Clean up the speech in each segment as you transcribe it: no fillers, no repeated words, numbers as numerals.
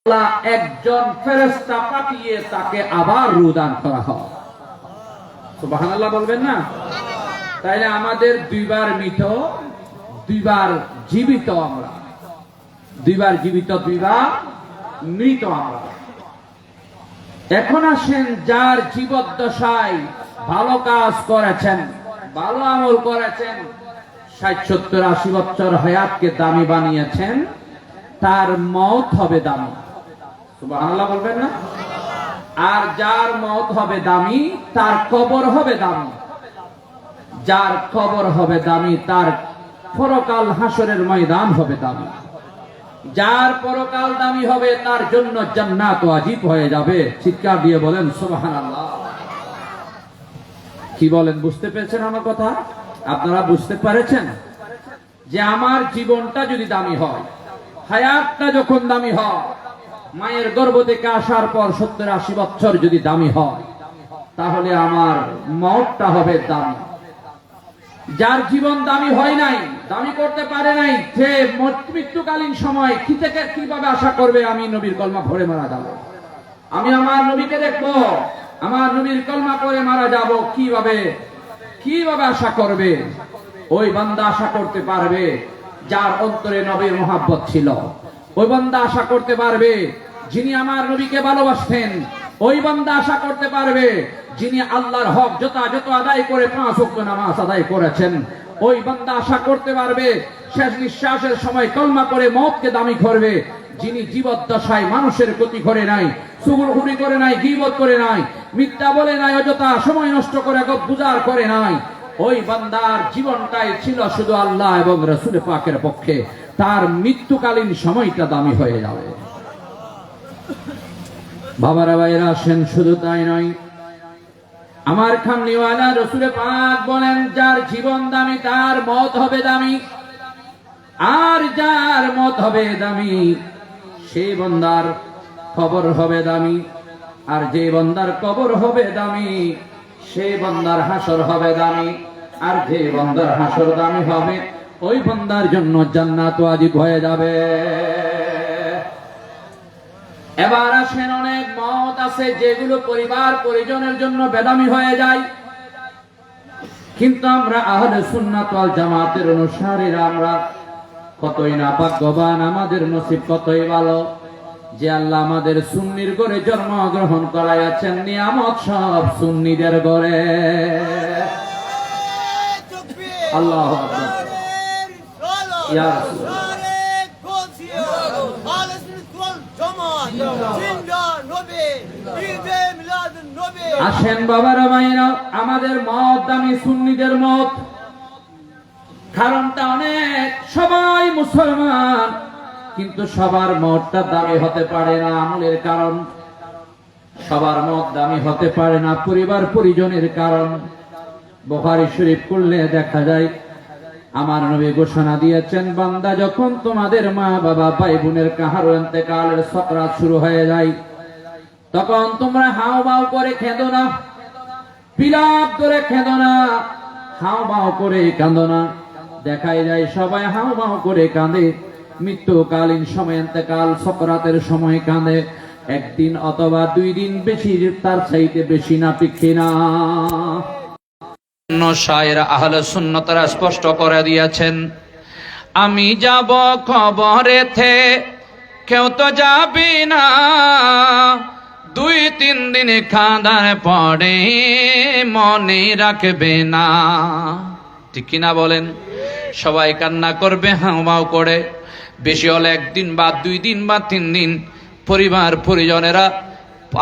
আল্লাহ একজন ফেরেশতা পাঠিয়ে তাকে আবার রূহ দান করা হয়। সুবহানাল্লাহ বলবেন না? তাইলে আমাদের দুইবার মৃত, দুইবার জীবিত। আমরা দুইবার জীবিত, দুইবার মৃত আমরা। এখন আসেন, যার জীবদ্দশায় ভালো কাজ করেছেন, ভালো আমল করেছেন, 60-70-80 বছর হায়াতকে দামি বানিয়েছেন, তার মওত হবে দামি। সুবহানাল্লাহ বলবেন না? আর যার মওত হবে দামি, তার কবর হবে দামি। যার কবর হবে দামি, তার পরকাল হাসরের ময়দান হবে দামি। যার পরকাল দামি হবে, তার জন্য জান্নাত ওয়াজিব হয়ে যাবে। চিৎকার দিয়ে বলেন সুবহানাল্লাহ। কি বলেন, বুঝতে পেরেছেন আমার কথা? আপনারা বুঝতে পেরেছেন যে আমার জীবনটা যদি দামি হয়, হায়াতটা যখন দামি হয়, মায়ের গর্ভ থেকে আসার পর 70-80 বছর যদি দামি হয়, তাহলে আমার মওতটা হবে দামি। যার জীবন দামি হয় নাই, দামি করতে পারে নাই, যে মৃত্যুকালীন সময় কি থেকে কিভাবে আশা করবে আমি নবীর কলমা পড়ে মারা যাব, আমি আমার নবীকে দেখবো, আমার নবীর কলমা পড়ে মারা যাব, কিভাবে আশা করবে? ওই বান্দা আশা করতে পারবে যার অন্তরে নবীর মহব্বত ছিল। ওই বান্দা আশা করতে পারবে যিনি আমার নবীকে ভালোবাসতেন। ওই বান্দা আশা করতে পারবে যিনি আল্লাহর হক যথাযথ আদায় করে 5 ওয়াক্ত নামাজ আদায় করেছেন। ওই বান্দা আশা করতে পারবে শেষ নিঃশ্বাসের সময় কলমা করে মওতকে দামি করবে যিনি জীবদ্দশায় মানুষের ক্ষতি করে নাই, চুগলখুরি করে নাই, গীবত করে নাই, মিথ্যা বলে নাই, অযথা সময় নষ্ট করে গুজার করে নাই। ওই বান্দার জীবনটাই ছিল শুধু আল্লাহ এবং রাসূল পাকের পক্ষে। তার মৃত্যুকালীন সময়টা দামি হয়ে যাবে। বাবারা ভাইরা আসেন, শুধু তাই নয়, আমার কামলিওয়ালা রাসূল পাক বলেন, যার জীবন দামি তার মওত হবে দামি। আর যার মওত হবে দামি, সেই বান্দার কবর হবে দামি। আর যে বান্দার কবর হবে দামি, সেই বান্দার হাসর হবে দামি। আর যে বান্দার হাসর দামি হবে, ওই বান্দার জন্য জান্নাত ওয়াজিব হয়ে যাবে। এবার আসেন, অনেক মওত আছে যেগুলো পরিবার পরিজনের জন্য বেদামি হয়ে যায়, কিন্তু আমরা আহলে সুন্নাত ওয়াল জামাতের অনুসারীরা আমরা কতই না ভাগ্যবান, আমাদের নসিব কতই ভালো যে আল্লাহ আমাদের সুন্নির ঘরে জন্মগ্রহণ করাইয়াছেন। নিয়ামত সব সুন্নিদের ঘরে। আল্লাহু আকবার। ইয়া রাসূলুল্লাহ। আসেন বাবারা ভাইরা, আমাদের মওত দামি, সুন্নিদের মওত। কারণটা অনেক, সবাই মুসলমান, কিন্তু সবার মওতটা দামি হতে পারে না। আমলের কারণ সবার মওত দামি হতে পারে না, পরিবার পরিজনের কারণ। বুখারী শরীফ পড়লে দেখা যায় আমার নবী ঘোষণা দিয়েছেন, বান্দা যখন তোমাদের মা বাবা ভাই বোনের কাহারো ইন্তেকালের সাকরাত শুরু হয়ে যায়, তখন তোমরা হাও বাও করে কেঁদো না, বিলাপ করে কেঁদো না, হাও বাও করে কাঁদো না। দেখাই যায় সবাই হাও বাও করে কাঁদে মৃত্যুকালীন সময়, ইন্তেকাল সাকরাতের সময় কাঁদে। একদিন অথবা 2 দিন বেশি, তার চাইতে বেশি না, ঠিক কিনা? শায়ের আহলে সুন্নাতরা স্পষ্ট করে দিয়েছেন, আমি যাব কবরেতে, কেউ তো যাবি না, 2-3 দিন কাঁদার পরে মনে রাখবে না, ঠিক কিনা বলেন? সবাই কান্না করবে হাওমাও করে, বেশি হলে 1 দিন বা 2 দিন বা 3 দিন পরিবার পরিজনেরা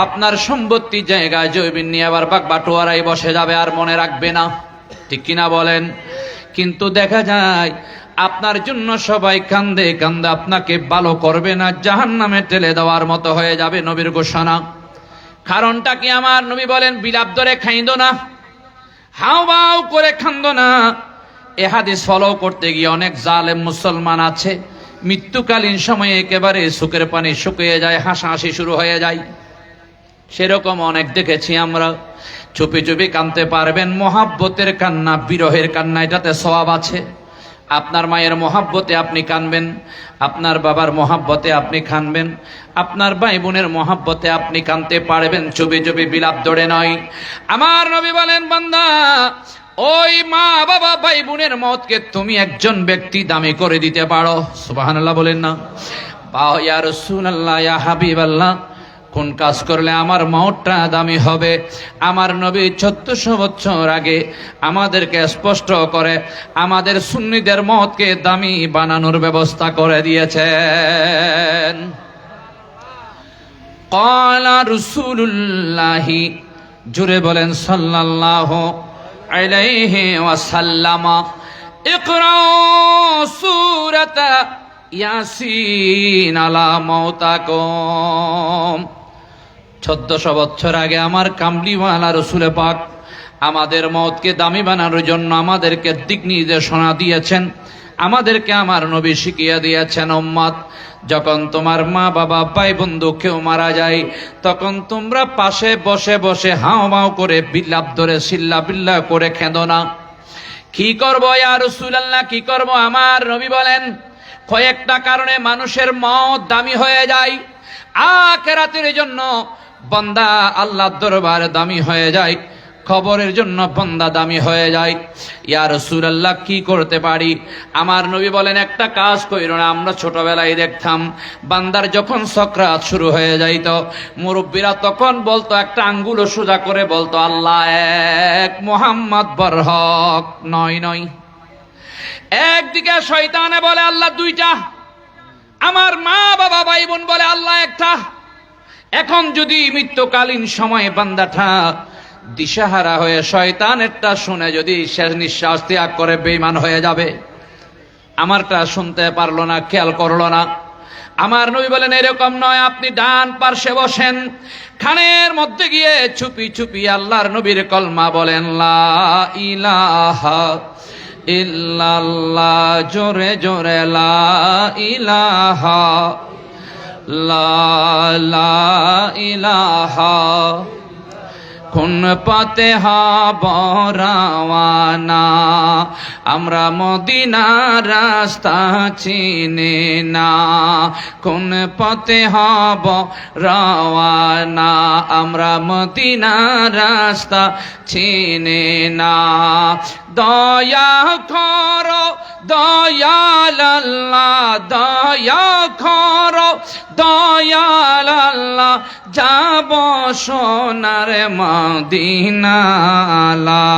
আপনার সম্পত্তি জায়গায় জৈবিন নিয়ে আবার বাক বাটোয়ারাই বসে যাবে, আর মনে রাখবে না, ঠিক কিনা বলেন? কিন্তু দেখা যায় আপনার জন্য সবাই কান্দে কান্দে আপনাকে ভালো করবে না, জাহান্নামে ঠেলে দেওয়ার মতো হয়ে যাবে, নবীর ঘোষণা। কারণটা কি? আমার নবী বলেন, বিলাপ ধরে খাইন্দো না, হাওমাও করে কান্দো না। এ হাদিস ফলো করতে গিয়ে অনেক জালেম মুসলমান আছে, মৃত্যুকালীন সময়ে একেবারে চোখের পানি শুকিয়ে যায়, হাসাহাসি শুরু হয়ে যায়। সেরকম অনেক দেখেছি আমরা। চুপি চুপি কাঁদতে পারবেন, মহাব্বতের কান্না, বিরহের কান্না, এটাতে সওয়াব আছে। আপনার মায়ের মহাব্বতে আপনি কানবেন, আপনার বাবার মহাব্বতে আপনি কানবেন, আপনার ভাই বোনের মহাব্বতে আপনি কানতে পারবেন, চুপি চুপি বিলাপ দৌড়ে নয়। আমার নবী বলেন, বান্দা ওই মা বাবা ভাই বোনের মতকে তুমি একজন ব্যক্তি দামি করে দিতে পারো। সুবহানাল্লাহ বলেন না? বা ইয়া রাসূলুল্লাহ, ইয়া হাবিবাল্লাহ, কোন কাজ করলে আমার মওতটা দামি হবে? আমার নবী 1400 বছর আগে আমাদেরকে স্পষ্ট করে আমাদের সুন্নিদের মতকে দামি বানানোর ব্যবস্থা করে দিয়েছেন। ক্বালা রাসূলুল্লাহি, জুড়ে বলেন সাল্লাল্লাহু আলাইহি ওয়াসাল্লাম, ইকরাউ সূরাতা ইয়াসিন আলা মাউতাকুম। 1400 বছর আগে আমার কামলিওয়ালা রসুল পাক আমাদের মওতকে দামি বানানোর জন্য আমাদেরকে দিক নির্দেশনা দিয়েছেন, আমাদেরকে আমার নবী শিখিয়ে দিয়েছেন, উম্মত যখন তোমার মা বাবা ভাই বন্ধু কেউ মারা যায়, তখন তোমরা পাশে বসে বসে হাও মাও করে বিলাপ ধরে চিল্লা বিল্লা করে খেদো না। কি করবো ইয়া রাসূলুল্লাহ, কি করব? আমার নবী বলেন, কয়েকটা কারণে মানুষের মওত দামি হয়ে যায়। আখিরাতের জন্য বান্দা আল্লাহর দরবারে দামি হয়ে যায়, কবরের জন্য বান্দা দামি হয়ে যায়। ইয়া রাসূলুল্লাহ, কি করতে পারি? আমার নবী বলেন, একটা কাজ কইরো না। আমরা ছোটবেলায় দেখতাম বান্দার যখন সাকরাত শুরু হয়ে যাইত, মুরব্বীরা তখন বলতো, একটা আঙ্গুলও সোজা করে বলতো, আল্লাহ এক, মুহাম্মদ বরহক নয় নয়। একদিকে শয়তানে বলে আল্লাহ দুইটা, আমার মা বাবা ভাই বোন বলে আল্লাহ একটা। এখন যদি মৃত্যুকালীন সময়ে বান্দাটা দিশাহারা হয়ে শয়তানেরটা শুনে যদি শেষ নিঃশ্বাস ত্যাগ করে বেঈমান হয়ে যাবে। আমারটা শুনতে পারলো না, খেয়াল করলো না। আমার নবী বলেন, এরকম নয়, আপনি ডান পার্শ্বে বসেন, খানের মধ্যে গিয়ে চুপি চুপি আল্লাহর নবীর কলমা বলেন, লা ইলাহা ইল্লাল্লাহ, জোরে জোরে লা ইলাহা, লা ইলাহা। কোন পথে হব রওয়ানা, আমরা মদিনার রাস্তা চিনি না। কোন পথে হব রওয়ানা, আমরা মদিনার রাস্তা চিনি না। দয়া করো দয়াল আল্লাহ, দয়া করো দয়াল আল্লাহ, যাব সোনার মদিনা। লা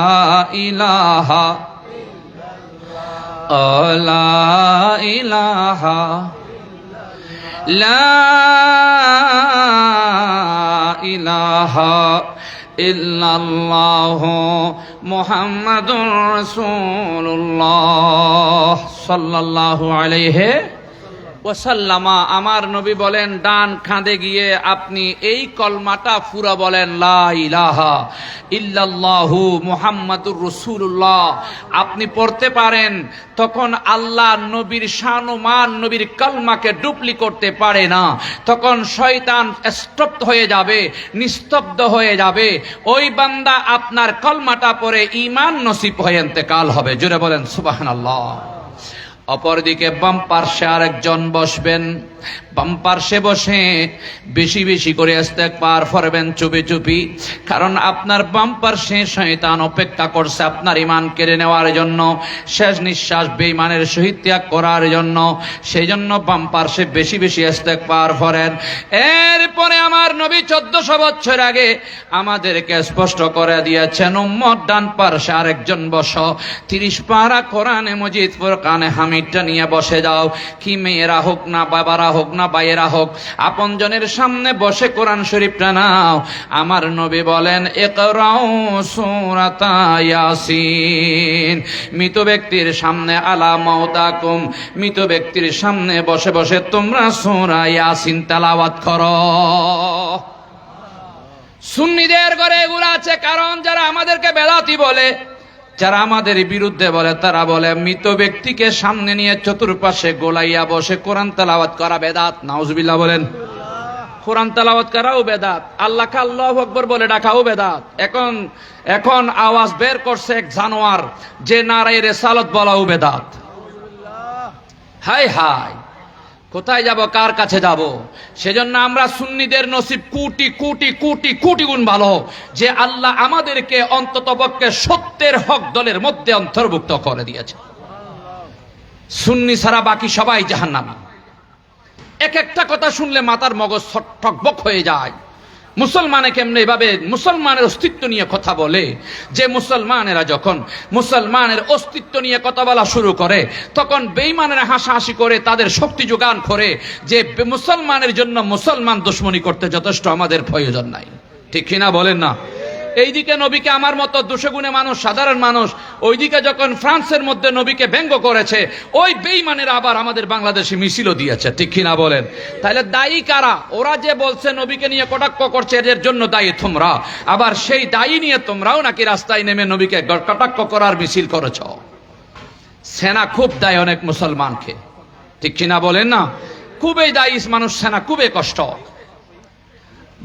ইলাহা লা ইলাহা লা ইলাহা ইল্লাল্লাহু মুহাম্মাদুর রাসূলুল্লাহ সাল্লাল্লাহু আলাইহি ওয়াসাল্লামা। আমার নবী বলেন, ডান কাঁধে গিয়ে আপনি এই কলমাটা পুরা বলেন, লা ইলাহা ইল্লাল্লাহু মুহাম্মাদুর রাসূলুল্লাহ। আপনি পড়তে পারেন, তখন আল্লাহ নবীর শান ও মান, নবীর কলমাকে ডুপ্লি করতে পারে না। তখন শয়তান স্তব্ধ হয়ে যাবে, নিস্তব্ধ হয়ে যাবে। ওই বান্দা আপনার কলমাটা পড়ে ঈমান নসিব হয়ে ইন্তেকাল হবে। জোরে বলেন সুবহানাল্লাহ। অপরদিকে বাম পার্শ্বে আরেকজন বসবেন, বাম পার্শ্বে বসে বেশি বেশি করে ইস্তেগফার করবেন চুপি চুপি। কারণ আপনার বাম পার্শ্বে শয়তান অপেক্ষা করছে আপনার ঈমান কেড়ে নেওয়ার জন্য, শেষ নিঃশ্বাস বেঈমানের সহিত ত্যাগ করার জন্য। সেই জন্য বাম পার্শ্বে বেশি বেশি ইস্তেগফার করেন। এরপরে আমার নবী 1400 বছর আগে আমাদেরকে স্পষ্ট করে দিয়েছেন, উম্মত ডান পার্শ্বে আরেকজন বসো, 30 পারা কোরআনে মজিদ ফুরকানে হামিদটা নিয়ে বসে যাও। কি মেয়েরা হোক না, বাবারা হোক না, ভাইয়েরা হোক, আপনজনের সামনে বসে কোরআন শরীফটা নাও। আমার নবী বলেন, ইকরাউ সূরাতা ইয়াসিন। মৃত ব্যক্তির সামনে আলা মাউতাকুম, মৃত ব্যক্তির সামনে বসে বসে তোমরা সূরা ইয়াসিন তেলাওয়াত করো। সুন্নিদের ঘরে এগুলো আছে, কারণ যারা আমাদেরকে বেদাতি বলে, যারা আমাদের বিরুদ্ধে বলে, তারা বলে মৃত ব্যক্তিকে সামনে নিয়ে চতুর্পাশে গোলাইয়া বসে কোরআন তেলাওয়াত করা বেদাত। নাউজুবিল্লাহ বলেন। কোরআন তেলাওয়াত করাও বেদাত, আল্লাহকে আল্লাহু আকবার বলে ডাকাও বেদাত। এখন আওয়াজ বের করছে এক জানোয়ার, যে নারায়ে রিসালাত বলাও বেদাত। হায় হায়, কোথায় যাব, কার কাছে যাব? সেজন্য আমরা সুন্নিদের নসিব কোটি কোটি কোটি কোটি গুণ ভালো যে আল্লাহ আমাদেরকে অন্ততপক্ষে সত্যের হক দলের মধ্যে অন্তর্ভুক্ত করে দিয়েছে। সুন্নি ছাড়া বাকি সবাই জাহান্নামী। এক একটা কথা শুনলে মাথার মগজ ঠকবক হয়ে যায়। মুসলমানে কেমনে এভাবে মুসলমানের অস্তিত্ব নিয়ে কথা বলে, যে মুসলমানেরা যখন মুসলমানের অস্তিত্ব নিয়ে কথা বলা শুরু করে তখন বেঈমানেরা হাসাহাসি করে, তাদের শক্তি যোগান করে যে মুসলমানের জন্য মুসলমান দুশমনি করতে যথেষ্ট, আমাদের প্রয়োজন নাই। ঠিক কিনা বলেন না? এইদিকে নবীকে আমার মতো দুশগুণে মানুষ, সাধারণ মানুষ, ওইদিকে যখন ফ্রান্সের মধ্যে নবীকে ব্যঙ্গ করেছে, ওই বেঈমানেরা আবার আমাদের বাংলাদেশে মিছিলও দিয়েছে। ঠিক কিনা বলেন? তাহলে দায়ী কারা? ওরা যে বলছে নবীকে নিয়ে কটাক্ষ করছে, এর জন্য দায়ী তোমরা। আবার সেই দায়ী নিয়ে তোমরাও নাকি রাস্তায় নেমে নবীকে কটাক্ষ করার মিছিল করেছ। সেনা খুব দায়ী অনেক মুসলমানকে। ঠিক কিনা বলেন না? খুবই দায়ী মানুষ সেনা, খুবই কষ্ট।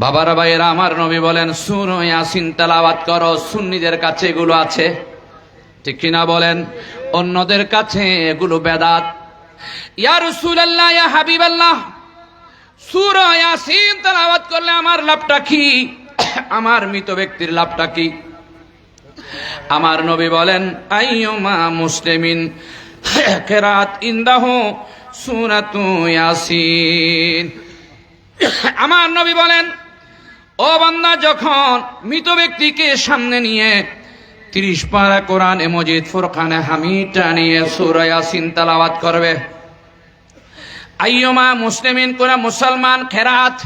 বাবারা ভাইয়েরা, আমার নবী বলেন সূরা ইয়াসিন তেলাওয়াত করো। সুন্নিদের কাছে এগুলো আছে, ঠিক কিনা বলেন? অন্যদের কাছে এগুলো বেদাত। ইয়া রাসূলুল্লাহ, ইয়া হাবিবাল্লাহ, সূরা ইয়াসিন তেলাওয়াত করলে আমার লাভটা কি? আমার মৃত ব্যক্তির লাভটা কি? আমার নবী বলেন আইয়ুমা মুসলিমিন কিরাত ইনদাহু সূরাতু ইয়াসিন। আমার নবী বলেন, ও বান্দা, যখন মৃত ব্যক্তিকে সামনে নিয়ে 30 পারা কোরআন মজিদ ফুরকানে হামিদটা নিয়ে সূরা ইয়াসিন তেলাওয়াত করবে, আইয়ুমা মুসলিমিন, কোন মুসলমান খেরাত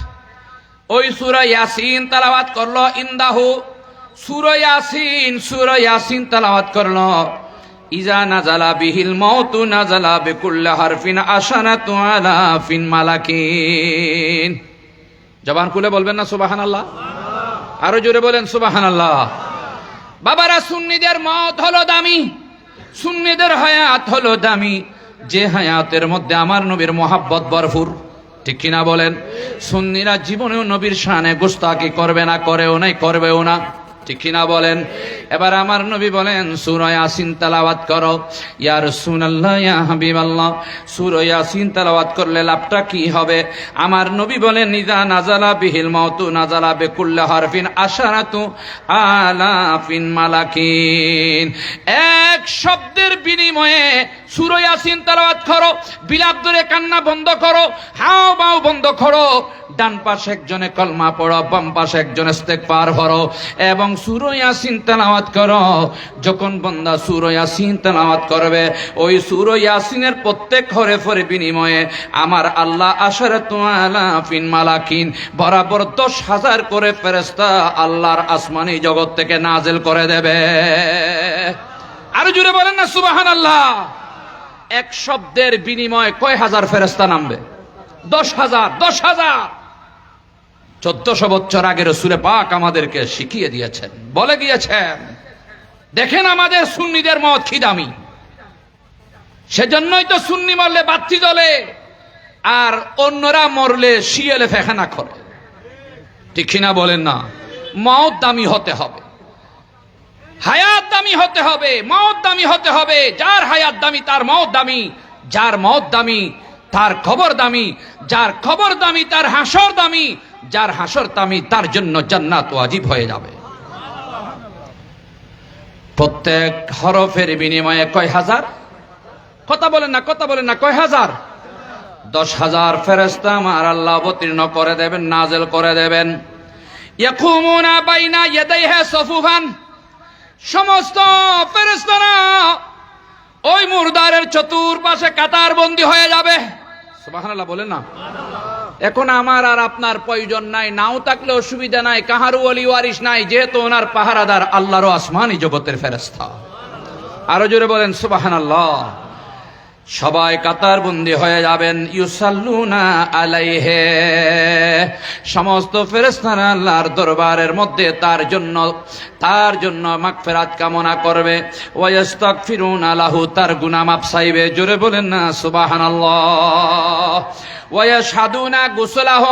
ওই সূরা ইয়াসিন তেলাওয়াত করলো, ইনদাহু সূরা ইয়াসিন তেলাওয়াত করলো, ইজা নাজালা বিহিল মাউতু নাজালা বিকুল্লি হারফিন আশারাতু আলাফিন মালাকিন। জবান খুলে বলবেন না সুবহানাল্লাহ? আরো জোরে বলেন সুবহানাল্লাহ। বাবারা, সুন্নিদের মত হলো দামি, সুন্নিদের হায়াত হলো দামি, যে হায়াতের মধ্যে আমার নবীর মোহাব্বত ভরপুর। ঠিক কিনা বলেন? সুন্নিরা জীবনেও নবীর শানে গুস্তাকি করবে না, করেও নাই, করবেও না। ঠিক কিনা বলেন? এবার আমার নবী বলেন সূরা ইয়াসিন তেলাওয়াত করো। ইয়া রাসূলুল্লাহ, ইয়া হাবিবাল্লাহ, সূরা ইয়াসিন তেলাওয়াত করলে লাভটা কি হবে? আমার নবী বলেন ইজা নাজালা বিহিল মাউতু নাজালা বিকুল্লি হারফিন আশারাতু আলাফিন মালাকিন। এক শব্দের বিনিময়ে সূরা ইয়াসিন তেলাওয়াত করো, বিলাপ ধরে কান্না বন্ধ করো, হাও বাও বন্ধ করো, ডান পাশে একজনে কলমা পড়ো, বাম পাশে একজনে ইস্তেগফার করো এবং সূরা ইয়াসিন তেলাওয়াত করো। যখন বান্দা সূরা ইয়াসিন তেলাওয়াত করবে, ওই সূরা ইয়াসিনের প্রত্যেক হরফের বিনিময়ে আমার আল্লাহ আশারাতু আলাফিন মালাকিন বরাবর 10,000 করে ফেরেশতা আল্লাহর আসমানি জগৎ থেকে নাজিল করে দেবে। আরো জোরে বলেন না সুবহানাল্লাহ। এক শব্দের বিনিময়ে কয় হাজার ফেরেশতা নামবে? 10,000। 10,000। 1400 বছর আগে রাসূল পাক আমাদেরকে শিখিয়ে দিয়েছেন, বলে গিয়েছেন। দেখেন আমাদের সুন্নিদের মত কি দামি। সেজন্যই তো সুন্নি মরলে বাতি জ্বলে, আর অন্যরা মরলে শিয়ালে ফেখানা করে। ঠিক কিনা বলেন না? মত দামি হতে হবে, হায়াত দামি হতে হবে, মত দামি হতে হবে। যার হায়াত দামি তার মত দামি, যার মত দামি তার খবর দামি, যার খবর দামি তার হাসর দামি, যার হাসর দামি তার জন্য জান্নাত ওয়াজিব হয়ে যাবে। প্রত্যেক হরফের বিনিময়ে কয় হাজার? কথা বলেন না, কথা বলেন না, কয় হাজার? 10,000 ফেরেশতা আমার আল্লাহ অবতীর্ণ করে দেবেন, নাজিল করে দেবেন। ইয়াকুমুনা বাইনা ইয়াদাইহি সাফুফান, সমস্ত ফেরেশতারা ওই মুরদারের চতুর্পাশে কাতার বন্দী হয়ে যাবে। সুবহানাল্লাহ বলেন না। এখন আমার আর আপনার প্রয়োজন নাই, নাও থাকলে অসুবিধা নাই, কাহারু ওলি ওয়ারিস নাই, যেহেতু ওনার পাহারাদার আল্লাহর আসমানি জগতের ফেরেশতা। আরো জোরে বলেন সুবহানাল্লাহ। সবাই কাতার বন্দী হয়ে যাবেন। ইউসাল্লুনা আলাইহি, সমস্ত ফেরেশতারা আল্লাহর দরবারের মধ্যে তার জন্য মাগফিরাত কামনা করবে, ওয়াস্তাগফিরুনা লাহু, তার গুনাহ মাফ চাইবে। জোরে বলেন না সুবহানাল্লাহ। ওয়াশহাদুনা গুসলাহ,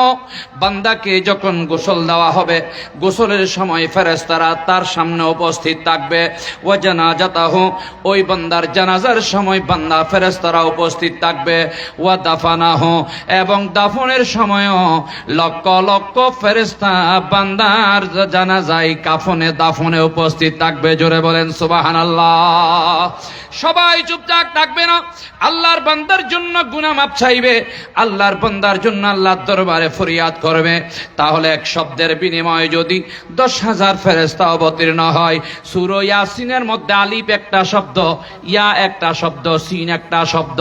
বান্দাকে যখন গোসল দেওয়া হবে, গোসলের সময় ফেরেশতারা তার সামনে উপস্থিত থাকবে। ওয়া জানাজাতাহু, ওই বান্দার জানাজার সময় বান্দা ফেরেশতারা উপস্থিত থাকবে। ওয়া দাফানাহু, এবং দাফনের সময়ও লক্ষ লক্ষ ফেরেশতা বান্দার জানাজায় দাফনে উপস্থিত থাকবে। জোরে বলেন সুবহানাল্লাহ। সবাই চুপচাপ থাকবে না, আল্লাহর বান্দার জন্য গুনাহ মাফ চাইবে, আল্লাহর বান্দার জন্য আল্লাহর দরবারে ফরিয়াদ করবে। তাহলে এক শব্দের বিনিময়ে যদি 10,000 ফেরেশতা অবতীর্ণ হয়, সূরা ইয়াসিনের মধ্যে আলিফ একটা শব্দ, ইয়া একটা শব্দ, সিন একটা শব্দ,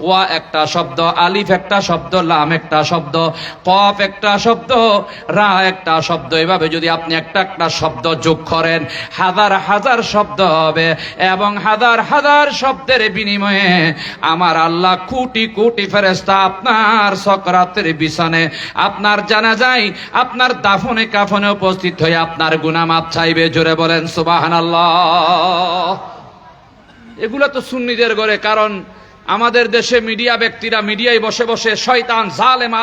ওয়া একটা শব্দ, আলিফ একটা শব্দ, লাম একটা শব্দ, কফ একটা শব্দ, রা একটা শব্দ, এভাবে যদি আপনি একটা একটা শব্দ যোগ করেন, হাজার হাজার শব্দ হবে। এবং হাজার হাজার শব্দের বিনিময়ে আমার আল্লাহ কোটি কোটি ফেরেশতা আপনার সকরাতের বিছানে, আপনার জানাজায়, আপনার দাফনে কাফনে উপস্থিত হয়ে আপনার গুনাহ মাফ চাইবে। জোরে বলেন সুবহানাল্লাহ। এগুলো তো সুন্নিদের ঘরে, কারণ আমাদের দেশে মিডিয়া ব্যক্তিরা মিডিয়ায় বসে বসে শয়তান জালেম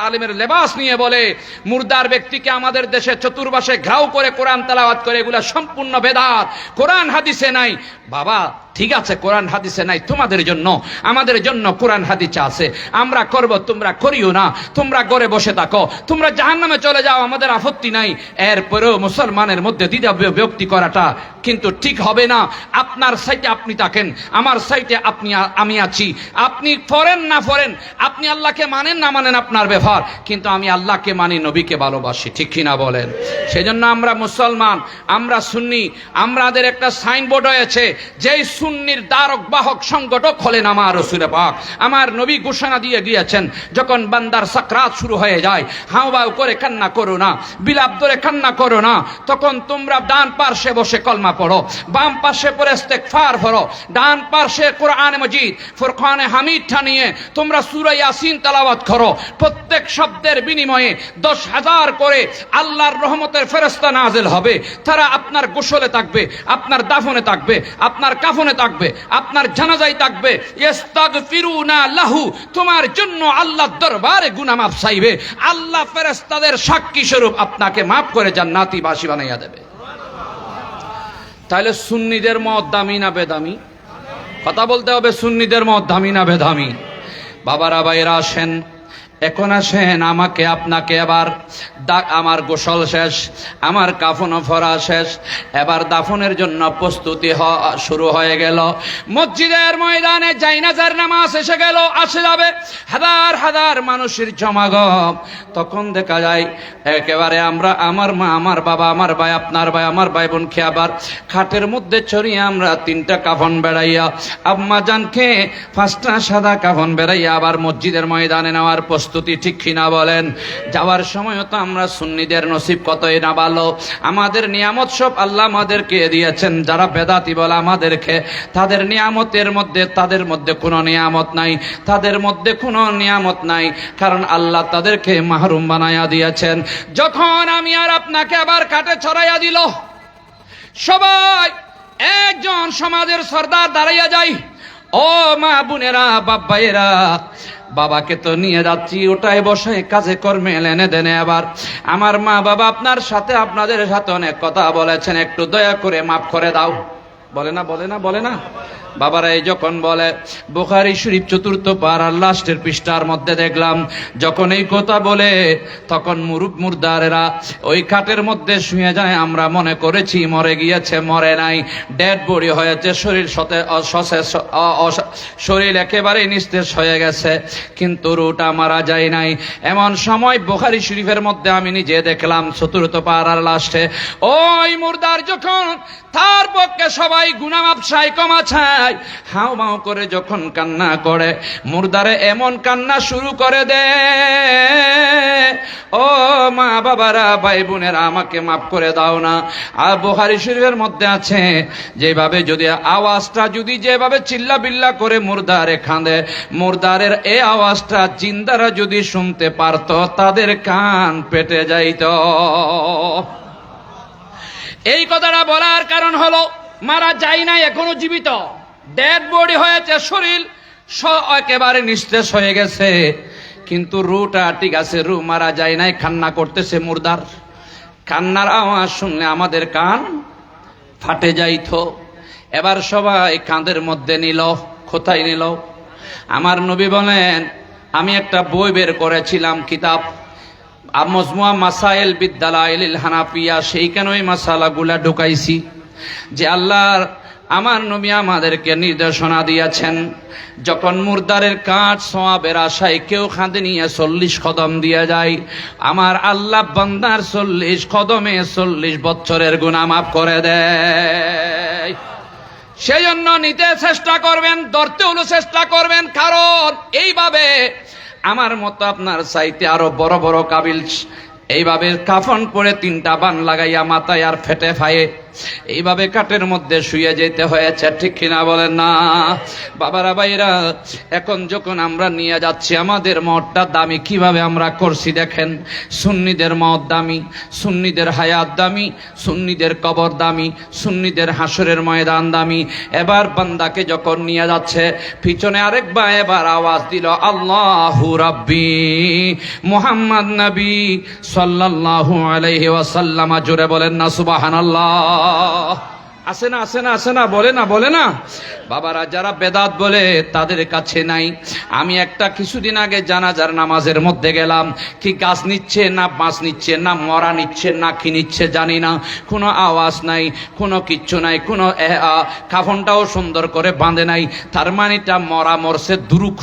আলেমের লেবাস নিয়ে বলে মুর্দার ব্যক্তিকে আমাদের দেশে চতুর্পাশে ঘাও করে কোরআন তেলাওয়াত করে, এগুলা সম্পূর্ণ বেদাত, কোরআন হাদিসে নাই। বাবা ঠিক আছে, কোরআন হাদিসে নাই, তোমাদের জন্য আমাদের জন্য কোরআন হাদিসে আছে, আমরা করব, তোমরা করিও না, তোমরা ঘরে বসে থাকো, তোমরা জাহান্নামে চলে যাও, আমাদের আপত্তি নাই। এরপরেও মুসলমানের মধ্যে দ্বিধা বিভক্তি করাটা কিন্তু ঠিক হবে না। আপনার সাইটে আপনি থাকেন, আমার সাইটে আমি আছি, আপনি ফরেন না ফরেন, আপনি আল্লাহকে মানেন না মানেন আপনার ব্যাপার, কিন্তু আমি আল্লাহকে মানি, নবীকে ভালোবাসি, ঠিক কিনা বলেন? সেজন্য আমরা মুসলমান, আমরা সুন্নি, আমাদের একটা সাইনবোর্ড হয়েছে, যেই সুন্নির দ্বারক বাহক সংগঠক হলেন আমার রাসূল পাক। আমার নবী ঘোষণা দিয়ে গিয়েছেন, যখন বান্দার সাকরাত শুরু হয়ে যায়, হাওয়াও করে কান্না করো না, বিলাপ ধরে কান্না করো না, তখন তোমরা ডান পার্শ্বে বসে কলমা পড়ো, বাম পার্শ্বে পড়ে ইস্তেগফার পড়ো, ডান পার্শ্বে কোরআন মজিদ ফুরকানে হামিদ টানিয়ে তোমরা সূরা ইয়াসিন তেলাওয়াত করো। প্রত্যেক শব্দের বিনিময়ে 10,000 করে আল্লাহর রহমতের ফেরেশতা নাজিল হবে। তারা আপনার গোসলে থাকবে, আপনার দাফনে থাকবে, আপনার কাফনে থাকবে, আপনার জানাজায় থাকবে। ইস্তাগফিরুনা লাহু, তোমার জন্য আল্লাহর দরবারে গুনাহ মাফ চাইবে। আল্লাহ ফেরেশতাদের সাক্ষী স্বরূপ আপনাকে মাফ করে জান্নাতি বাসী বানাইয়া দেবে। তাহলে সুন্নিদের মত দামি না বেদামি? কথা বলতে হবে, সুন্নিদের মত দামি না বেদামি? বাবারা ভাইরা আসেন, এখন আসেন, আমাকে আপনাকে এবার আমার গোসল শেষ, আমার কাফনও পরা শেষ, এবার দাফনের জন্য প্রস্তুতি শুরু হয়ে গেল। মসজিদের ময়দানে জানাজার নামাজ এসে গেল, আসে যাবে হাজার হাজার মানুষের সমাগম। তখন দেখা যায় একেবারে আমরা, আমার মা, আমার বাবা, আমার ভাই, আপনার ভাই, আমার ভাই বোনকে আবার খাটের মধ্যে ছড়িয়ে আমরা 3টা কাফন বেড়াইয়া, আম্মা জানকে 5টা সাদা কাফন বেড়াইয়া আবার মসজিদের ময়দানে নেওয়ার প্রস্তুতি, ঠিক কিনা বলেন? যাওয়ার সময় তো আমরা সুন্নিদের নসিব কতই না ভালো, আমাদের নিয়ামত সব আল্লাহ আমাদেরকে দিয়েছেন। যারা বেদাতি বলে আমাদেরকে, তাদের নিয়ামতের মধ্যে তাদের মধ্যে কোনো নিয়ামত নাই, তাদের মধ্যে কোনো নিয়ামত নাই, কারণ আল্লাহ তাদেরকে মাহরুম বানাইয়া দিয়েছেন। যখন আমি আর আপনাকে আবার কাটে ছড়াইয়া দিল, সবাই একজন সমাজের সর্দার দাঁড়াইয়া যায়। ও মা বোনেরা, বাবাইরা, বাবাকে তো নিয়ে যাচ্ছি, ওটাই বসে কাজে কর্মে লেনে দেনে। আবার আমার মা বাবা আপনার সাথে, আপনাদের সাথে অনেক কথা বলেছেন, একটু দয়া করে মাফ করে দাও। বলে না, বলে না, বলে না? বাবারা এই যখন বলে, বুখারী শরীফ 4th পারার লাস্টের পৃষ্ঠার মধ্যে দেখলাম, যখন এই কথা বলে তখন মুর্দারেরা ওই খাটের মধ্যে শুয়ে যায়। আমরা মনে করেছি মরে গিয়েছে, মরে নাই, ডেড বডি হয়েছে, শরীর একেবারে নিস্তেজ হয়ে গেছে, কিন্তু রুটা মারা যায় নাই। এমন সময় বুখারী শরীফের মধ্যে আমি নিজে দেখলাম 4th পারার লাস্টে, ওই মুর্দার যখন তার পক্ষে সবাই গুনাহ মাফ চায়, ক্ষমা চায়, হাউ মাউ করে যখন কান্না করে, মুর্দারে এমন কান্না শুরু করে দে, ও মা বাবারা, ভাই বোনেরা, আমাকে মাফ করে দাও না। আর বুখারী শরীফের মধ্যে আছে, যেভাবে যদি আওয়াজটা যদি যেভাবে চিল্লা বিল্লা করে মুর্দারে কাঁদে, মুর্দারের এই আওয়াজটা জিন্দারা যদি শুনতে পারত, তাদের কান পেটে যাইত। এই কথাটা বলার কারণ হলো, মারা যায় না, এখনো জীবিত, ডেড বডি হয়েছে, শরীর একেবারে নিস্তেজ হয়ে গেছে, কিন্তু রুটা ঠিক আছে, রু মারা যায় নাই, কান্না করতেছে মুর্দার। কান্নার আওয়াজ শুনলে আমাদের কান ফাটে যাইত। এবার সবাই কাঁধের মধ্যে নিল। কোথায় নিল? আমার নবী বলেন, আমি একটা বই বের করেছিলাম, কিতাব মজমুয়া মাসাইল বিদ্দালাইল হানাফিয়া, সেইখানে ওই মাসালাগুলা ঢুকাইছি। যে আল্লাহর আমার নবী আমাদেরকে নির্দেশনা দিয়েছেন, যখন মুর্দারের কাঠ সওয়াবের আশায় কেউ খাঁদে নিয়ে 40 কদম দিয়ে যায়, আমার আল্লাহ বান্দার 40 কদমে 40 বছরের গুনাহ মাফ করে দেয়। সেই জন্য নিতে চেষ্টা করবেন, ধরতে হলো চেষ্টা করবেন, কারণ এইভাবে আমার মতো আপনার চাইতে আরো বড় বড় কাবিল এইভাবে কাফন পরে 3টা বান লাগাইয়া মাথায় আর ফেটে ফায়ে এইভাবে কাঠের মধ্যে শুয়ে যেতে হয়েছে, ঠিক কিনা বলেন না? বাবারা ভাইরা, এখন যখন আমরা নিয়ে যাচ্ছি, আমাদের মতটা দামি কিভাবে আমরা করছি দেখেন। সুন্নিদের মত দামি, সুন্নিদের হায়াত দামি, সুন্নিদের কবর দামি, সুন্নিদের হাসরের ময়দান দামি। এবার বান্দাকে যখন নিয়ে যাচ্ছে, পিছনে আরেক ভাই এবার আওয়াজ দিল, আল্লাহু রাব্বি মুহাম্মদ নবী সাল্লাল্লাহু আলাইহি ওয়াসাল্লাম। জোরে বলেন না সুবহানাল্লাহ। আছে না, আছে না, আছে না, বলে না, বলে না। বাবারা, যারা বেদাত বলে তাদের কাছে নাই। আমি একটা কিছুদিন আগে জানাজার নামাজের মধ্যে গেলাম, কি গাছ নিচ্ছে না বাঁশ নিচ্ছে না মরা নিচ্ছে না কি নিচ্ছে জানি না, কোনো আওয়াজ নাই, কোনো কিচ্ছু নাই, কোনো কাফনটাও সুন্দর করে বাঁধে নাই, তার মানেটা মরা মরছে দুরুক।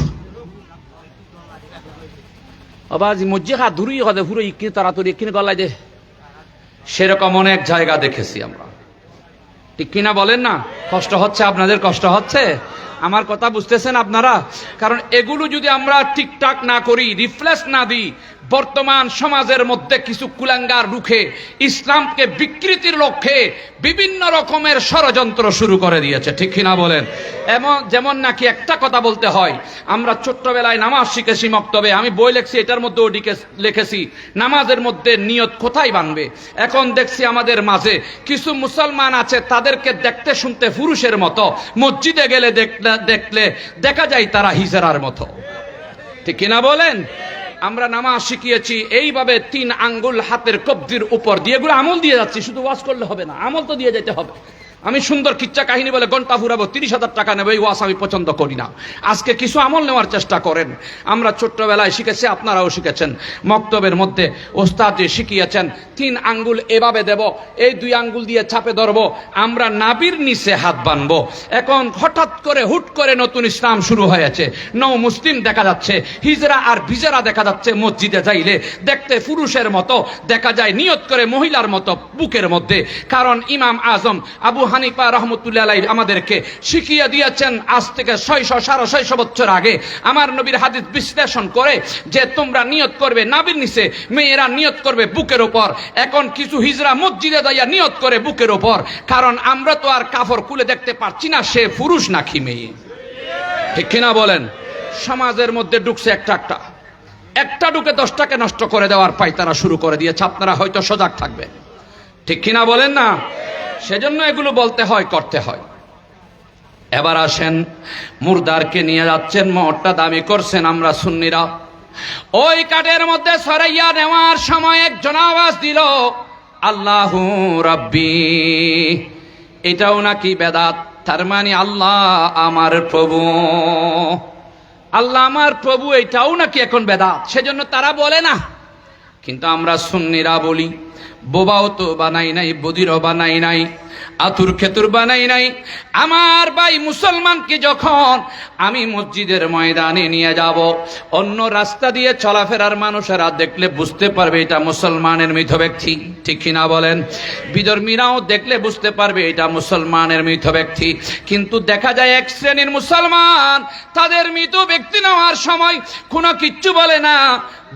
আবাজি মজ্জে খা দূরই হবে পুরো ইকিনে তাড়াতাড়ি ইকিনে গলায় দে। সেরকম অনেক জায়গা দেখেছি আমরা, ঠিক কিনা বলেন না? কষ্ট হচ্ছে আপনাদের, কষ্ট হচ্ছে? আমার কথা বুঝতেছেন আপনারা? কারণ এগুলো যদি আমরা ঠিকঠাক না করি, রিফ্রেশ না দিই, বর্তমান সমাজের মধ্যে কিছু কুলাঙ্গার রুখে ইসলামকে বিকৃতির লক্ষ্যে বিভিন্ন রকমের ষড়যন্ত্র শুরু করে দিয়েছে, ঠিক কিনা বলেন? এমন যেমন নাকি একটা কথা বলতে হয়, আমরা ছোট্টবেলায় নামাজ শিখেছি মক্তবে, আমি বই লিখছি, এটার মধ্যেও লিখেছি নামাজের মধ্যে নিয়ত কোথায় বানবে। এখন দেখছি আমাদের মাঝে কিছু মুসলমান আছে, তাদেরকে দেখতে শুনতে পুরুষের মতো, মসজিদে গেলে দেখলে দেখা যায় তারা হিজড়ার মতো, ঠিক কিনা বলেন? আমরা নামাজ শিখিয়েছি এইভাবে 3 আঙ্গুল হাতের কবজির উপর দিয়ে, এগুলো আমল দিয়ে যাচ্ছি, শুধু ওয়াজ করলে হবে না, আমল তো দিয়ে যেতে হবে। আমি সুন্দর কিচ্ছা কাহিনী বলে ঘন্টা ফুরাবো, 30,000 টাকা নেবো, এই ওয়াজ আমি পছন্দ করি না। আজকে কিছু আমল নেওয়ার চেষ্টা করেন। আমরা ছোট্টবেলায় শিখেছি, আপনারাও শিখেছেন, মক্তবের মধ্যে ওস্তাদ যে শিখিয়েছেন 3 আঙ্গুল এভাবে দেব, এই 2 আঙ্গুল দিয়ে চাপে ধরবো, আমরা নাবির নিচে হাত বানবো। এখন হঠাৎ করে হুট করে নতুন ইসলাম শুরু হয়েছে, নও মুসলিম দেখা যাচ্ছে, হিজরা আর ভিজরা দেখা যাচ্ছে। মসজিদে যাইলে দেখতে পুরুষের মতো দেখা যায়, নিয়ত করে মহিলার মতো বুকের মধ্যে। কারণ ইমাম আজম আবু হানিফা রহমতুল্লাহ আলাইহি আমাদেরকে শিখিয়ে দিয়েছেন আজ থেকে 600-650 বছর আগে, আমার নবীর হাদিস বিশ্লেষণ করে, যে তোমরা নিয়ত করবে নাভির নিচে, মেয়েরা নিয়ত করবে বুকের উপর। এখন কিছু হিজরা মসজিদে যাইয়া নিয়ত করে বুকের উপর, কারণ আমরা তো আর কাফর খুলে দেখতে পারছি না সে পুরুষ নাকি মেয়ে, ঠিক কিনা বলেন? সমাজের মধ্যে ঢুকছে একটা ঢুকে 10টাকে নষ্ট করে দেওয়ার পায়তারা শুরু করে দিয়েছে। আপনারা হয়তো সজাগ থাকবেন, ঠিক কিনা বলেন না? সেজন্য এগুলো বলতে হয়, করতে হয়। এবার আসেন, মুর্দারকে নিয়ে যাচ্ছেন, মহরটা দামি করছেন আমরা সুন্নিরা। ওই কাঠের মধ্যে সরাইয়া নেওয়ার সময় একজন আওয়াজ দিল, আল্লাহু রাব্বি। এটাও নাকি বেদাত, তার মানে আল্লাহ আমার প্রভু, আল্লাহ আমার প্রভু, এটাও নাকি এখন বেদাত। সেজন্য তারা বলে না, কিন্তু আমরা সুন্নিরা বলি। বোবাও তো বানাই নাই, বদিরও বানাই নাই, আতুর খেতুর বানাই নাই। আমার ভাই মুসলমানকে যখন আমি মসজিদের ময়দানে নিয়ে যাব, অন্য রাস্তা দিয়ে চলাফেরার মানুষেরা দেখলে বুঝতে পারবে এটা মুসলমানের মৃত ব্যক্তি, ঠিক কিনা বলেন? বিধর্মীরাও দেখলে বুঝতে পারবে এটা মুসলমানের মৃত ব্যক্তি। কিন্তু দেখা যায় এক শ্রেণীর মুসলমান তাদের মৃত ব্যক্তি নেওয়ার সময় কোনো কিচ্ছু বলে না,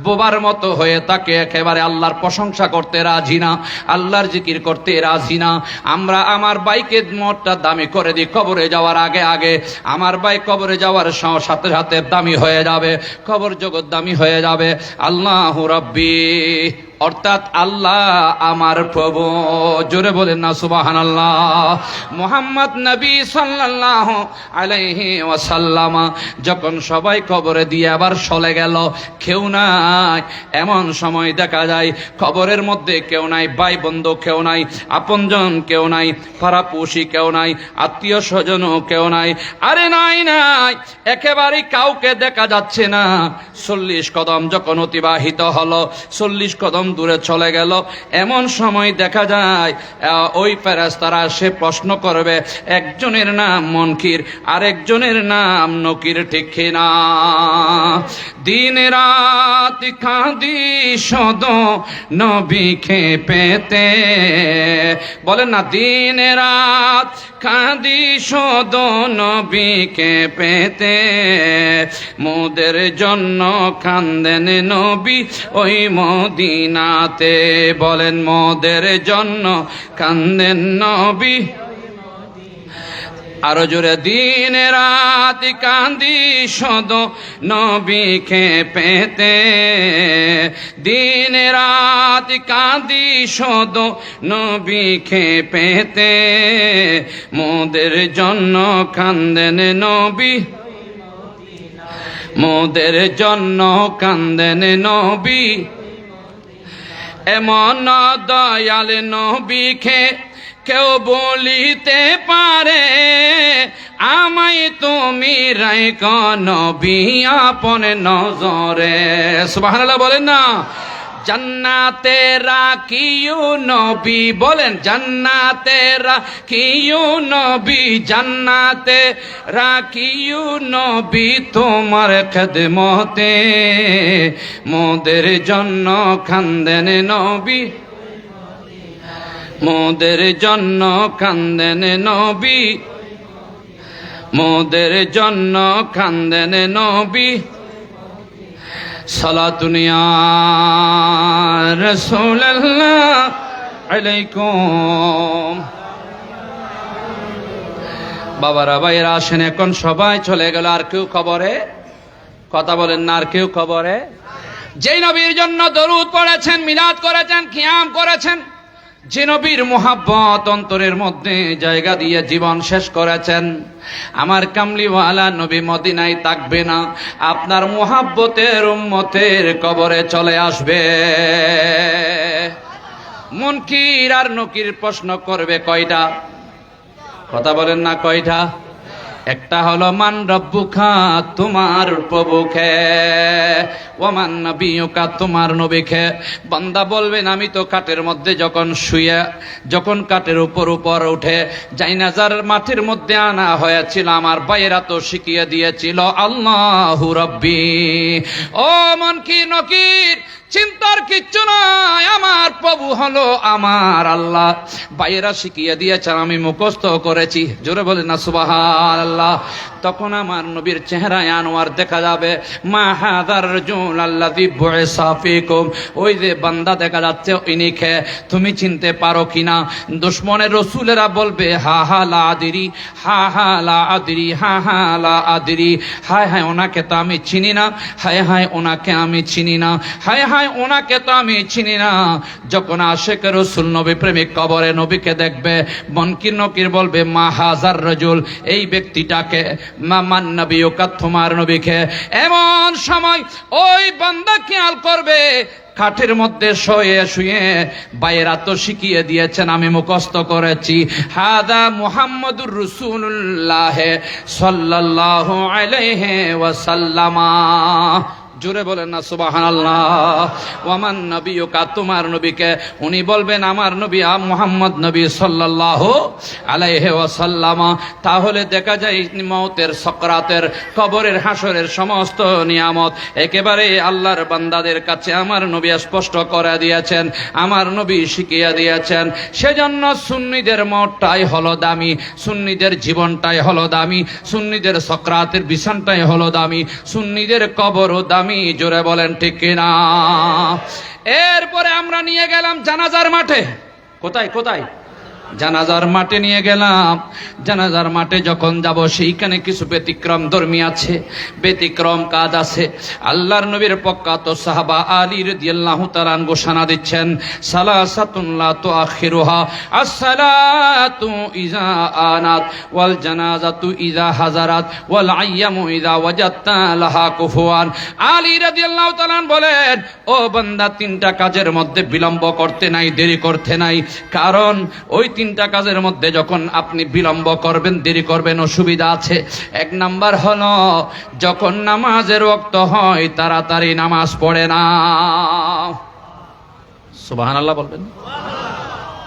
বোবার মতো হয়ে তাকে একেবারে আল্লাহর প্রশংসা করতে রাজি না, আল্লাহর জিকির করতে রাজি না। আমরা আমার বাইকে মোটটা দামি করে দিই, কবরে যাওয়ার আগে আগে আমার বাইক কবরে যাওয়ার সাথে সাথে দামি হয়ে যাবে, কবর জগৎ দামি হয়ে যাবে। আল্লাহু রাব্বি, অর্থাৎ আল্লাহ আমার প্রভু। জোরে বলেন না সুবহানাল্লাহ। মুহাম্মদ নবী সাল্লাল্লাহু আলাইহি ওয়াসাল্লাম যখন সবাই কবরে দিয়ে আবার চলে গেল, কেউ নাই। এমন সময় দেখা যায় কবরের মধ্যে কেউ নাই, ভাই বন্ধু কেউ নাই, আপনজন কেউ নাই, পাড়াপড়শি কেউ নাই, আত্মীয় স্বজনও কেউ নাই। আরে নাই নাই, একেবারে কাউকে দেখা যাচ্ছে না। 40 কদম যখন অতিবাহিত হলো, 40 কদম দূরে চলে গেল, এমন সময় দেখা যায় ওই ফেরেশতারা সে প্রশ্ন করবে, একজনের নাম মুনকির আর একজনের নাম নকির, ঠিক কিনা? দিন রাত কাঁদি শুধু নবীকে পেতে, বলেন না, দিন রাত কাঁদি শুধু নবীকে পেতে, মোদের জন্য কান্দেন নবী ওই মদিনাতে। বলেন, মোদের জন্য কান্দেন নবী। আরো জোরে, দিন রাত কান্দি শুধু নবীকে পেতে, দিন রাত কান্দি শুধু নবীকে পেতে, মোদের জন্য কান্দেন নবী, মোদের জন্য কান্দেন নবী। এমন দয়াল নবীকে কেউ বলিতে পারে, আমায় তুমি রাইখ নবী আপন নজরে। সুবহানাল্লাহ বলেন না। জান্নাতে রাখিও নবী, বলেন জান্নাতে রাখিও নবী, জান্নাতে রাখিও নবী তোমার খেদমতে, মোদের জন্য কান্দেন নবী, মোদের জন্য কান্দেন নবী, মোদের জন্য কান্দেন নবী। সালাতুন ইয়া রাসূলুল্লাহ আলাইকুম। বাবারা ভাইরা আসেন, এখন সবাই চলে গেল, আর কেউ খবরে কথা বলেন না, আর কেউ খবরে। যেই নবীর জন্য দরুদ পড়েছেন, মিলাদ করেছেন, কিয়াম করেছেন, যে নবীর মুহাব্বত অন্তরের মধ্যে জায়গা দিয়ে জীবন শেষ করেছেন, আমার কামলিওয়ালা নবী মদিনায় থাকবে না, আপনার মুহাব্বতের উম্মতের কবরে চলে আসবে। মুনকির আর নকির প্রশ্ন করবে কয়টা? কথা বলেন না, কয়টা? একটা হলো মান রব্বুকা, তোমার প্রভুকে, ওমান নবিয়ুকা, তোমার নবীকে। বান্দা বলবেন, আমি তো কাঠের মধ্যে যখন শুয়ে, যখন কাঠের উপর উঠে জাইনাজার মাটির মধ্যে আনা হয়েছিল, আমার ভাইয়েরা তো শিখিয়ে দিয়েছিল আল্লাহু রাব্বি। ও মুনকির নকির, চিন্তার কিচ্ছু নয়, আমার প্রভু হলো আমার আল্লাহ। ভাইয়েরা শিখিয়ে দিয়েছেন, আমি মুখস্থ করেছি। জোরে বলেন না সুবহানাল্লাহ। তখন আমার নবীর চেহারায় আনোয়ার দেখা যাবে। মা হাযার রাজুল আল্লাযী বুইসা ফীকুম, ওই যে বান্দা দেখা যাচ্ছে, ইনিকে তুমি চিনতে পারো কিনা? দুশমনের রাসূলেরা বলবে, হা হা লা আদরি, হা হা লা আদরি, হা হা লা আদরি। হায় হায়, ওনাকে তো আমি চিনি না, হায় হায় ওনাকে আমি চিনি না, হায় হায় ওনাকে তো আমি চিনি না। যখন আশিক রাসূল নবী প্রেমিক কবরে নবীকে দেখবে, মুনকির নকির বলবে, মা হাযার রাজুল, এই ব্যক্তিটাকে, মান নবিয়ুকা, তোমার নবীকে। এমন সময় ওই বান্দা খেয়াল করবে, কাঠের মধ্যে শুয়ে শুয়ে বাইরা তো শিখিয়ে দিয়েছেন, আমি মুখস্থ করেছি, হাদা মুহাম্মাদুর রাসূলুল্লাহ সাল্লাল্লাহু আলাইহি ওয়াসাল্লাম। জোরে বলেন না সুবহানাল্লাহ। ওয়ামান নবিয়ুকা, তোমার নবীকে। উনি বলবেন আমার নবী মুহাম্মদ নবী সাল্লাল্লাহু আলাইহি ওয়াসাল্লাম। তাহলে দেখা যায় মওতের, সকরাতের, কবরের, হাসরের সমস্ত নিয়ামত একেবারে আল্লাহর বান্দাদের কাছে আমার নবী স্পষ্ট করে দিয়েছেন, আমার নবী শিখিয়ে দিয়েছেন। সেজন্য সুন্নিদের মতটাই হলো দামি, সুন্নিদের জীবনটাই হলো দামি, সুন্নিদের সকরাতের বিছানটাই হলো দামি, সুন্নিদের কবরও দামি। জোরে বলেন ঠিক কিনা? এরপরে আমরা নিয়ে গেলাম জানাজার মাঠে। কোথায় কোথায়? জানাজার মাঠে নিয়ে গেলাম। জানাজার মাঠে যখন যাব সেইখানে কিছু ব্যতিক্রম ধর্মী আছে, ব্যতিক্রম কাজ আছে। আল্লাহর নবীর প্রখ্যাত সাহাবা আলী রাদিয়াল্লাহু তাআলা ঘোষণা দিচ্ছেন, সালাসাতুন লা তুআখিরুহা as-salatu ইযা আনাত ওয়াল জানাজাতু ইযা হাজারাত ওয়াল আইয়ামু ইযা ওয়াজাদতা লাহা কুফুয়ান। আলী রাদিয়াল্লাহু তাআলা বলেন, ও বান্দা, তিনটা কাজের মধ্যে বিলম্ব করতে নাই, দেরি করতে নাই। কারণ ওই তিনটা কাজের মধ্যে যখন আপনি বিলম্ব করবেন, দেরি করবেন, অসুবিধা আছে। এক নাম্বার হলো যখন নামাজের ওয়াক্ত হয় তাড়াতাড়ি নামাজ পড়ে না। সুবহানাল্লাহ বলবেন।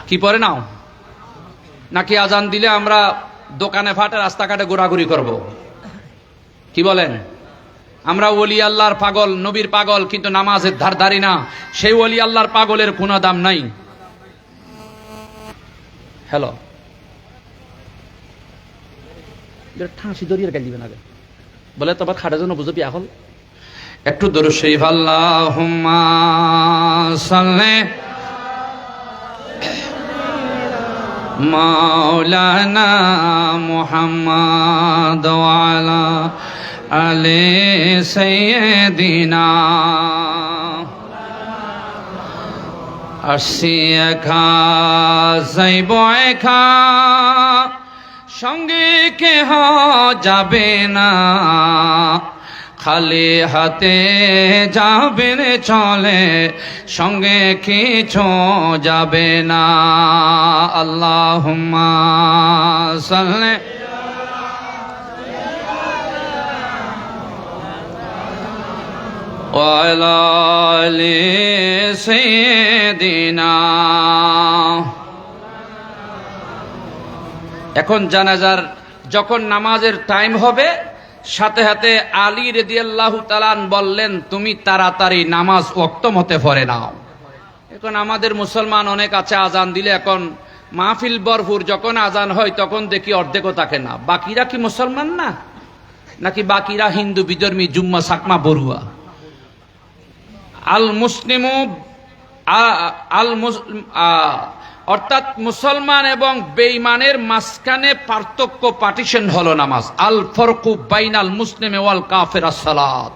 কি পড়ে নাও? নাকি আজান দিলে আমরা দোকানে ফাটে রাস্তাঘাটে ঘোরাঘুরি করব? কি বলেন? আমরা ওলি আল্লাহর পাগল, নবীর পাগল, কিন্তু নামাজের ধারধারি না। সেই ওলি আল্লাহর পাগলের কোনো দাম নাই। হ্যালো, ঠাঁসি দরিয়ার গাল দিবেন আগে বলে, তোমার খাটের জন্য বুঝো বিয়া হল। একটু দরুদ শরীফ। আল্লাহুম্মা সাল্লি মাওলানা মুহাম্মদ ওয়া আলা আলি সাইয়্যিদিনা। আসি একা যাইব একা, সঙ্গে কেহ যাবে না, খালি হাতে যাবেন চলে, সঙ্গে কিছু যাবে না। আল্লাহুম্মা সাল্লি ওয়ালা আলি সাইয়্যিদিনা। এখন জানাজার যখন নামাজের টাইম হবে, সাথে সাথে আলী রাদিয়াল্লাহু তাআলা বললেন, তুমি তাড়াতাড়ি নামাজ ওয়াক্ত মতে পড়ে নাও। এখন আমাদের মুসলমান অনেক আছে, আজান দিলে এখন মাহফিল ভরপুর, যখন আজান হয় তখন দেখি অর্ধেকও থাকে না। বাকিরা কি মুসলমান না? নাকি বাকিরা হিন্দু বিধর্মী, জুম্মা, সাকমা, বড়ুয়া? আল মুসলিমু অর্থাৎ মুসলমান এবং বেঈমানের মাঝখানে পার্থক্য, পার্টিশন হলো নামাজ। আল ফরকু বাইনাল মুসলিম ওয়াল কাফির আস-সালাত।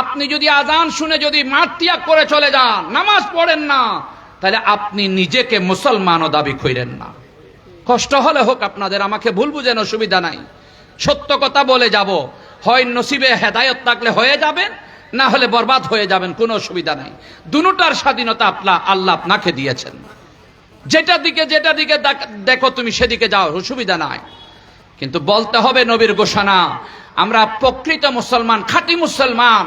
আপনি যদি আজান শুনে যদি মাঠ ত্যাগ করে চলে যান, নামাজ পড়েন না, তাহলে আপনি নিজেকে মুসলমানও দাবি করেন না। কষ্ট হলে হোক আপনাদের, আমাকে ভুল বুঝেন, অসুবিধা নাই। সত্য কথা বলে যাব। হয় নসিবে হেদায়েত থাকলে হয়ে যাবেন, না হলে বরবাদ হয়ে যাবেন, কোনো অসুবিধা নাই। দুটার স্বাধীনতা আল্লাহ আপনাকে দিয়েছেন। যেটা দিকে দেখো তুমি সেদিকে যাও, অসুবিধা নাই। কিন্তু বলতে হবে নবীর ঘোষণা, আমরা প্রকৃত মুসলমান, খাঁটি মুসলমান।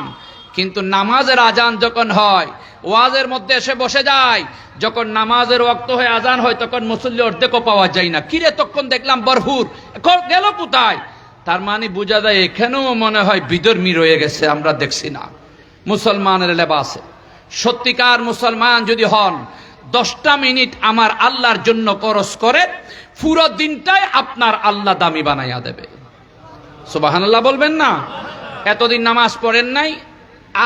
কিন্তু নামাজের আজান যখন হয়, ওয়াজের মধ্যে এসে বসে যায়, যখন নামাজের ওয়াক্ত হয়ে আজান হয় তখন মুসল্লি অর্ধেকও পাওয়া যায় না। কিরে, তখন দেখলাম ভরপুর, গেল কোথায়? তার মানে বোঝা যায় এখানেও মনে হয় বিধর্মী রয়ে গেছে, আমরা দেখছি না। মুসলমানের লেবাসে সত্যিকার মুসলমান যদি হন, 10টা মিনিট আমার আল্লাহর জন্য খরচ করে, পুরো দিনটাই আপনার আল্লাহ দামি বানাইয়া দেবে। সুবহানাল্লাহ বলবেন না? এতদিন নামাজ পড়েন নাই,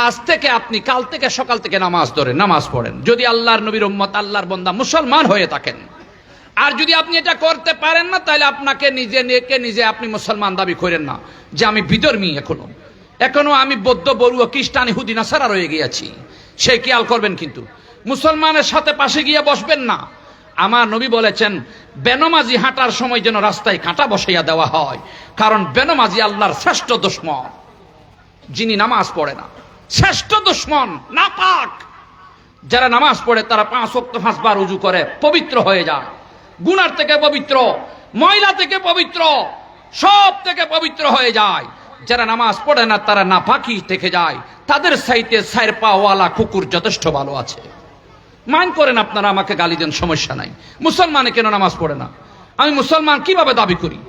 আজ থেকে আপনি কাল থেকে সকাল থেকে নামাজ ধরেন, নামাজ পড়েন। যদি আল্লাহর নবীর উম্মত, আল্লাহর বান্দা, মুসলমান হয়ে থাকেন। আর যদি আপনি এটা করতে পারেন না, তাহলে আপনাকে নিজে আপনি মুসলমান দাবি করেন না, যে আমি বিধর্মী, এখনো আমি বৌদ্ধ, বড়ুয়া, খ্রিস্টান, ইহুদি, নাসারা রয়ে গিয়েছি। সেই খেয়াল করবেন, কিন্তু মুসলমানের সাথে পাশে গিয়ে বসবেন না। আমার নবী বলেছেন, বেনমাজি হাঁটার সময় যেন রাস্তায় কাঁটা বসাইয়া দেওয়া হয়, কারণ বেনমাজি আল্লাহর শ্রেষ্ঠ দুশমন। যিনি নামাজ পড়ে না, শ্রেষ্ঠ দুশমন, নাপাক। যারা নামাজ পড়ে তারা 5 ওয়াক্ত 5 বার ওযু করে পবিত্র হয়ে যায়, গুনার থেকে পবিত্র, ময়লা থেকে পবিত্র, সব থেকে পবিত্র হয়ে যায়। যারা নামাজ পড়ে না তারা নাপাকি থেকে যায়, তাদের সাইতে সাইর পাওয়ালা কুকুর যথেষ্ট ভালো আছে। মাইন্ড করেন আপনারা, আমাকে গালি দেন, সমস্যা নাই। মুসলমানে কেন নামাজ পড়ে না? আমি মুসলমান কিভাবে দাবি করি?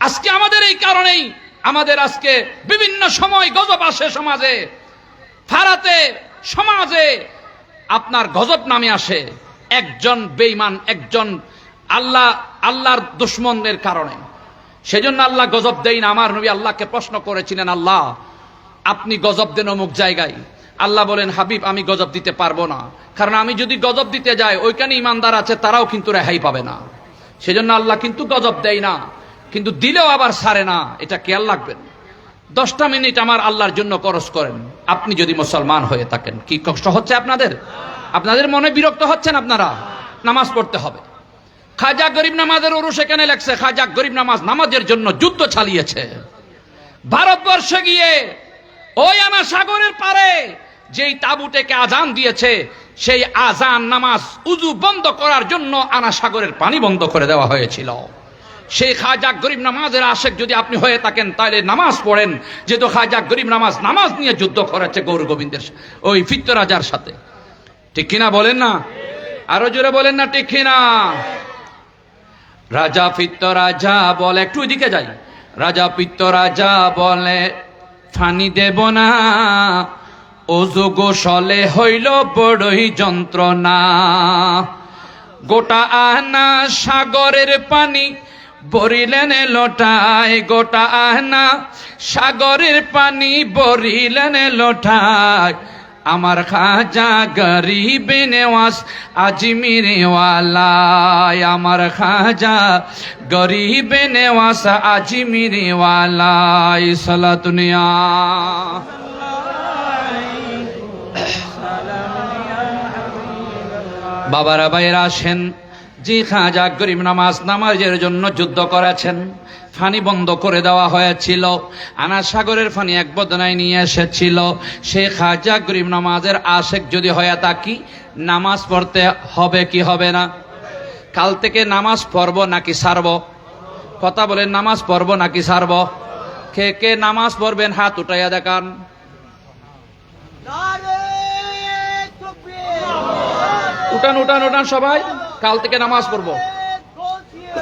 আজকে আমাদের এই কারণেই আমাদের আজকে বিভিন্ন সময় গজব আসে সমাজে, ফারাতে সমাজে আপনার গজব নামে আসে একজন বেঈমান, একজন আল্লাহর দুশমনের কারণে। সেজন্য আল্লাহ গজব দেয় না। আমার নবী আল্লাহকে প্রশ্ন করেছিলেন, আল্লাহ আপনি গজব দেন অমুক জায়গায়। আল্লাহ বলেন, হাবিব আমি গজব দিতে পারবো না, কারণ আমি যদি গজব দিতে যাই ওইখানে ইমানদার আছে, তারাও কিন্তু রেহাই পাবে না। সেজন্য আল্লাহ কিন্তু গজব দেয় না, কিন্তু দিলেও আবার ছাড়ে না। এটা খেয়াল রাখবেন। 10টা মিনিট আমার আল্লাহর জন্য খরচ করেন আপনি যদি মুসলমান হয়ে থাকেন। কি কষ্ট হচ্ছে আপনাদের? আপনাদের মনে বিরক্ত হচ্ছেন? আপনারা নামাজ পড়তে হবে। খাজা গরিব নামাজের উরুস এখানে লেখছে, খাজা গরিব নামাজের জন্য যুদ্ধ চালিয়েছে। ভারতবর্ষে গিয়ে ওই আনা সাগরের পারে যেই তাবুটাকে আজান দিয়েছে, সেই আজান নামাজ উজু বন্ধ করার জন্য আনা সাগরের পানি বন্ধ করে দেওয়া হয়েছিল। সেই খাজা গরিব নামাজের আশেক যদি আপনি হয়ে থাকেন তাহলে নামাজ পড়েন, যেহেতু খাজা গরিব নামাজ নিয়ে যুদ্ধ করেছে গৌর গোবিন্দের ওই ফিত্ত রাজার সাথে। ঠিক কিনা বলেন না? আরো জোরে বলেন না ঠিক কিনা? রাজা ফিত্ত রাজা বলে, একটু এদিকে যাই। রাজা ফিত্ত রাজা বলে, ফানি দেব না, ওযু গোসলে হইল বড়ই যন্ত্রণা। গোটা আহনা সাগরের পানি বরিলেন লোটায়, গোটা আহনা সাগরের পানি বরিলেন লোটায়। আমার খাজা গরিবে নেওয়াজ আজমিরে ওয়ালায়, আমার খাজা গরিবে নেওয়াজ আজমিরে ওয়ালায়। সালাতুনিয়া বাবারা ভাইয়েরা আসেন, যে খাজা গরিব নামাজের জন্য যুদ্ধ করেছেন, ফানি বন্ধ করে দেওয়া হয়েছিল, আনা সাগরের ফানি এক বদনায় নিয়ে এসেছিল। সে খাজা গরিব নামাজের আশেক যদি হয়ে থাকি, নামাজ পড়তে হবে কি হবে না? কাল থেকে নামাজ পড়বো নাকি ছাড়ব? কথা বলেন, নামাজ পড়বো নাকি ছাড়ব? কে কে নামাজ পড়বেন হাত উঠাইয়া দেখান। উঠান উঠান উঠান সবাই, কাল থেকে নামাজ পড়বো।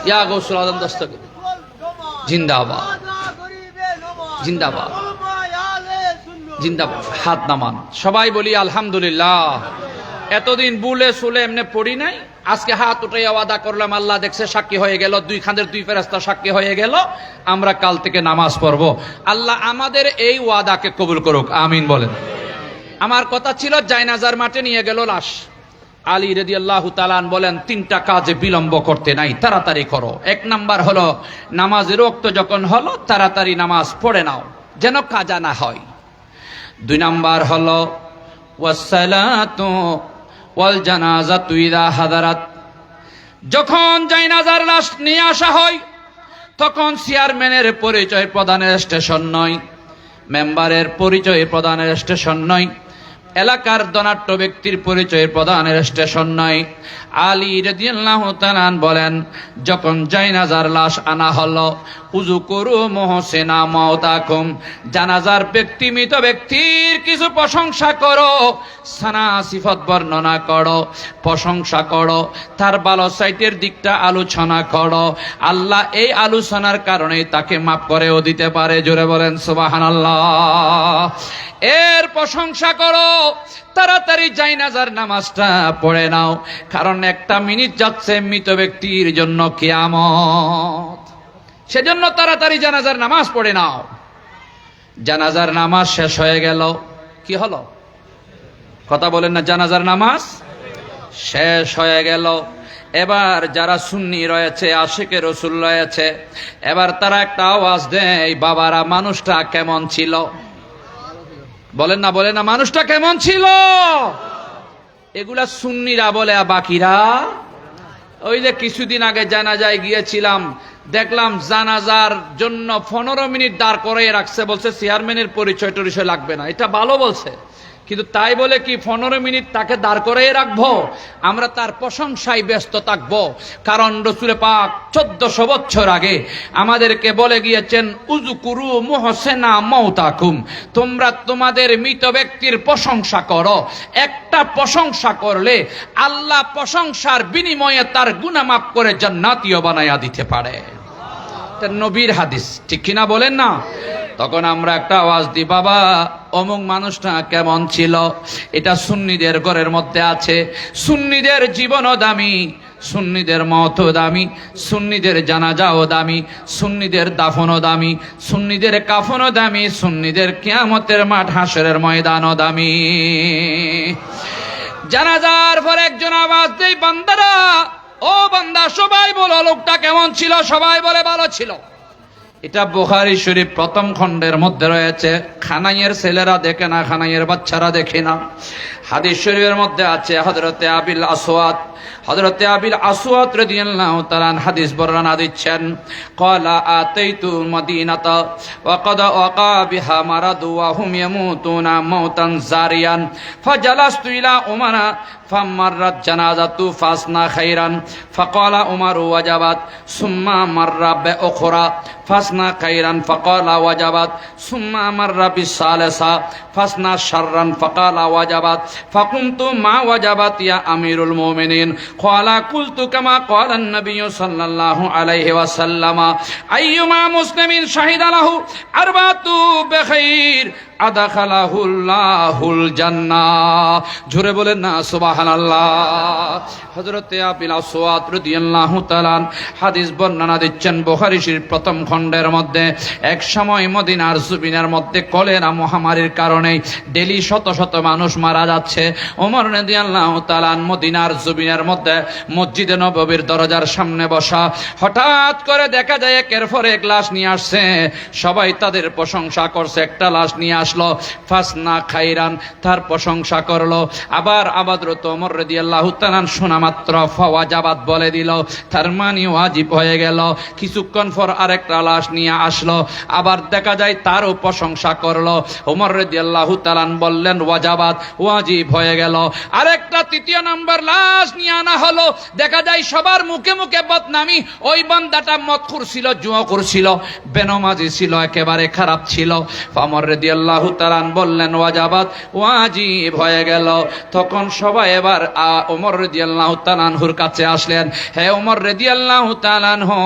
ইয়া গৌসুল আজম দস্তগীর জিন্দাবাদ, জিন্দাবাদ, জিন্দাবাদ। হাত নামান, সবাই বলি আলহামদুলিল্লাহ। এতদিন বুলে সুলে এমনি পড়ি নাই, আজকে হাত উঠাইয়া ওয়াদা করলাম, আল্লাহ দেখছে, সাক্ষী হয়ে গেল, দুই খানের দুই ফেরেশতা সাক্ষী হয়ে গেল, আমরা কাল থেকে নামাজ পড়বো। আল্লাহ আমাদের এই ওয়াদাকে কবুল করুক, আমিন বলেন। আমার কথা ছিল জায়নাজার মাঠে নিয়ে গেল লাশ। আলী রাদিয়াল্লাহু তাআলা বলেন, 3টা কাজে বিলম্ব করতে নাই, তাড়াতাড়ি করো। 1 নাম্বার হলো, নামাজের ওয়াক্ত যখন হলো তাড়াতাড়ি নামাজ পড়ে নাও, যেন কাজা না হয়। 2 নাম্বার হলো, ওয়াসসালাতু ওয়াল জানাজাতু ইযা হাদারাত, যখন জায়নাজার লাশ নিয়ে আসা হয় তখন চেয়ারম্যানের পরিচয় প্রদানের স্টেশন নয়, মেম্বারের পরিচয় প্রদানের স্টেশন নয়, এলাকার ধনাঢ্য ব্যক্তির পরিচয় প্রদানের স্টেশন নয়। আলী রাদিয়াল্লাহু তাআলা বলেন, যখন জায়নাজার লাশ আনা হলো, উযুকুরু মুহসিনা মাউতাকুম, জানাজার ব্যক্তি, মৃত ব্যক্তির কিছু প্রশংসা করো, সানা সিফত বর্ণনা করো, প্রশংসা করো, তার ভালো সাইটের দিকটা আলোচনা করো। আল্লাহ এই আলোচনার কারণে তাকে মাফ করেও দিতে পারে। জোরে বলেন সুবহানাল্লাহ। এর প্রশংসা করো, তাড়াতাড়ি জায়নাজার নামাজটা পড়ে নাও, কারণ 1টা মিনিট যাচ্ছে মৃত ব্যক্তির জন্য কিয়ামত। সেজন্য তাড়াতাড়ি জানাজার নামাজ পড়ে নাও। জানাজার নামাজ শেষ হয়ে গেল, কি হলো? কথা বলেন না, জানাজার নামাজ শেষ হয়ে গেল। এবার যারা সুন্নি রয়েছে, আশিকে রসুল রয়েছে, এবার তারা একটা আওয়াজ দেয়, বাবারা মানুষটা কেমন ছিল? বলেন না, বলেন না, মানুষটা কেমন ছিল? এগুলা সুন্নিরা বলে, বাকিরা ওই যে কিছুদিন আগে জানাজায় গিয়েছিলাম, দেখলাম জানাজার জন্য 15 মিনিট দাঁড় করিয়ে রাখছে, বলছে চেয়ারম্যানের পরিচয় টরিচয় লাগবে না। এটা ভালো বলছে, কিন্তু তাই বলে কি 15 মিনিট তাকে দাঁড় করে রাখবো? আমরা তার প্রশংসায় ব্যস্ত থাকবো। কারণ রাসূল পাক 1400 বছর আগে আমাদেরকে বলে গিয়েছেন, উযকুরু মুহসিনা মাউতাকুম, তোমরা তোমাদের মৃত ব্যক্তির প্রশংসা করো। একটা প্রশংসা করলে আল্লাহ প্রশংসার বিনিময়ে তার গুনাহ মাফ করে জান্নাতীয় বানায়া দিতে পারে। এটা নবীর হাদিস, ঠিক কিনা বলেন না? তখন আমরা একটা আওয়াজ দিই, বাবা অমুক মানুষটা কেমন ছিল। এটা সুন্নিদের ঘরের মধ্যে আছে। সুন্নিদের জীবনও দামি, সুন্নিদের মওতও দামি, সুন্নিদের জানাজাও দামি, সুন্নিদের দাফনও দামি, সুন্নিদের কাফনও দামি, সুন্নিদের কিয়ামতের মাঠ হাসরের ময়দানও দামি। জানাজার পর একজন আওয়াজ দেই, বান্দারা, ও বান্দা, সবাই বলো লোকটা কেমন ছিল? সবাই বলে ভালো ছিল। এটা বুখারী শরীফ প্রথম খণ্ডের মধ্যে রয়েছে। খানাইয়ের ছেলেরা দেখে না, খানাইয়ের বাচ্চারা দেখে না। হাদিস শরীফের মধ্যে আছে হযরতে আবিল আসওয়াদ রাদিয়াল্লাহু তাআলা হাদিস বর্ণনা দিচ্ছেন, ক্বালা আতাইতু মদিনাতা ওয়া ক্বাদ ওয়াকা বিহা মারাদু ওয়া হুম ইয়ামুতুনা মাউতান জারিয়ান ফাজালাস্তু ইলা উমারা ফামাররাত জানাজাতু ফাসনা খাইরান ফাকালা উমারু ওয়াজাবাত সুম্মা মাররা বিউখরা ফাসনা খাইরান ফাকালা ওয়াজাবাত সুম্মা মাররা বিসালিসা ফাসনা শাররান ফাকালা ওয়াজাবাত ফাকুমতু মা ওয়াজাবাত ইয়া আমিরুল মুমিনিন ক্বালা কুলতু কামা ক্বালা an-নাবিয়্য সাল্লাল্লাহু আলাইহি ওয়াসাল্লাম আইয়ুমা মুসলিমিন শাহিদা লাহু আরবাতু বিখাইর আদাখালাহুল্লাহুল জান্নাহ। জোরে বলেন না সুবহানাল্লাহ। হযরতে আবিল আসওয়াদ রাদিয়াল্লাহু তাআলা হাদিস বর্ণনা দিচ্ছেন বুখারী শরীফ প্রথম খণ্ডের মধ্যে। এক সময় মদিনার জমিনের মধ্যে কলেরা মহামারীর কারণে ডেলি শত শত মানুষ মারা যাচ্ছে। ওমর রাদিয়াল্লাহু তাআলা মদিনার জমিনের মধ্যে মসজিদে নববীর দরজার সামনে বসা। হঠাৎ করে দেখা যায় একের পর এক লাশ নিয়ে আসছে। সবাই তাদের প্রশংসা করছে। একটা লাশ নিয়ে আসলো, ফাসনা খাইরান, তার প্রশংসা করলো। আবার আবাদরত ওমর রাদিয়াল্লাহু তাআলা শোনা মাত্র ফাওয়াজাবাত বলে দিল, তার মানে ওয়াজিব হয়ে গেল। কিছুক্ষণ পর আরেকটা লাশ নিয়ে আসলো, আবার দেখা যায় তারও প্রশংসা করলো। ওমর রাদিয়াল্লাহু তাআলা বললেন ওয়াজাবাত, ওয়াজিব হয়ে গেল। আরেকটা তৃতীয় নম্বর লাশ নিয়ে আনা হলো, দেখা যায় সবার মুখে মুখে বদনামি, ওই বান্দাটা মদখুর ছিল, জুয়াখুর ছিল, বেনমাজি ছিল, একেবারে খারাপ ছিল। ওমর রাদিয়াল্লাহু তাআলা বললেন ওয়াজাবাত, ওয়াজিব হয়ে গেল। তখন সবাই এবার ওমর রাদিয়াল্লাহু তাআলা আনহুর কাছে আসলেন। হে ওমর রাদিয়াল্লাহু তাআলা আনহু,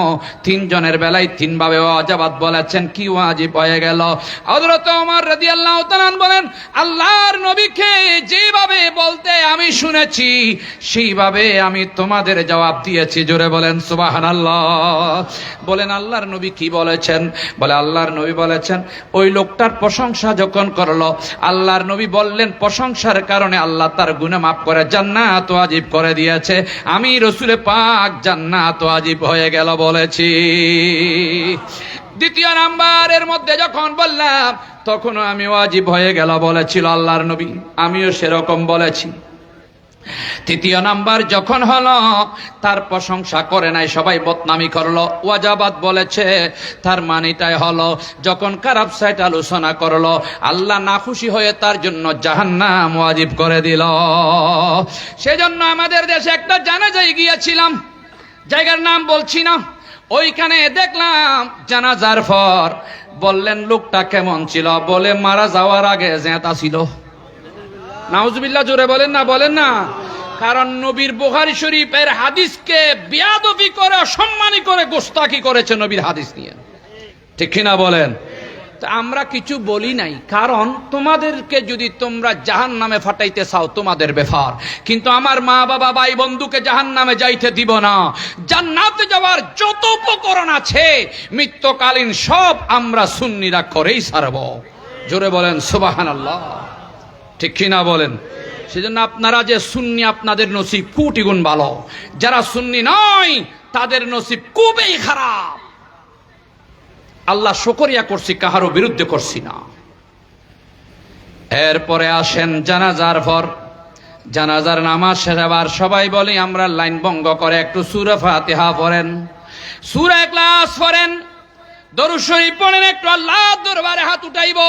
তিনজনের বেলায় তিন ভাবে ওয়াজাবাত বলেছেন, কি ওয়াজিব হয়ে গেল? হযরত ওমর রাদিয়াল্লাহু তাআলা বলেন, আল্লাহর নবীকে যেভাবে বলতে আমি শুনেছি সেইভাবে আমি তোমাদের জবাব দিয়েছি। জোরে বলেন সুবহানাল্লাহ। বলেন আল্লাহর নবী কি বলেছেন? বলে আল্লাহর নবী বলেছেন, ওই লোকটার প্রশংসা যখন করলো, আল্লাহর নবী বললেন প্রশংসার কারণে আল্লাহ তার গুনাহ মাফ করে জান্নাত ওয়াজিব করে দিয়েছে। আমি রাসূল পাক জান্নাত ওয়াজিব হয়ে গেল বলেছি। দ্বিতীয় নাম্বারের মধ্যে যখন বললাম, তখনও আমি ওয়াজিব হয়ে গেল বলেছিল আল্লাহর নবী, আমিও সেরকম বলেছি। তৃতীয় নাম্বার যখন হলো, তার প্রশংসা করে নাই, সবাই বদনামি করলো, ওয়াজাবাত বলেছে। তার মানিটাই হলো, যখন খারাপ সাইট আলোচনা করলো, আল্লাহ না খুশি হয়ে তার জন্য জাহান্নাম ওয়াজিব করে দিল। সেজন্য আমাদের দেশে একটা জানাজায় গিয়েছিলাম, জায়গার নাম বলছি না। ওইখানে দেখলাম জানাজার পর বললেন লোকটা কেমন ছিল? বলে মারা যাওয়ার আগে জেতা ছিল। নাউজুবিল্লাহ, জোরে বলেন না, বলেন না। কারণ নবীর বুখারী শরীফের হাদিসকে বেয়াদবি করে, অসম্মানী করে, গোস্তাকি করেছে নবীর হাদিস নিয়ে, ঠিক কিনা বলেন? তা আমরা কিছু বলি নাই, কারণ তোমাদেরকে যদি তোমরা জাহান্নামে ফাটাইতে চাও তোমাদের ব্যাপার, কিন্তু আমার মা বাবা ভাই বন্ধুকে জাহান্নামে যাইতে দিব না। জান্নাতে যাওয়ার যত উপকরণ আছে মৃত্যুকালীন সব আমরা সুন্নিরা করেই ছাড়ব। জোরে বলেন সুবহানাল্লাহ, ঠিক কিনা বলেন? সেজন্য আপনারা যে সুন্নি, আপনাদের নসিব কোটি গুণ ভালো। যারা সুন্নি নয় তাদের নসিব খুবই খারাপ। আল্লাহ শুকরিয়া করছি, কাহারও বিরুদ্ধে করছি না। এরপরে আসেন জানাজার পর, জানাজার নামাজ শেষে আবার সবাই বলি আমরা লাইন ভঙ্গ করে একটু সূরা ফাতিহা পড়েন, সূরা ইখলাস পড়েন, দরুদ শরীফ পড়েন, একটু আল্লাহর দরবারে হাত উঠাইব।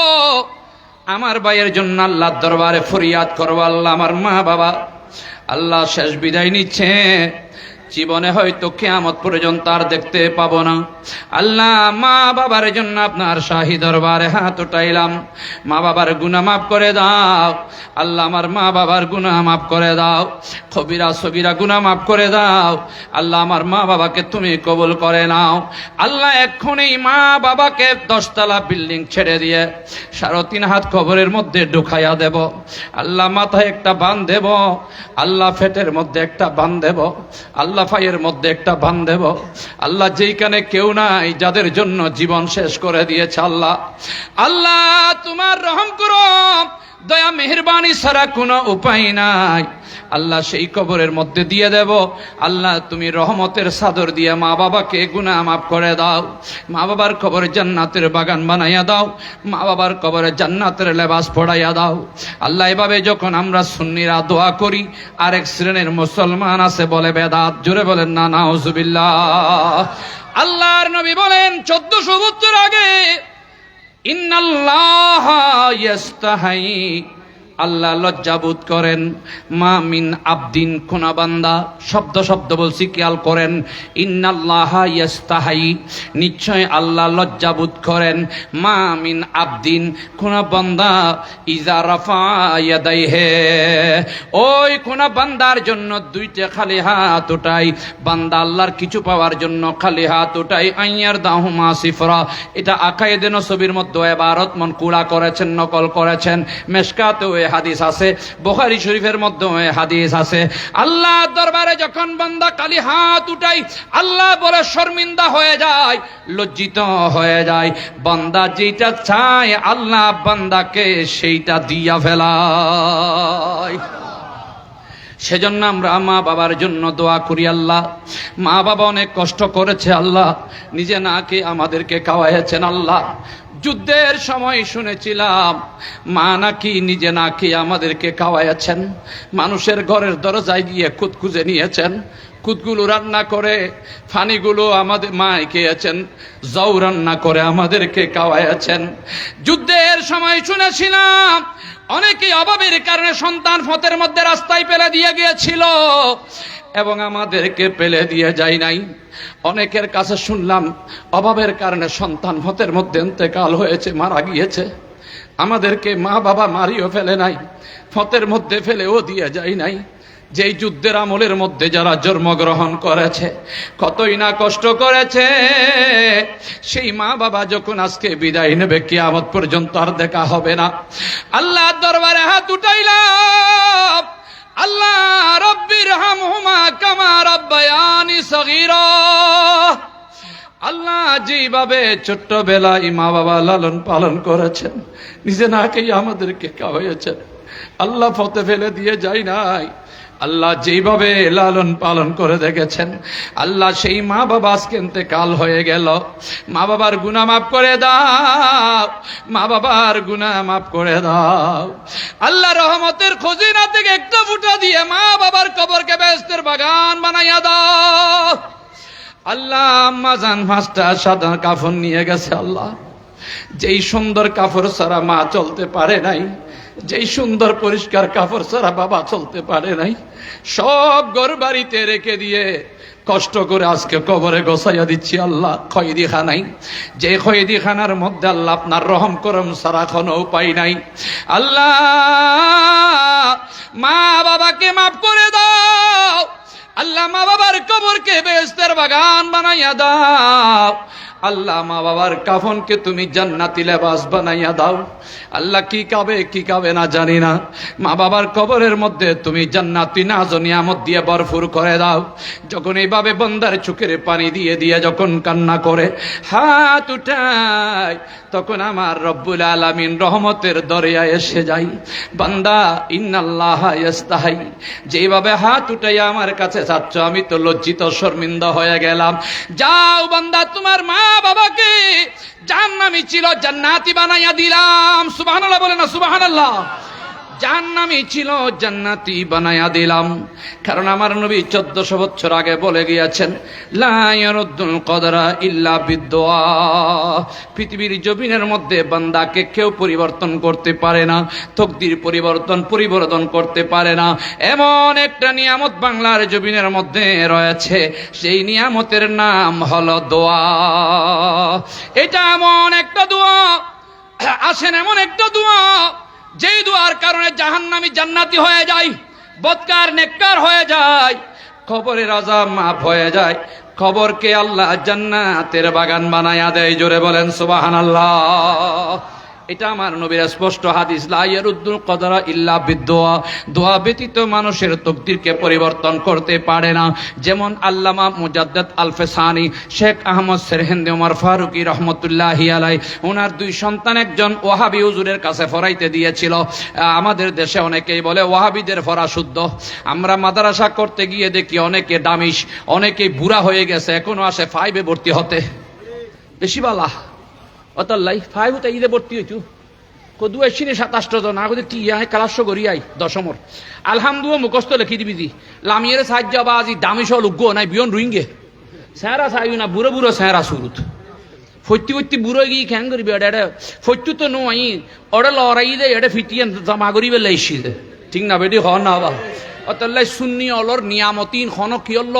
আমার ভাইয়ের জন্য আল্লাহর দরবারে ফরিয়াদ করবো, আল্লাহ আমার মা বাবা আল্লাহ শেষ বিদায় নিচ্ছে, জীবনে হয়তো কিয়ামত পর্যন্ত আর দেখতে পাবো না। আল্লাহ মা বাবার জন্য আপনার শাহী দরবারে হাত উঠাইলাম, মা বাবার গুনাহ মাফ করে দাও আল্লাহ, আমার মা বাবার গুনাহ মাফ করে দাও, কবিরা সগীরা গুনাহ মাফ করে দাও আল্লাহ, আমার মা বাবাকে তুমি কবুল করে নাও আল্লাহ। এক্ষুনি মা বাবাকে 10 তলা বিল্ডিং ছেড়ে দিয়ে 3.5 হাত কবরের মধ্যে ঢুকাইয়া দেব আল্লাহ, মাথায় একটা বান দেব আল্লাহ, ফেটের মধ্যে একটা বান দেব আল্লাহ, পায়ের মধ্যে একটা বান দেব আল্লাহ, যেইখানে কেউ নাই, যাদের জন্য জীবন শেষ করে দিয়েছে আল্লাহ, আল্লাহ তোমার রহম করো, দয়া মেহেরবানি ছাড়া কোনো উপায় নাই আল্লাহ, সেই কবরের মধ্যে দিয়ে দেব আল্লাহ, তুমি রহমতের চাদর দিয়ে মা বাবাকে গুনাহ মাফ করে দাও, মা বাবার কবরে জান্নাতের বাগান বানাইয়া দাও, মা বাবার কবরে জান্নাতের লেবাস পড়াইয়া দাও আল্লাহ। এভাবে যখন আমরা সুন্নিরা দোয়া করি, আরেক শ্রেণীর মুসলমান আছে বলে বেদাত, জোরে বলেন না নাউজুবিল্লাহ। আল্লাহর নবী বলেন 1400 বছর আগে, ইন্নাল্লাহা ইয়াস্তাহি, আল্লাহ লজ্জাবোধ করেন, মা মিন আবদিন, কোন বান্দা, শব্দ শব্দ বলছি খেয়াল করেন, ইন্নাল্লাহা ইয়াস্তাহি, নিশ্চয় আল্লাহ লজ্জাবোধ করেন, মা মিন আবদিন, কোন বান্দা, ইজা রাফা ইয়াদাইহি, ওই কোন বান্দার জন্য 2টা খালি হাত উঠাই, বান্দা আল্লাহর কিছু পাওয়ার জন্য খালি হাত উঠাই, আইয়ার দাহুমা সিফরা, এটা আকায়েদে নসবির মধ্যে ইবারত মনকুলা করেছেন, নকল করেছেন, মেশকাতেও হাদিস আছে, বুখারী শরীফের মধ্যে হাদিস আছে। আল্লাহ দরবারে যখন বান্দা খালি হাত উঠাই, আল্লাহ বলে শর্মিন্দা হয়ে যায়, লজ্জিত হয়ে যায়, বান্দা যেটা চায় আল্লাহ বান্দাকে সেইটা দিয়া ফেলায়। সেজন্য আমরা মা বাবার জন্য দোয়া করি আল্লাহ, মা বাবা অনেক কষ্ট করেছে আল্লাহ, নিজে না খেয়ে আমাদেরকে খাওয়াইছেন আল্লাহ। যুদ্ধের সময় শুনেছিলাম মা নাকি নিজে না খেয়ে আমাদেরকে খাওয়াইছেন, মানুষের ঘরের দরজায় গিয়ে খুদ খুঁজে নিয়েছেন, খুদগুলো রান্না করে, ফানিগুলো আমাদের মায় খেয়েছেন, জৌ রান্না করে আমাদেরকে খাওয়াইছেন। যুদ্ধের সময় শুনেছিলাম অনেকেই অভাবের কারণে সন্তান ফতের মধ্যে রাস্তায় ফেলে দিয়ে গিয়েছিল এবং আমাদেরকে ফেলে দিয়ে যায় নাই। অনেকের কাছে শুনলাম অভাবের কারণে সন্তান ফতের মধ্যে ইন্তেকাল হয়েছে, মারা গিয়েছে, আমাদেরকে মা বাবা মারিও ফেলে নাই, ফতের মধ্যে ফেলেও দিয়ে যায় নাই। যেই যুদ্ধের আমলের মধ্যে যারা জন্মগ্রহণ করেছে, কতই না কষ্ট করেছে, সেই মা বাবা যখন আজকে বিদায় নেবে, কিয়ামত পর্যন্ত আর দেখা হবে না। আল্লাহর দরবারে হাত উঠাইলাম, আল্লাহ রব্বির হামহুমা কামা রাব্বায়ানি সগীরা, আল্লাহ যেভাবে ছোট্টবেলায় মা বাবা লালন পালন করেছেন, নিজে না খেয়ে আমাদেরকে খাওয়াইয়েছেন আল্লাহ, ফতে ফেলে দিয়ে যায় নাই আল্লাহ, যেইভাবে লালন পালন করে দেখেছেন আল্লাহ, সেই মা বাবা আজকে ইন্তেকাল হয়ে গেল, মা বাবার গুনাহ মাফ করে দাও, মা বাবার গুনাহ মাফ করে দাও আল্লাহ। রহমতের খজিনা থেকে একটা ফুটা দিয়ে মা বাবার কবরকে বেহেশতের বাগান বানাইয়া দাও আল্লাহ। আম্মা জান 5টা সাদা কাফন নিয়ে গেছে আল্লাহ, যেই সুন্দর কাপড় ছাড়া মা চলতে পারে নাই, যেই সুন্দর পরিষ্কার কাপড় ছাড়া বাবা চলতে পারে নাই, সব ঘর বাড়িতে রেখে দিয়ে কষ্ট করে আজকে কবরে গোছাইয়া দিচ্ছি আল্লাহ। খয়েদি খানাই, যে খয়েদি খানার মধ্যে আল্লাহ আপনার রহম করম ছাড়া কোনো উপায় নাই আল্লাহ। মা বাবাকে মাফ করে দাও আল্লাহ, মা বাবার কবরকে বেহেশতের বাগান বানাইয়া দাও আল্লাহ। মা বাবার কাফনকে তুমি জান্নাতি লেবাস বানাইয়া দাও আল্লাহ। কি খাবে না জানি না, মা বাবার কবরের মধ্যে তুমি জান্নাতি নাজ নিয়ামত দিয়ে ভরপুর করে দাও। যখন এইভাবে বান্দার চোখের পানি দিয়ে দিয়ে যখন কান্না করে হাত উঠায়, তখন আমার রব্বুল আলামিন রহমতের দরিয়ায় এসে যাই। বান্দা ইন্নাল্লাহা ইয়াস্তাহি, যেভাবে হাত উঠাইয়া আমার কাছে যাচ্ছ, আমি তো লজ্জিত শর্মিন্দা হয়ে গেলাম। যাও বান্দা, তোমার মা বাবাকে জান্নাতি ছিল জান্নাতি বানাইয়া দিলাম। সুবহানাল্লাহ বলে না সুবহানাল্লাহ। জাহান্নামী ছিল জান্নাতি বানায়া দিলাম। কারণ আমার নবী 1400 বছর আগে বলে গিয়েছেন, লা ইয়ারুদ্দুল কদরা ইল্লা বিদ্দুয়া। পৃথিবীর জমিনের মধ্যে বান্দাকে কেউ পরিবর্তন করতে পারে না, তকদির পরিবর্তন করতে পারে না। এমন একটা নিয়ামত বাংলার জমিনের মধ্যে রয়েছে, সেই নিয়ামতের নাম হলো দোয়া। এটা এমন একটা দোয়া, আসেন এমন একটা দোয়া যেই দোয়ার কারণে জাহান্নামী জান্নাতি হয়ে যায়, বদকার নেককার হয়ে যায়, কবরের আযাব মাফ হয়ে যায়, কবরকে আল্লাহ জান্নাতের বাগান বানায়া দেয়। জোরে বলেন সুবহানাল্লাহ। এটা আমার নবীর স্পষ্ট হাদিস, লা ইয়ারুদ্দুল কদরা ইল্লা বিদ্দুয়া। দোয়া ব্যতীত মানুষের তকদিরকে পরিবর্তন করতে পারে না। যেমন আল্লামা মুজাদ্দিদ আল ফেসানি শেখ আহমদ সেরহিন্দি ওমর ফারুকি রহমতুল্লাহি আলাই, ওনার 2 সন্তান একজন ওয়াহাবি হুজুরের কাছে ফরাইতে দিয়েছিল। আমাদের দেশে অনেকেই বলে ওয়াহাবিদের ফরা শুদ্ধ। আমরা মাদ্রাসা করতে গিয়ে দেখি অনেকে দামিশ, অনেকেই বুড়া হয়ে গেছে, এখনো আসে 5-এ ভর্তি হতে। বেশি বালা অতাল্লাই 5 হতে ঈদে ভর্তি হইতু কদু এসিনে 27 জন আগে টিয়া কালাস্য করি আই দশমর আলহামদুলিল্লাহ মুখস্থ লিখি দিবি দি লামিয়ের সাহায্য বাজি দামিশ লুগ্গ নাই বিয়ন রুইঙ্গে স্যারা চাইও না বুড়ো বুড়ো স্যারা শুরুত ফত্যি বুড়ো গিয়ে খ্যাং করিবি এটা ফত্যু তো নই ওটা লড়াই দে এটা ফিটিয়ে জমা করিবে লাইছি দে ঠিক না বেটি হ না বা অতলাই সুন্নি অলর নিয়ামতিন খন কিয়ল্ল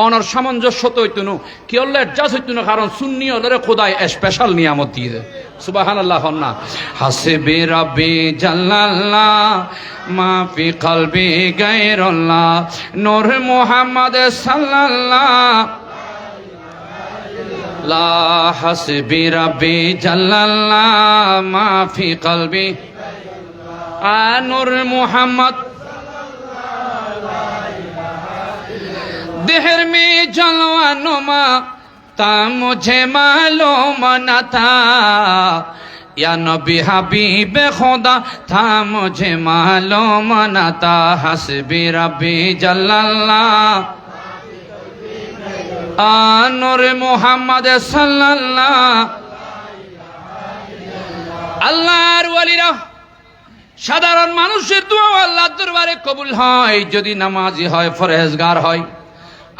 অনর সামঞ্জস্য তো হইতো না কিয়ল্ল অ্যাডজাস্ট হইতো না, কারণ সুন্নি অলরে খোদায় স্পেশাল নিয়ামত দিয়ে দেয়। সুবহানাল্লাহ হন না। হাসবে রাব্বি জাল্লাল্লাহ মা ফি কলবি গায়রুল্লাহ নূর মুহাম্মদ সাল্লাল্লাহ লা হাসবি রাব্বি জাল্লাল্লাহ মা ফি কলবি নূর মুহাম্মদ देहर में जलवा नुमा ता मुझे मालूम न था, या नबी हबीब खुदा था मुझे मालूम न था। हस्बी रब्बी जल्लल्लाह नूर मुहम्मद सल्लल्लाह। আল্লাহর ওয়ালিরা সাধারণ মানুষের দোয়া আল্লাহর দরবারে কবুল হয় যদি নামাজি হয়, ফরহেজগার হয়।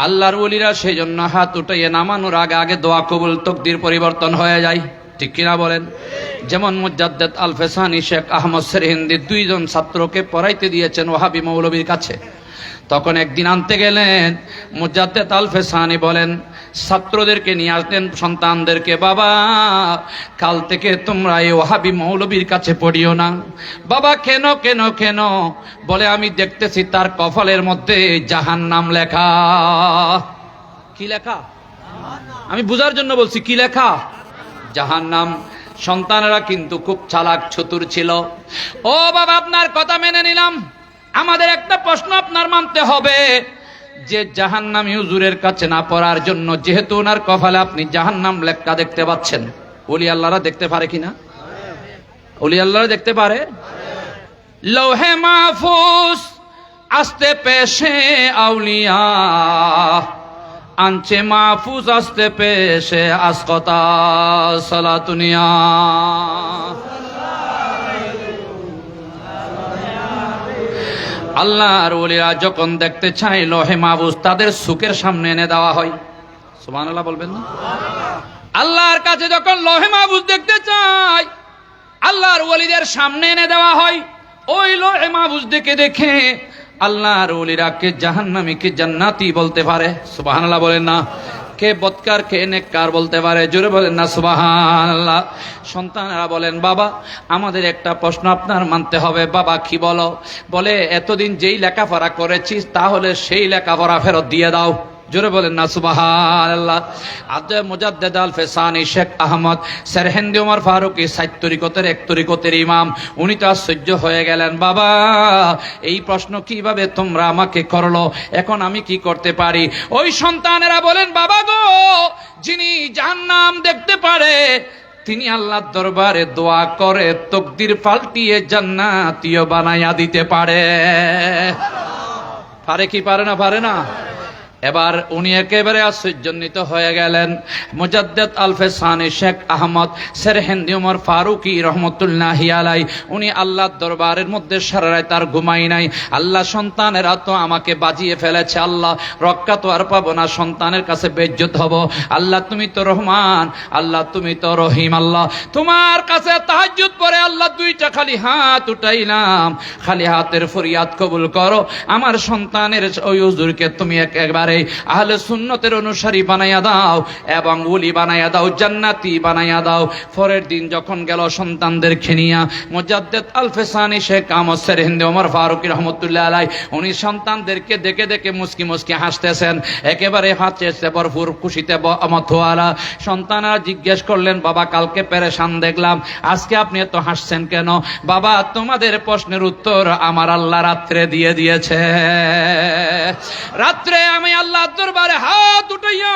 আল্লাহর ওলিরা সেই জন্য হাত উঠাইয়ে নামানোর আগে আগে দোয়া কবুল, তকদির পরিবর্তন হয়ে যায়। ঠিক কিনা বলেন? যেমন মুজাদ্দিদ আল ফেসানি শেখ আহমদ সেরহিন্দি 2 জন ছাত্রকে পড়াইতে দিয়েছেন ওয়াহাবি মৌলবীর কাছে। তখন একদিন আনতে গেলেন, মুজাদ্দিদ আল ফেসানি বলেন ছাত্রদেরকে নিয়ে আসলেন, সন্তানদেরকে, বাবা কাল থেকে তোমরা এই ওয়াহাবি মৌলবীর কাছে পড়িও না। বাবা কেন কেন কেন? বলে আমি দেখতেছি তার কপালের মধ্যে জাহান্নাম লেখা। কি লেখা? আমি বুঝার জন্য বলছি, কি লেখা? জাহান্নাম। সন্তানেরা কিন্তু খুব চালাক চতুর ছিল। ও বাবা আপনার কথা মেনে নিলাম, আমাদের একটা প্রশ্ন আপনার মানতে হবে যে জাহান্নামী হুজুরের কাছে না পড়ার জন্য, যেহেতু ওনার কপালে আপনি জাহান্নাম লেখা দেখতে পাচ্ছেন, ওলি আল্লাহরা দেখতে পারে কিনা? ওলি আল্লাহরা দেখতে পারে। লৌহে মাহফুজ আস্তে পেশে আউলিয়া আনছে মাহফুজ আস্তে পেশে আসকতা সালাতুনিয়া। আল্লাহর ওলিরা যখন দেখতে চায় লৌহে মাহফুজ তাদের সুখের সামনে এনে দেওয়া হয়। সুবহানাল্লাহ বলবেন না? আল্লাহর কাছে যখন লৌহে মাহফুজ দেখতে চায় আল্লাহর ওলিদের সামনে এনে দেওয়া হয়। ওই লৌহে মাহফুজ দেখে দেখে আল্লাহর ওলিরা কে জাহান্নামী কে জান্নাতি বলতে পারে। সুবহানাল্লাহ বলেন না? কে বদকার কে নেককার বলতে পারে। জোরে বলেন না সুবহানাল্লাহ। সন্তানেরা বলেন বাবা আমাদের একটা প্রশ্ন আপনার মানতে হবে। বাবা কি বলো? বলে এতদিন যেই লেখাপড়া করেছিস তাহলে সেই লেখাপড়া ফেরত দিয়ে দাও। জোরে বলেন না সুবহানাল্লাহ। আব্দুল মুজাদ্দিদ আল ফেসানি শেখ আহমদ সেরহিন্দি ওমর ফারুকি 7 তরিকতের 1 তরিকতের ইমাম, উনি তো আশ্চর্য হয়ে গেলেন। বাবা এই প্রশ্ন কিভাবে তোমরা আমাকে করলো, এখন আমি কি করতে পারি? ওই সন্তানেরা বলেন বাবা গো, যিনি জাহান্নাম দেখতে পারে তিনি আল্লাহর দরবারে দোয়া করে তকদির পাল্টিয়ে জান্নাতীয় বানায়া দিতে পারে। পারে কি পারে না? পারে না? এবার উনি একেবারে আশ্চর্যান্বিত হয়ে গেলেন। মুজাদ্দেদ আলফে সানি শেখ আহমদ সেরহিন্দি উমর ফারুকি রহমতুল্লাহি আলাই, উনি আল্লাহর দরবারের মধ্যে সারা রাত আর ঘুমাই নাই। আল্লাহ সন্তানেরা তো আমাকে বাজিয়ে ফেলেছে, আল্লাহ রক্ষা তো আর পাবো না, সন্তানের কাছে বেইজ্জত হব। আল্লাহ তুমি তো রহমান, আল্লাহ তুমি তো রহিম, আল্লাহ তোমার কাছে তাহাজ্জুদ পড়ে আল্লাহ দুইটা খালি হাত উঠাইলাম, খালি হাতের ফরিয়াদ কবুল করো, আমার সন্তানের ওই হুজুরকে তুমি একবার আহলে সুন্নতের অনুসারী বানাইয়া দাও এবং ওলি বানাইয়া দাও, জান্নাতি বানাইয়া দাও। পরের দিন যখন গেল সন্তানদেরকে নিয়া মুজাদ্দেদ আলফে সানি শেখ আহমদ সেরহিন্দি ওমর ফারুকি রহমতুল্লাহ আলাই, উনি সন্তানদেরকে দেখে দেখে মুস্কি মুস্কি হাসতেছেন, একেবারে হাসছে ভরপুর খুশিতে মতোয়ালা। সন্তানরা জিজ্ঞেস করলেন, বাবা কালকে পেরেশান দেখলাম, আজকে আপনি এত হাসছেন কেন? বাবা তোমাদের প্রশ্নের উত্তর আমার আল্লাহ রাত্রে দিয়ে দিয়েছে। রাত্রে আমি আল্লাহর দরবারে হাত উঠাইয়া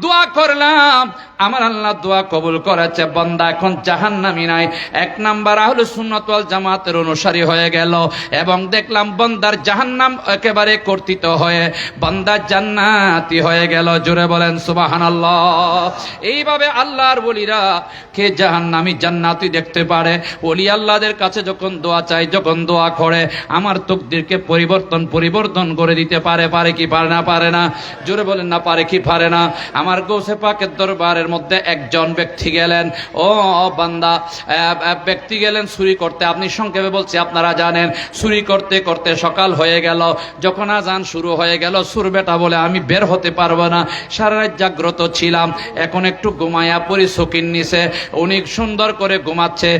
দোয়া করলাম, আমার আল্লাহ দোয়া কবুল করেছে, বান্দা এখন জাহান্নামী নাই। এক নাম্বার আহলে সুন্নাত ওয়াল জামাতের অনুসারী হয়ে গেল এবং দেখলাম বান্দার জাহান্নাম একেবারে কর্তৃত হয়ে বান্দা জান্নাতি হয়ে গেল। জোরে বলেন সুবহানাল্লাহ। এইভাবে আল্লাহর ওলিরা কে জাহান্নামী জান্নাতি দেখতে পারে। ওলি আল্লাহদের কাছে যখন দোয়া চাই, যখন দোয়া করে, আমার তকদিরকে পরিবর্তন করে দিতে পারে। পারে কি পারে না? পারে না? জোরে বলেন না পারে কি পারে না? আমার গৌসে পাকের দরবারের মধ্যে একজন ব্যক্তি গেলেন, ও বান্দা, ব্যক্তি গেলেন চুরি করতে। আপনি সংক্ষেপে বলছি, আপনারা জানেন, চুরি করতে করতে সকাল হয়ে গেল। যখন আজান শুরু হয়ে গেল, সুর বেটা বলে আমি বের হতে পারবো না, সারা রাত জাগ্রত ছিলাম, এখন একটু ঘুমায়া পড়ি চকির নিচে। উনি সুন্দর করে ঘুমাচ্ছে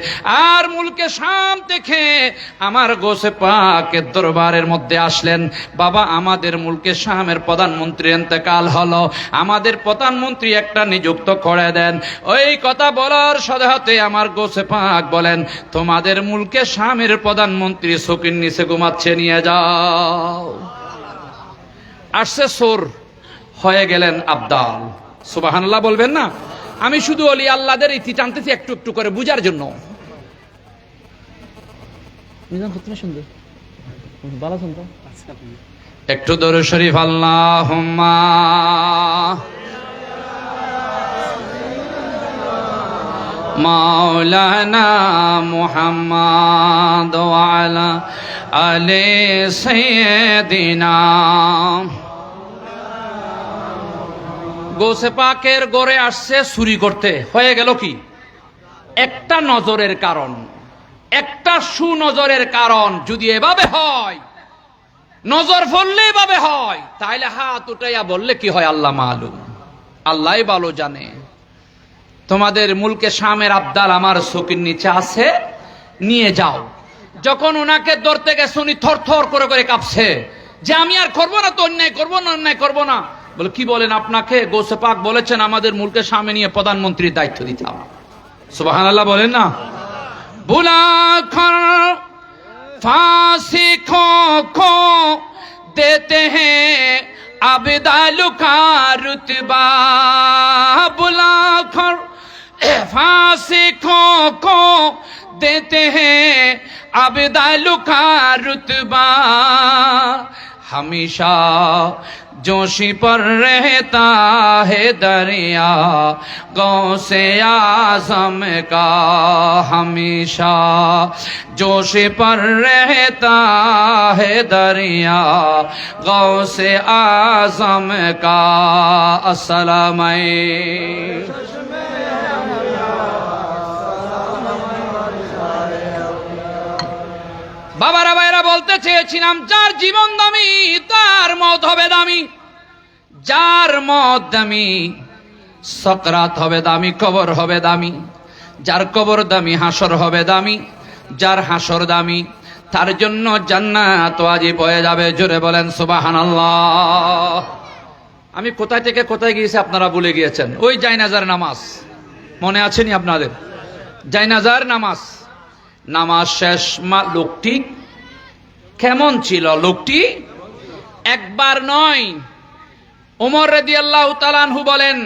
আর মুলকে শাম দেখে আমার গৌসে পাকের দরবারের মধ্যে আসলেন। বাবা আমাদের মুলকে শামের প্রধানমন্ত্রী ইন্তেকাল হলো, আমাদের প্রধানমন্ত্রী একটা নিযুক্ত করে দেন। ওই কথা বলার সাথে সাথে আমার গৌসে পাক বলেন, তোমাদের মুলকে শামের প্রধানমন্ত্রী চকির নিচে ঘুমাচ্ছে, নিয়ে যাও। আসছে সোর, হয়ে গেলেন আবদাল। সুবহানাল্লাহ বলবেন না? আমি শুধু ওলি আল্লাহদের ইতি টানতেছি একটু একটু করে বুঝার জন্য। একটু দরুদ শরীফ আল্লাহুম্মা মাওলানা মুহাম্মদ ওয়া আলা আলি সাইয়্যিদিনা। গৌসে পাকের গড়ে আসছে চুরি করতে, হয়ে গেল কি? একটা নজরের কারণ, একটা সুনজরের কারণ। যদি এভাবে হয়, নজর পড়লে এভাবে হয়, তাহলে হাত উঠাইয়া বললে কি হয় আল্লাহ মালুম, আল্লাহই ভালো জানে। তোমাদের মুলকে শামের আবদাল আমার চকির নিচে আছে, নিয়ে যাও। যখন ওনাকে ধরতে গেছে, উনি থর থর করে করে কাঁপছে যে আমি আর করবো না, তো অন্যায় করবো না, অন্যায় করবো না। বলে কি বলেন? আপনাকে গৌসে পাক বলেছেন আমাদের মুলকে শামে নিয়ে প্রধানমন্ত্রীর দায়িত্ব দিতে হবে। সুবহানাল্লাহ বলেন না? বুলা খর ফাঁসি খো देते हैं अब्दालु का रुतबा। बुलाकर फांसी को देते हैं अब्दालु का रुतबा। हमेशा जोशी पर रहता है दरिया गौसे आज़म का। हमेशा जोशी पर रहता है दरिया गौसे आज़म का। अस्सलाम বাবারা ভাইরা বলতে চেয়েছিলাম, যার জীবন দামি তার মত হবে দামি, যার মত দামি সকরাত হবে দামি, কবর হবে দামি, যার কবর দামি হাসর হবে দামি, যার হাসর দামি তার জন্য জান্নাত ওয়াজিব হয়ে যাবে। জোরে বলেন সুবহানাল্লাহ। আমি কোথায় থেকে কোথায় গিয়েছি আপনারা ভুলে গিয়েছেন। ওই জায়নাজার নামাজ মনে আছেনি আপনাদের? জায়নাজার নামাজ, নামাজ শেষ লোকটি কেমন ছিল? লোকটি একবার নয়, ওমর রাদিয়াল্লাহু তাআলা আনহু বলেন,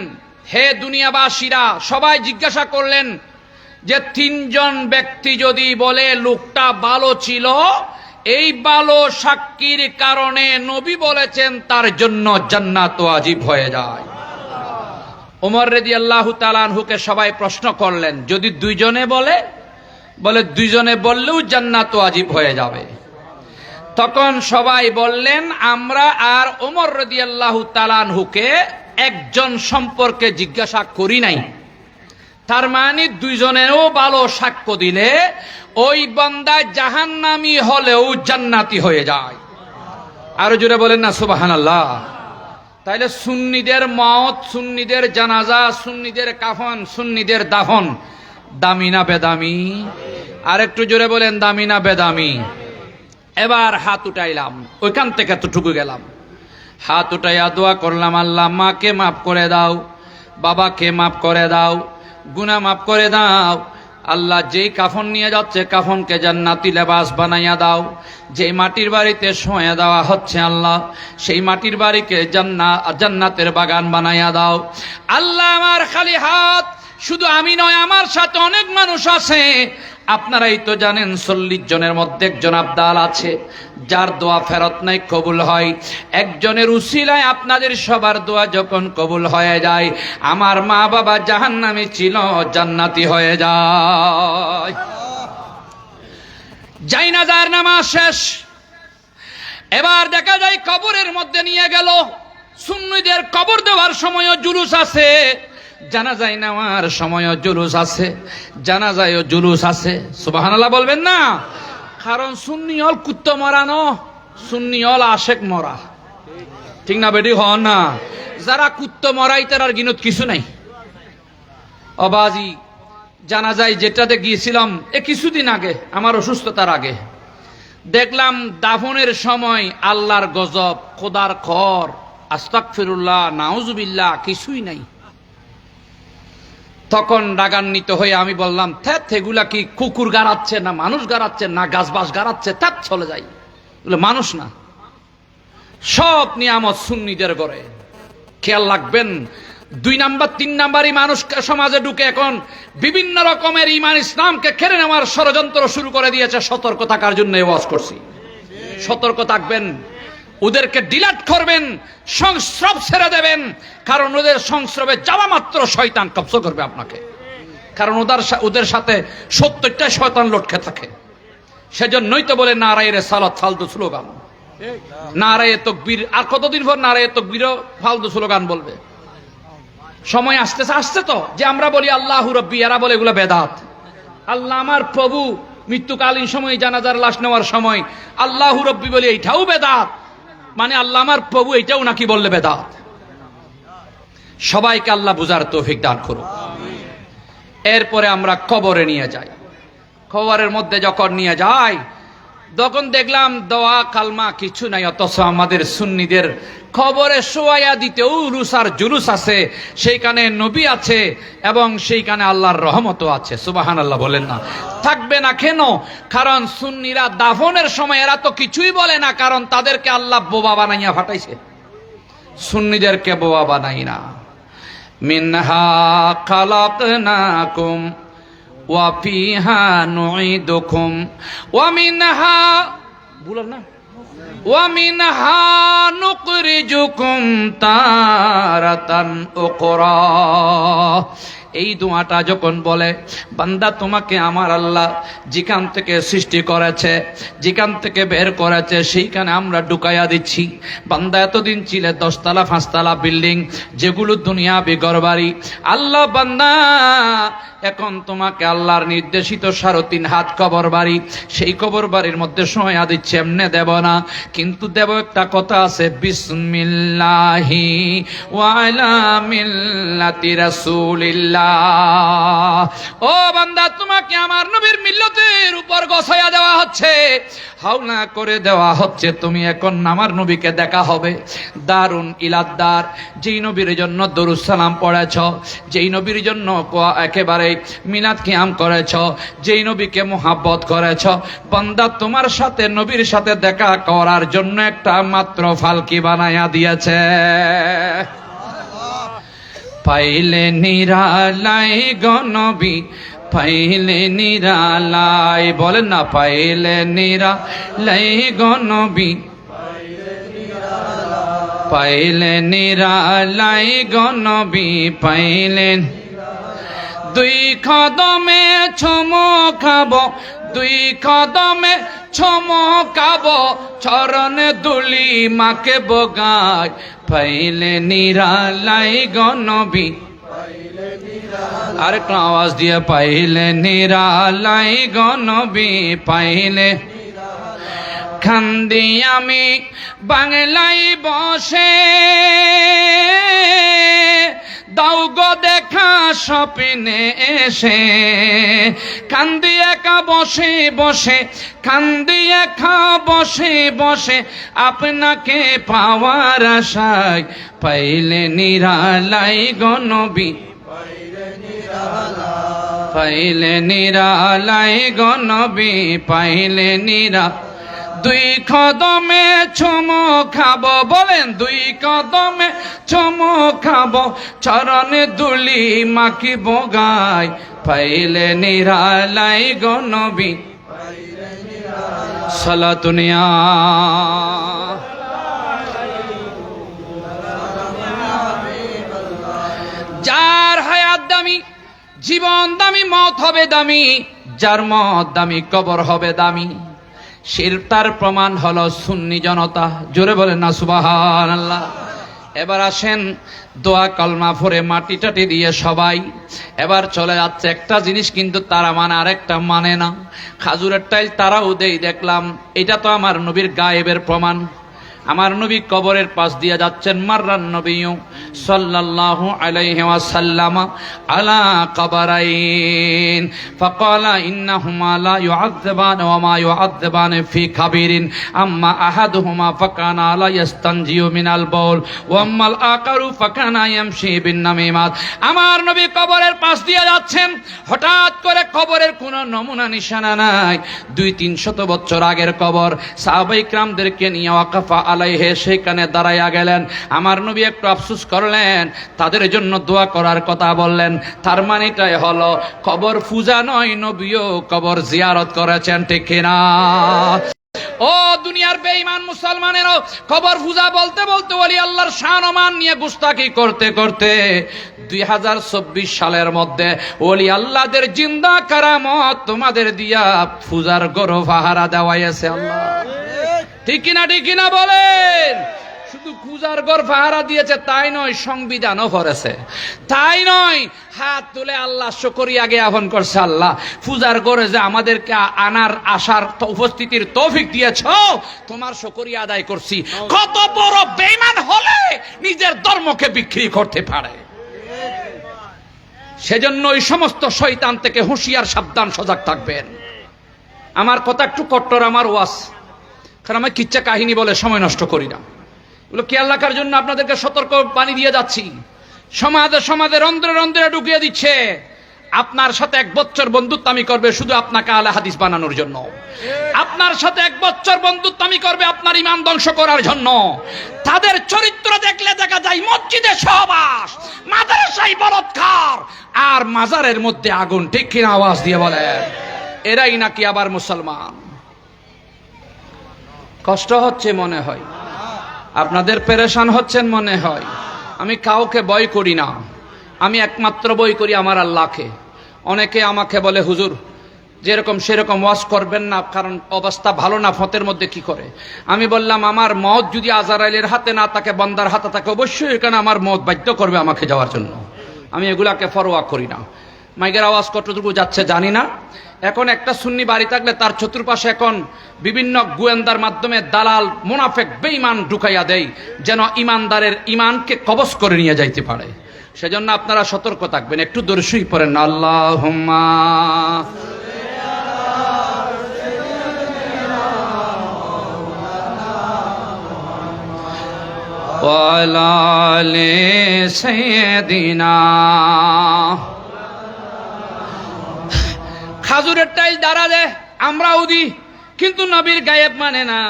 হে দুনিয়াবাসীরা, সবাই জিজ্ঞাসা করলেন যে তিনজন ব্যক্তি যদি বলে লোকটা ভালো ছিল, এই ভালো সাক্ষীর কারণে নবী বলেছেন তার জন্য জান্নাত ওয়াজিব হয়ে যায়। ওমর রাদিয়াল্লাহু তাআলা আনহুকে সবাই প্রশ্ন করলেন, যদি দুইজনে বলে দুইজনে বললেও জান্নাত ওয়াজিব হয়ে যাবে। তখন সবাই বললেন, আমরা আর ওমর রাদিয়াল্লাহু তাআলা আনহুকে একজন সম্পর্কে জিজ্ঞাসা করি নাই। তার মানে দুইজনেরও ভালো সাক্ষ্য দিলে ওই বান্দা জাহান্নামী হলেও জান্নাতি হয়ে যায়। আরো জোরে বলেন না সুবহানাল্লাহ। তাইলে সুন্নিদের মওত, সুন্নিদের জানাজা, সুন্নিদের কাফন, সুন্নিদের দাফন দামি না বেদামি? আর একটু জোরে বলেন, দামি না বেদামি? এবার হাত উঠাইলাম, ওইখান থেকে এতটুকু গেলাম, হাত উঠাইয়া দোয়া করলাম, আল্লাহ মাকে মাফ করে দাও, বাবাকে মাফ করে দাও, গুনাহ মাফ করে দাও। আল্লাহ যেই কাফন নিয়ে যাচ্ছে কাফনকে জান্নাতি লেবাস বানাইয়া দাও। যেই মাটির বাড়িতে শোয়া দেওয়া হচ্ছে আল্লাহ সেই মাটির বাড়িকে জান্নাতের বাগান বানাইয়া দাও। আল্লাহ আমার খালি হাত, শুধু আমি নয়, আমার সাথে অনেক মানুষ আছে। আপনারাই তো জানেন 40 জনের মধ্যে একজন আবদাল আছে যার দোয়া ফেরত নাই, কবুল হয়। একজনের উসিলায় আপনাদের সবার দোয়া যখন কবুল হয়ে যায়, আমার মা বাবা জাহান্নামী ছিল জান্নাতি হয়ে যায়। জানাজার নামাজ শেষ, এবার দেখা যায় কবরের মধ্যে নিয়ে গেল। সুন্নিদের কবর দেওয়ার সময়ও জুলুস আছে, জানাজায় নেওয়ার সময়ও জুলুস আছে, জানাজায়ও জুলুস আছে। সুবহানাল্লাহ বলবেন না? কারণ সুন্নি হল কুত্তা মরানো, সুন্নি হল আশেক মরা, ঠিক না বেটি? হন না? যারা কুত্তা মরাই তার আর গিনত কিছু নাই। অবাজি জানাজায় যেটাতে গিয়েছিলাম কিছুদিন আগে, আমার অসুস্থতার আগে, দেখলাম দাফনের সময় আল্লাহর গজব, খোদার খর, আস্তাগফিরুল্লাহ, নাউজুবিল্লাহ, কিছুই নাই। তখন রাগান্বিত হয়ে আমি বললাম, থ্যাত, এগুলা কি কুকুর গাড়াচ্ছে না মানুষ গাড়াচ্ছে না গাছবাস গাড়াচ্ছে? থ্যাত, চলে যাই, এগুলো মানুষ না। সব নিয়ামত সুন্নিদের ঘরে। খেয়াল রাখবেন, 2 নাম্বার 3 নাম্বারই মানুষ সমাজে ঢুকে এখন বিভিন্ন রকমের ইমান ইসলামকে কেড়ে নেওয়ার ষড়যন্ত্র শুরু করে দিয়েছে। সতর্ক থাকার জন্য ওয়াজ করছি, সতর্ক থাকবেন, ওদেরকে ডিলিট করবেন, সংস্রব ছেড়ে দেবেন। কারণ ওদের সংস্রবে যাওয়া মাত্র শয়তান কব্জা করবে আপনাকে। কারণ ওদের সাথে 70টা শয়তান লটকে থাকে। সেজন্যই তো বলে নারায়ে রিসালাত ফালতু স্লোগান, নারায়ে তাকবীর। আর কতদিন পর নারায়ে তাকবীরও ফালতু স্লোগান বলবে? সময় আসছে তো যে আমরা বলি আল্লাহু রাব্বি, এরা বলে এগুলো বেদাত। আল্লাহ আমার প্রভু, মৃত্যুকালীন সময় জানাজার লাশ নেওয়ার সময় আল্লাহু রাব্বি বলি, এইটাও বেদাত। মানে আল্লাহ আমার প্রভু, এইটাও নাকি বললে বেদাত। সবাইকে আল্লাহ বুঝার তৌফিক দান করুন। এরপরে আমরা কবরে নিয়ে যাই। কবরের মধ্যে যখন নিয়ে যাই তখন দেখলাম দোয়া কালমা কিছু নাই। অথচ আমাদের সুন্নিদের কবরে শোয়া দিতেও উলুস আর জুলুস আছে, সেইখানে নবী আছে এবং সেইখানে আল্লাহর রহমতও আছে। সুবহানাল্লাহ বলেন না? থাকবে না কেন? কারণ সুন্নিরা দাফনের সময় এরা তো কিছুই বলে না, কারণ তাদেরকে আল্লাহ বোবা বানাইয়া ফাটাইছে। সুন্নিদেরকে বোবা বানাই না। মিনহা খালাকনাকুম ওয়া ফিহা নুঈদুকুম ওয়া মিনহা, বলেন না, ওয়া মিনহা নুখরিজুকুম তারাতান উখরা। এই দোয়াটা যখন বলে বান্দা, তোমাকে আমার আল্লাহ যেখান থেকে সৃষ্টি করেছে, যেখান থেকে বের করেছে, সেইখানে আমরা ঢুকাইয়া দিচ্ছি। বান্দা এতদিন ছিলে 10 তলা 5 তলা বিল্ডিং, যেগুলো দুনিয়াবি ঘরবাড়ি। আল্লাহ বান্দা, এখন তোমাকে আল্লাহর নির্দেশিত 3.5 হাত কবর বাড়ি, সেই কবর বাড়ির মধ্যে শোয়া দিচ্ছে। এমনে দেব না, কিন্তু দেব একটা কথা আছে, বিসমিল্লাহি ওয়া আলা মিল্লাতি রাসূলিল্লাহ। ও বান্দা, তোমাকে আমার নবীর মিল্লতের উপর গছায়া দেওয়া হচ্ছে, হাওলা করে দেওয়া হচ্ছে। তুমি এখন আমার নবীকে দেখা হবে। দারুন ইলাদ্দার, যেই নবীর জন্য দরুদ সালাম পড়েছ, যেই নবীর জন্য একেবারে মিলাদ কিয়াম করেছ, যেই নবীকে মোহাব্বত করেছ, বান্দা তোমার সাথে নবীর সাথে দেখা করার জন্য একটা মাত্র ফালকি বানায়া দিয়েছে। পাইলে নিরালাই গনবী পাইলে নিরালাই, বলেন না পাইলে নিরালাই গো নবী, পাইলে নিরালাই গো নবী, পাইলে দুই কদমে চমকাব, দুই কদমে চমকাব, চরণে দুলি মাকে বগায়, পাইলে নিরালাই গো নবী। আরেকটা আওয়াজ দিয়ে পাইলে নিরালাই গো নবী, পাইলে কান্দি আমি বাংলায় বসে, দাও গো দেখা স্বপ্নে এসে, কান্দি একা বসে বসে, কান্দি একা বসে বসে, আপনাকে পাওয়ার আশায়, পাইলে নিরালাই গো নবী, পাইলে নিরালাই গো নবী, পাইলে নিরা দুই কদমে চমকাব, বলেন দুই কদমে চমকাব, চরণে দুলি মাকি বগায়, পাইলে নিরালাই গো নবী। সালাতুনিয়া যার হায়াত দামি, জীবন দামি, মত হবে দামি, যার মত দামি কবর হবে দামি। তার প্রমাণ হলো সুন্নি জনতা। জোরে বলেন না সুবহানাল্লাহ। এবার আসেন দোয়া কলমা পড়ে মাটি টাটি দিয়ে সবাই এবার চলে যাচ্ছে। একটা জিনিস কিন্তু তারা মানে, আরেকটা মানে না। খাজুরের টাইল তারাও দেই দেখলাম, এটা তো আমার নবীর গায়েবের প্রমাণ। আমার নবী কবরের পাশ দিয়ে যাচ্ছেন, মাররান নবিয়্যু সাল্লাল্লাহু আলাইহি ওয়াসাল্লাম আলা কবরাইন ফাকালা ইন্নাহুমা লা ইউআযযাবান ওয়া মা ইউআযযাবান ফি কাবীরিন, আম্মা আহাদুহুমা ফাকানা লা ইস্তানজিউ মিনাল বাউল ওয়া আম্মাল আকারু ফাকানা ইয়ামশি বিন নামিমাত। আমার নবী কবরের পাশ দিয়ে যাচ্ছেন, হঠাৎ করে কবরের কোনো নমুনা নিশানা নাই। 200-300 বছর আগের কবর। সাহাবায়ে কিরামদেরকে নিয়ে ওয়াকাফা আলাইহে সেখানে দাঁড়াইয়া গেলেন। আমার নবী একটু আফসোস করলেন, তাদের জন্য দোয়া করার কথা বললেন। তার মানেটাই হলো কবর পূজা নয়, নবীও কবর জিয়ারত করেছেন, ঠিক কিনা? ও দুনিয়ার বেঈমান মুসলমানেরাও কবর পূজা বলতে বলতে ওলি আল্লাহর শান ও মান নিয়ে গুস্তাখি করতে করতে 2024 সালের মধ্যে ওলি আল্লাহদের জিন্দা কারামত তোমাদের দিয়া পূজার গরো পাহারা দেওয়াইছে আল্লাহ। ঠিক কিনা, ঠিক কিনা বলেন? শুধু পূজার ঘর পাহারা দিয়েছে তাই নয়, সংবিধানও করেছে। তাই নয়, হাত তুলে আল্লাহ শুকরিয়া জ্ঞাপন করছে, আল্লাহ পূজার ঘরে যে আমাদেরকে আনার আসার উপস্থিতির তৌফিক দিয়েছ, তোমার শুকরিয়া আদায় করছি। কত বড় বেঈমান হলে নিজের ধর্মকে বিক্রি করতে পারে। সেজন্য ওই সমস্ত শয়তান থেকে হুঁশিয়ার, সাবধান, সজাগ থাকবেন। আমার কথা একটু কট্টর, আমার ওয়াজ, কারণ আমি কিচ্ছা কাহিনী বলে সময় নষ্ট করি না। এগুলো খেয়াল রাখার জন্য আপনাদেরকে সতর্ক বাণী দিয়ে যাচ্ছি। সমাজে রন্ধ্রে রন্ধ্রে ঢুকিয়ে দিচ্ছে। আপনার সাথে 1 বছর বন্ধুত্বামি করবে শুধু আপনাকে আলে হাদিস বানানোর জন্য। আপনার সাথে 1 বছর বন্ধুত্বামি করবে আপনার ঈমান ধ্বংস করার জন্য। তাদের চরিত্র দেখলে দেখা যায় মসজিদে সহবাস, মাদ্রাসায় বলাৎকার, আর মাজারের মধ্যে আগুন। ঠিক কিনা? আওয়াজ দিয়ে বলেন। এরাই নাকি আবার মুসলমান। কষ্ট হচ্ছে মনে হয়, আপনাদের পেরেশান হচ্ছেন মনে হয়। আমি কাউকে ভয় করি না, আমি একমাত্র ভয় করি আমার আল্লাহকে। অনেকে আমাকে বলে, হুজুর যেরকম সেরকম ওয়াজ করবেন না, কারণ অবস্থা ভালো না, ফতের মধ্যে কি করে। আমি বললাম, আমার মত যদি আজরাইলের হাতে না থাকে, বান্দার হাতে থাকে, অবশ্যই এখানে আমার মত বাধ্য করবে আমাকে যাওয়ার জন্য। আমি এগুলাকে পরোয়া করি না। মাইকের আওয়াজ কতটুকু যাচ্ছে জানি না। এখন একটা সুন্নি বাড়ি থাকলে তার চতুর্পাশে এখন বিভিন্ন গোয়েন্দার মাধ্যমে দালাল, মুনাফেক, বেঈমান ঢুকাইয়া দেয়, যেন ইমানদারের ইমানকে কবজ করে নিয়ে যাইতে পারে। সেজন্য আপনারা সতর্ক থাকবেন। একটু দরুদ পড়েন, আল্লাহুম্মা ওয়া আলা আলি সাইয়্যিদিনা। খাজুরের টাইল দ্বারা দে আমরাও দিই, কিন্তু নবীর গায়েব মানে না।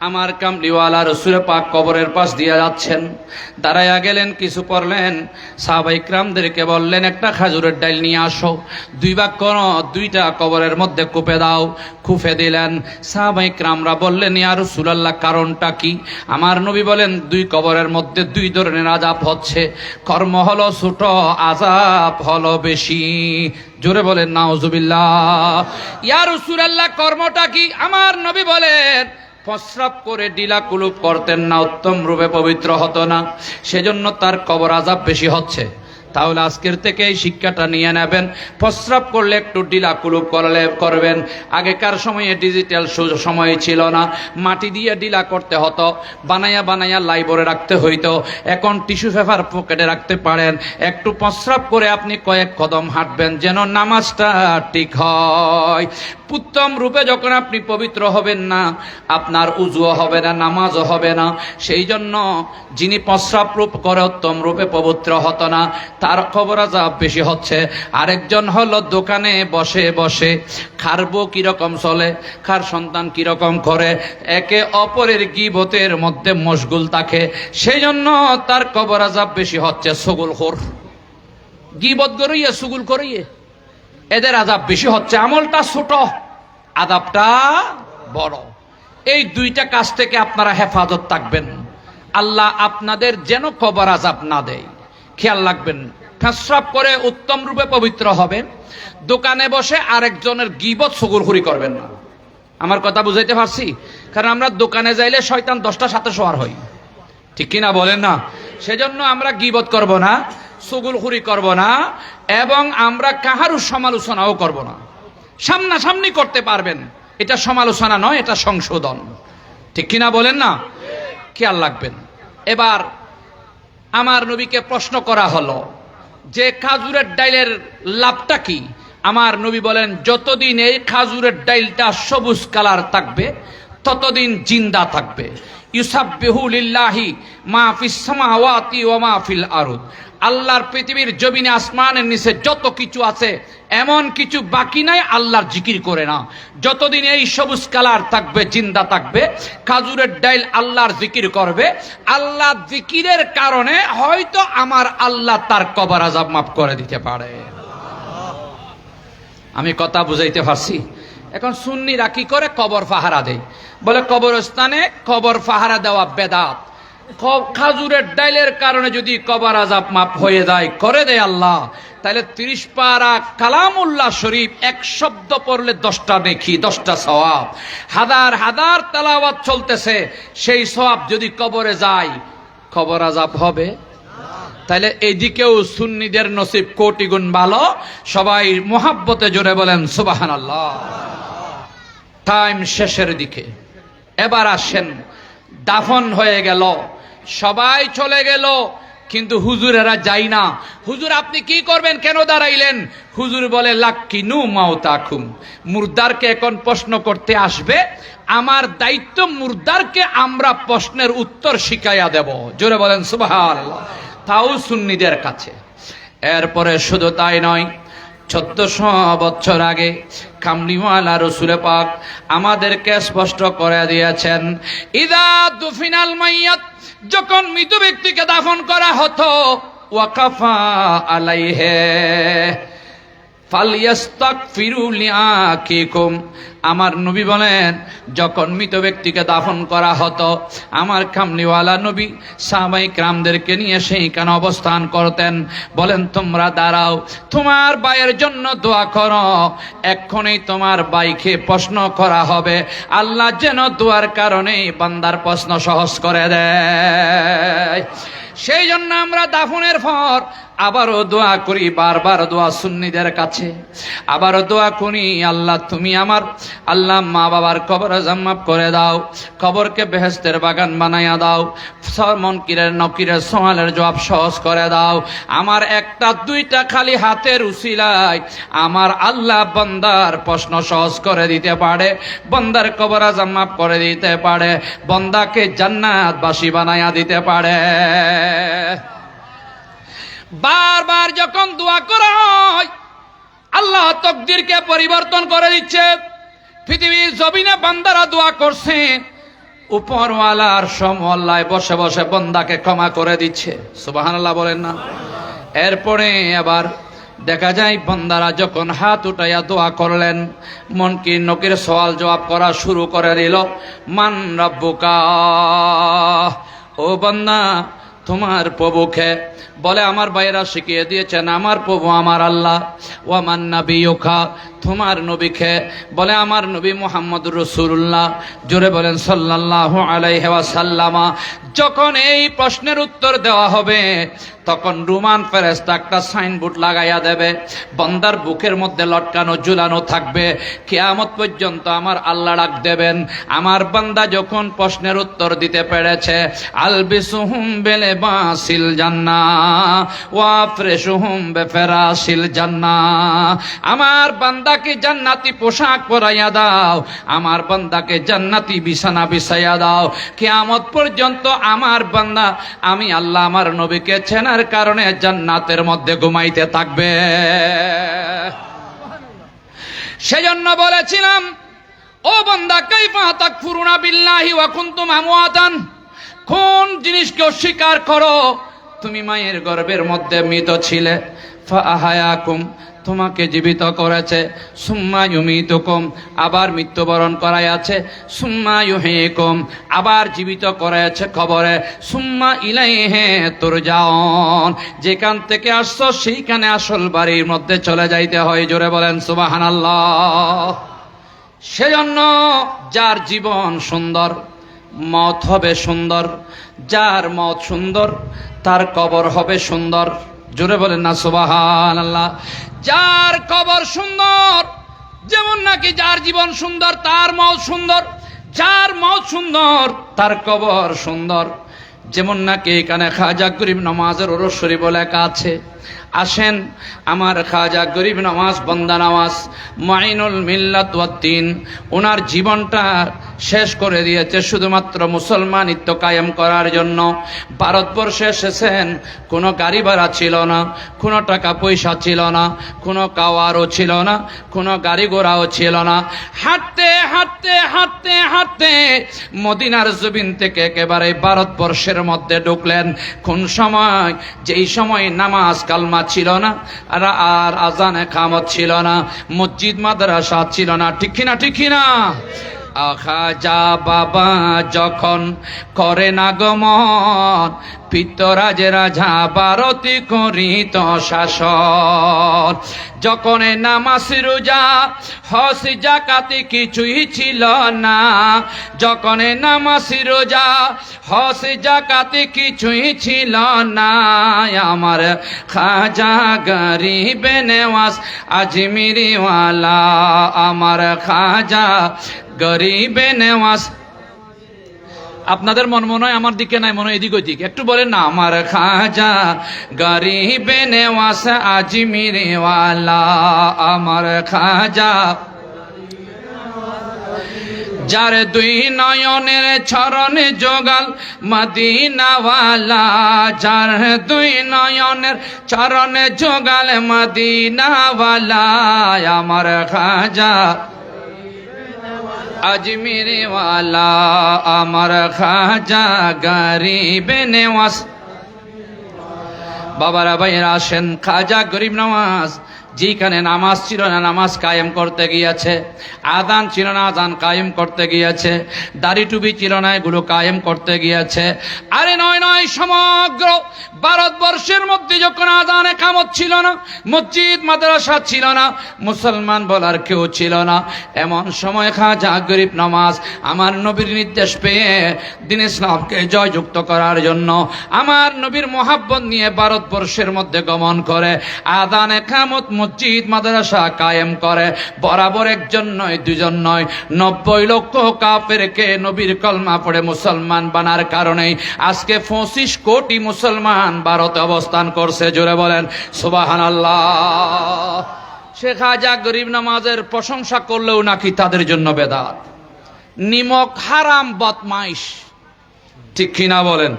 আমার কামলিওয়ালা রসুল পাক কবরের পাশ দিয়ে যাচ্ছেন, দাঁড়াইয়া গেলেন, কিছু পড়লেন, সাহাবায়ে ইকরামদেরকে বললেন একটা খাজুরের ডাল নিয়ে আসো, 2 ভাগ করো, 2টা কবরের মধ্যে কুপে দাও। কুপে দিলেন। সাহাবায়ে ইকরামরা বললেন, ইয়া রাসূলুল্লাহ কারণটা কি? আমার নবী বলেন, 2 কবরের মধ্যে 2 ধরনের আযাব হচ্ছে, কর্ম হলো ছোট, আযাব হলো বেশি। জোরে বলেন নাউজুবিল্লাহ। ইয়া রাসূলুল্লাহ কর্মটা কি? আমার নবী বলেন, প্রস্রাব করে ডিলা কুলুপ করতেন না, উত্তম রূপে পবিত্র হতো না, সেজন্য তার কবর আযাব বেশি হচ্ছে। তাহলে আজকের থেকে এই শিক্ষাটা নিয়ে নেবেন, প্রস্রাব করলে একটু ডিলা কুলুপ করবেন। আগেকার সময়ে ডিজিটাল সময় ছিল না, মাটি দিয়ে ডিলা করতে হতো, বানাইয়া বানাইয়া লাইবরে রাখতে হইতো। এখন টিস্যু পেপার পকেটে রাখতে পারেন। একটু প্রস্রাব করে আপনি কয়েক কদম হাঁটবেন, যেন নামাজটা ঠিক হয়। উত্তম রূপে যখন আপনি পবিত্র হবেন না, আপনার উজুও হবে না, নামাজও হবে না। সেই জন্য যিনি প্রস্রাব রূপ করে উত্তম রূপে পবিত্র হতো না, তার কবর আযাব বেশি হচ্ছে। আরেকজন হলো দোকানে বসে বসে খারবো কিরকম চলে, কার সন্তান কিরকম করে, একে অপরের গীবতের মধ্যে মশগুল থাকে, সেই জন্য তার কবর আযাব বেশি হচ্ছে। সুগুলখোর, গীবত করিয়ে সুগুল করিয়ে এদের আযাব বেশি হচ্ছে। আমলটা ছোট, আযাবটা বড়। এই 2টা কাজ থেকে আপনারা হেফাজত থাকবেন, আল্লাহ আপনাদের যেন কবর আযাব না দেয়। খেয়াল রাখবেন, প্রস্রাব করে উত্তম রূপে পবিত্র হবেন, দোকানে বসে আরেকজনের গীবত সুগুলখুরি করবেন না। আমার কথা বুঝাইতে পারছি? কারণ আমরা দোকানে যাইলে শয়তান 10টার সাথে সওয়ার হই, ঠিক কিনা বলেন না? সেজন্য আমরা গীবত করব না, সুগুলখুরি করব না, এবং আমরা কাহারও সমালোচনাও করব না। সামনাসামনি করতে পারবেন, এটা সমালোচনা নয়, এটা সংশোধন, ঠিক কিনা বলেন না? খেয়াল রাখবেন। এবার আমার নবীকে প্রশ্ন করা হলো যে খাজুরের ডাইলের লাভটা কি? আমার নবী বলেন, যতদিন এই খাজুরের ডাইলটা সবুজ কালার থাকবে ততদিন জিন্দা থাকবে। ইউসাব্বিহু লিল্লাহি মা ফিস সামাওয়াতি ওয়া মা ফিল আরদ। আল্লাহর পৃথিবীর জমিনে আসমানের নিচে যত কিছু আছে, এমন কিছু বাকি নাই আল্লাহর জিকির করে না। যতদিন এই সবুজ কালার থাকবে, জিন্দা থাকবে, খাজুরের ডাইল আল্লাহর জিকির করবে। আল্লাহ জিকিরের কারণে হয়তো আমার আল্লাহ তার কবর আযাব মাফ করে দিতে পারে। আমি কথা বুঝাইতে পারছি? এখন সুন্নিরা কি করে? কবর পাহারা দেয়, বলে কবরস্থানে কবর পাহারা দেওয়া বেদাত। খাজুরের ডাইলের কারণে যদি কবর আযাব মাফ হয়ে যায়, করে দেয় আল্লাহ, তাহলে 30 পারা কালামুল্লাহ শরীফ 1 শব্দ পড়লে 10টা নেকি, 10টা সওয়াব। হাজার হাজার তেলাওয়াত চলতেছে, সেই সওয়াব যদি কবরে যায়, কবর আযাব হবে? তাহলে এইদিকেও সুন্নিদের নসিব কোটি গুণ ভালো। সবাই মোহাব্বতে জোরে বলেন সুবহানাল্লাহ। টাইম শেষের দিকে, এবার আসেন, দাফন হয়ে গেল, সবাই চলে গেল, কিন্তু হুজুরেরা যাই না। হুজুর আপনি কি করবেন, কেন দাঁড়াইলেন? হুজুর বলে, লাক্কিনু মাউতাকুম। মুর্দারকে এখন প্রশ্ন করতে আসবে, আমার দায়িত্ব মুর্দারকে আমরা প্রশ্নের উত্তর শিখাইয়া দেব। জোরে বলেন সুবহানাল্লাহ। তাও সুন্নিদের কাছে। এরপরে শুধু তাই নয়, 1400 বছর আগে কামলিওয়ালা রসুল পাক আমাদেরকে স্পষ্ট করে দিয়েছেন, ইদা দুফিনাল মাইয়াত, যখন মৃত ব্যক্তিকে দাফন করা হতো, ওয়াকাফা আলাইহি ফালইয়াস্তাগফিরু লিআকিকুম। আমার নবী বলেন, যখন মৃত ব্যক্তিকে দাফন করা হতো, আমার কামলিওয়ালা নবী সাহাবায়ে কিরামদেরকে নিয়ে সেইখানে অবস্থান করতেন। বলেন, তোমরা দাঁড়াও, তোমার ভাইয়ের জন্য দোয়া করো, এক্ষুনি তোমার ভাইকে প্রশ্ন করা হবে। আল্লাহ যেন দোয়ার কারণে বান্দার প্রশ্ন সহজ করে দেয়। সেই জন্য আমরা দাফনের পর আবারও দোয়া করি, বারবার দোয়া সুন্নিদের কাছে, আবারও দোয়া করি, আল্লাহ তুমি আমার আল্লাহ মা বাবার কবর আযাব মাফ করে দাও, কবরকে বেহেশতের বাগান বানাইয়া দাও, মুনকিরের নকিরের সওয়ালের জবাব সহজ করে দাও। আমার 1টা 2টা খালি হাতের উসিলায় আমার আল্লাহ বান্দার প্রশ্ন সহজ করে দিতে পারে, বান্দার কবর আযাব মাফ করে দিতে পারে, বান্দাকে জান্নাতবাসী বানাইয়া দিতে পারে। বারবার যখন দোয়া করা হয়, আল্লাহ তকদিরকে পরিবর্তন করে দিচ্ছে। পৃথিবীর জমিনে বান্দারা দোয়া করছে, উপরওয়ালার সমল্লায় বসে বসে বন্দাকে ক্ষমা করে দিচ্ছে। সুবহানাল্লাহ বলেন না? এরপরে আবার দেখা যায় বন্দারা যখন হাত উঠাইয়া দোয়া করলেন, মুনকির নকির সওয়াল জবাব করা শুরু করে দিল। মান রাব্বুকা, ও বান্দা তোমার প্রভুকে? বলে আমার ভাইয়েরা শিখিয়ে দিয়েছেন আমার প্রভু আমার আল্লাহ। ওয়ামান নাবিয়ুকা, তোমার নবীকে? বলে আমার নবী মুহাম্মদুর রাসূলুল্লাহ। জোরে বলেন সাল্লাল্লাহু আলাইহি ওয়াসাল্লাম। যখন এই প্রশ্নের উত্তর দেওয়া হবে তখন রুমান ফেরেশতা একটা সাইনবোর্ড লাগাইয়া দেবে, বান্দার বুকের মধ্যে লটকানো ঝুলানো থাকবে। কিয়ামত পর্যন্ত আমার আল্লাহ ডাক দেবেন, আমার বান্দা যখন প্রশ্নের উত্তর দিতে পেরেছে, আলবিসুহুম বিলিবাসিল জান্নাহ ওয়া আফরিশুহুম বিফিরাশিল জান্নাহ। আমার বান্দাকে জান্নাতি পোশাক পরাইয়া দাও, আমার বান্দাকে জান্নাতি বিছানা বিছাইয়া দাও। কিয়ামত পর্যন্ত আমার বান্দা আমি আল্লাহ আমার নবীকে চেনার কারণে জান্নাতের মধ্যে ঘুমাইতে থাকবে। সেজন্য বলেছিলাম, ও বান্দা কাইফা তাকফুরুনা বিল্লাহি ওয়া কুনতুম আমওয়াতান, কোন জিনিসকে অস্বীকার করো? তুমি মায়ের গর্ভের মধ্যে মৃত ছিলে, ফাআহায়াকুম, তোমাকে জীবিত করেছে, সুম্মা ইউমিতুকুম, আবার মৃত্যুবরণ করাইয়াছে, সুম্মা ইউহয়িকুম, আবার জীবিত করেছে কবরে, সুম্মা ইলাইহি তুরজাউন, যেখান থেকে আসছো সেইখানে আসল বাড়ির মধ্যে চলে যাইতে হয়। জোরে বলেন সুবহানাল্লাহ। সেজন্য যার জীবন সুন্দর মত হবে সুন্দর, যার মত সুন্দর তার কবর হবে সুন্দর। জোরে বলেন না সুবহানাল্লাহ। যার কবর সুন্দর, যেমন নাকি যার জীবন সুন্দর তার মত সুন্দর, যার মত সুন্দর তার কবর সুন্দর। যেমন নাকি এখানে খাজা গরিব নামাজের ওরস শরীফ লেখা আছে। আসেন, আমার খাজা গরিব নামাজ বন্দা নামাজ মাইনুল মিল্লাত ওয়াদ্দিন, ওনার জীবনটা শেষ করে দিয়েছে শুধুমাত্র মুসলমানিত্ব কায়েম করার জন্য। ভারতবর্ষে এসেছেন, কোনো গাড়ি ভাড়া ছিল না, কোনো টাকা পয়সা ছিল না, কোনো কাওয়ারও ছিল না, কোনো গাড়ি ঘোড়াও ছিল না। হাঁটতে হাঁটতে হাঁটতে হাঁটতে মদিনার জমিন থেকে একেবারে ভারতবর্ষের মধ্যে ঢুকলেন। কোন সময়? যেই সময় নামাজ কালমা ছিল না, আর আজানে কামত ছিল না, মসজিদ মাদ্রাসা ছিল না। ঠিক কিনা? ঠিক কিনা? খাজা বাবা যখন করে না গমন, পিতরাজের রাজা ভারতী করিত শাসন। যখন নামাজ রোজা হজ যাকাতে কিছুই ছিল না, যখন নামাজ রোজা হজ যাকাতে কিছুই ছিল না, আমার খাজা গরিবে নেওয়াজ আজমিরি ওয়ালা, আমার খাজা গরিবে নেওয়াজ। আপনাদের মনে হয় আমার দিকে নাই, মনে হয় এদিক ওইদিক। একটু বলেন না, আমার খাজা গরিবে নেওয়াজ আজমিরি ওয়ালা, আমার খাজা। যার দুই নয়নের চরণে যোগাল মদিনাওয়ালা, যার দুই নয়নের চরণে যোগাল মদিনাওয়ালা, আমার খাজা আজমিরি ওয়ালা, আমার খাজা গরিবে নেওয়াজ। বাবারা ভাইয়েরা আসেন, খাজা গরিব নওয়াজ যেখানে নামাজ ছিল না নামাজ কায়েম করতে গিয়েছে, আযান ছিল না আযান কায়েম করতে গিয়েছে, দাড়ি টুপি ছিল না এগুলো কায়েম করতে গিয়েছে। আরে নয় নয়, সমগ্র ভারতবর্ষের মধ্যে যখন আযানে কামত ছিল না, মসজিদ মাদ্রাসা ছিল না, মুসলমান বলার কেউ ছিল না, এমন সময় খাজা গরিব নওয়াজ আমার নবীর নির্দেশ পেয়ে দ্বীন ইসলামকে জয়যুক্ত করার জন্য আমার নবীর মোহাব্বত নিয়ে ভারতবর্ষের মধ্যে গমন করে আযানে কামত মসজিদ মাদ্রাসা কায়েম করে। বরাবর একজন নয়, দুজন নয়, 90 লক্ষ কাফেরকে নবীর কলমা পড়ে মুসলমান বানার কারণে আজকে 25 কোটি মুসলমান ভারতে অবস্থান করছে। জোরে বলেন সুবহানাল্লাহ। শেখ খাজা গরিব নামাজের প্রশংসা করলেও নাকি তাদের জন্য বেদাত। নিমক হারাম বদমাইশ, ঠিক কিনা বলেন?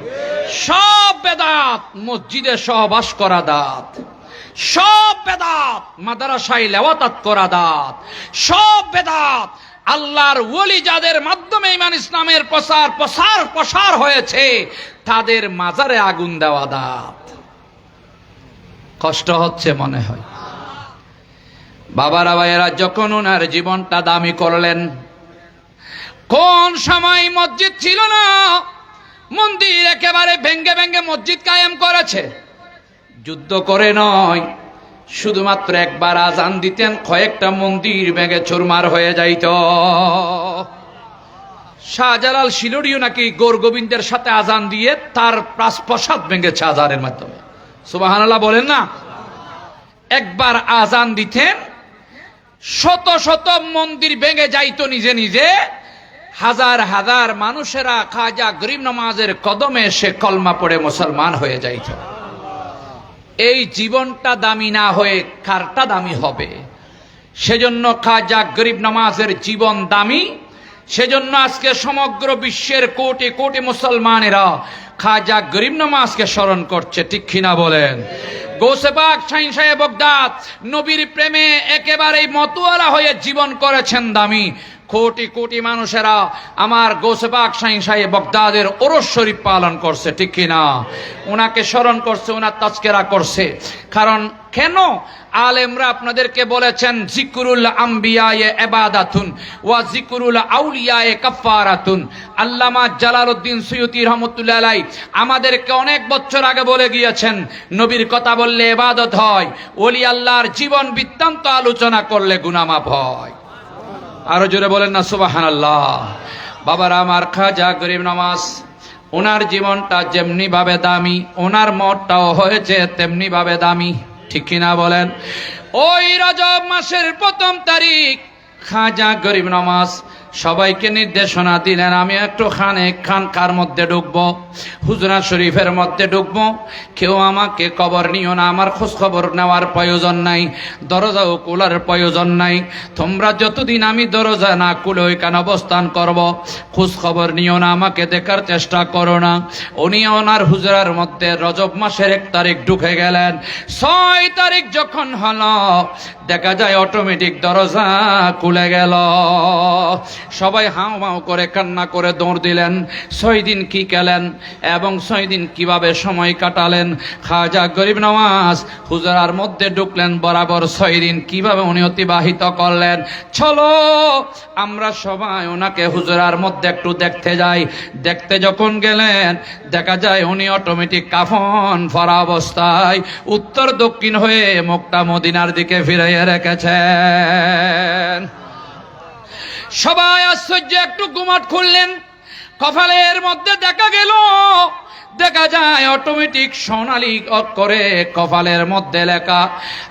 সব বেদাত, মসজিদে সহবাস করা দাত, সব বেদাত, মাদ্রাসায় লেওয়াতাত করা দাত, সব বেদাত, আল্লাহর ওলি যাদের মাধ্যমে ঈমান ইসলামের প্রসার হয়েছে, তাদের মাজারে আগুন দেওয়া দাঁত। কষ্ট হচ্ছে মনে হয়। বাবারা ভাইয়েরা, যখন ওনার জীবনটা দামি করলেন, কোন সময় মসজিদ ছিল না, মন্দির একেবারে ভেঙ্গে ভেঙ্গে মসজিদ কায়েম করেছে। যুদ্ধ করে নয়, শুধুমাত্র একবার আজান দিতেন, কয়েকটা মন্দির ভেঙে চুরমার হয়ে যাইত। শাহজালাল শিলুড়িও নাকি গৌর গোবিন্দের সাথে আজান দিয়ে তার প্রাসাদ ভেঙেছে আজানের মাধ্যমে। সুবহানাল্লাহ বলেন না? একবার আজান দিতেন, শত শত মন্দির ভেঙে যাইতো নিজে নিজে। হাজার হাজার মানুষেরা খাজা গরিব নওয়াজের কদমে এসে কলমা পড়ে মুসলমান হয়ে যাইত। এই জীবনটা দামি না হয়ে কারটা দামি হবে? সেজন্য খাজা গরিব নওয়াজের জীবন দামি। সেজন্য আজকে সমগ্র বিশ্বের কোটি কোটি মুসলমানেরা খাজা গরিব নওয়াজকে স্মরণ করছে, ঠিক কিনা বলেন? গৌসে পাক শাহীন শাহে বগদাদ নবীর প্রেমে একেবারেই মতওয়ালা হয়ে জীবন করেছেন দামি। কোটি কোটি মানুষেরা আমার গৌসে পাক শাহীন শাহে বগদাদের ওরস শরীফ পালন করছে, ঠিক কিনা? ওনাকে স্মরণ করছে, ওনার তাজকিরা করছে। কারণ কেন? আলেমরা আপনাদেরকে বলেছেন জিকরুল আম্বিয়ায়ে ইবাদাতুন ওয়া জিকরুল আউলিয়ায়ে কাফারাতুন। আল্লামা জালালউদ্দিন সুয়ুতী রহমাতুল্লাহ আলাইহি আমাদেরকে অনেক বছর আগে বলে গিয়েছেন, নবীর কথা বললে ইবাদত হয়, ওলি আল্লাহর জীবন বৃত্তান্ত আলোচনা করলে গুনাহ মাফ হয়। আরো জোরে বলেন না সুবহানাল্লাহ। বাবারা আমার, খাজা গরিব নওয়াজ ওনার জীবনটা যেমনি ভাবে দামি, ওনার মতটাও হয়েছে তেমনি ভাবে দামি, ঠিক কিনা বলেন? ওই রজব মাসের 1ম তারিখ খাজা গরিব নওয়াজ সবাইকে নির্দেশনা দিলেন, আমি একটু খানকার মধ্যে ঢুকবো, হুজরা শরীফের মধ্যে ঢুকবো। কেউ আমাকে কবর নিও না, আমার খোঁজ খবর নেওয়ার প্রয়োজন নাই, দরজাও খোলার প্রয়োজন নাই। তোমরা যতদিন আমি দরজা না খুলে ওইখানে অবস্থান করব, খোঁজ খবর নিও না, আমাকে দেখার চেষ্টা করো না। উনি ওনার হুজরার মধ্যে রজব মাসের 1 তারিখ ঢুকে গেলেন। 6 তারিখ যখন হলো, দেখা যায় অটোমেটিক দরজা খুলে গেল। সবাই হাও মাও করে কান্না করে দৌড় দিলেন। 6 দিন কি গেলেন এবং 6 দিন কিভাবে সময় কাটালেন? খাজা গরিব নওয়াজ হুজরার মধ্যে ঢুকলেন, বরাবর 6 দিন কিভাবে উনি অতিবাহিত করলেন। চলো আমরা সবাই ওনাকে হুজরার মধ্যে একটু দেখতে যাই। দেখতে যখন গেলেন, দেখা যায় উনি অটোমেটিক কাফন পরা অবস্থায় উত্তর দক্ষিণ হয়ে মুখটা মদিনার দিকে ফিরিয়ে রেখেছেন। সবাই আশ্চর্য, একটু গুমাট খুললেন, কপালের মধ্যে দেখা যায় অটোমেটিক সোনালী অক্ষরে কপালের মধ্যে লেখা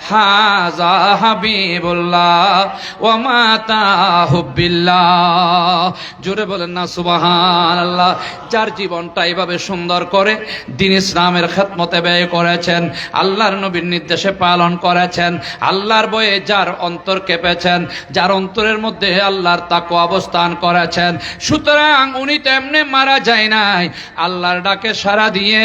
হাজা হাবিবুল্লাহ ওয়া মাতা হুব্বিল্লাহ। জোরে বলেন না সুবহানাল্লাহ। যার জীবনটা এইভাবে সুন্দর করে দ্বীন ইসলামের খেদমতে ব্যয় করেছেন, আল্লাহর নবীর নির্দেশে পালন করেছেন, আল্লাহর বয়ে যার অন্তর কেঁপেছেন, যার অন্তরের মধ্যে আল্লাহর তাকওয়া অবস্থান করেছেন, সুতরাং উনি তেমনি মারা যায় নাই। আল্লাহর ডাকে সারা দিয়ে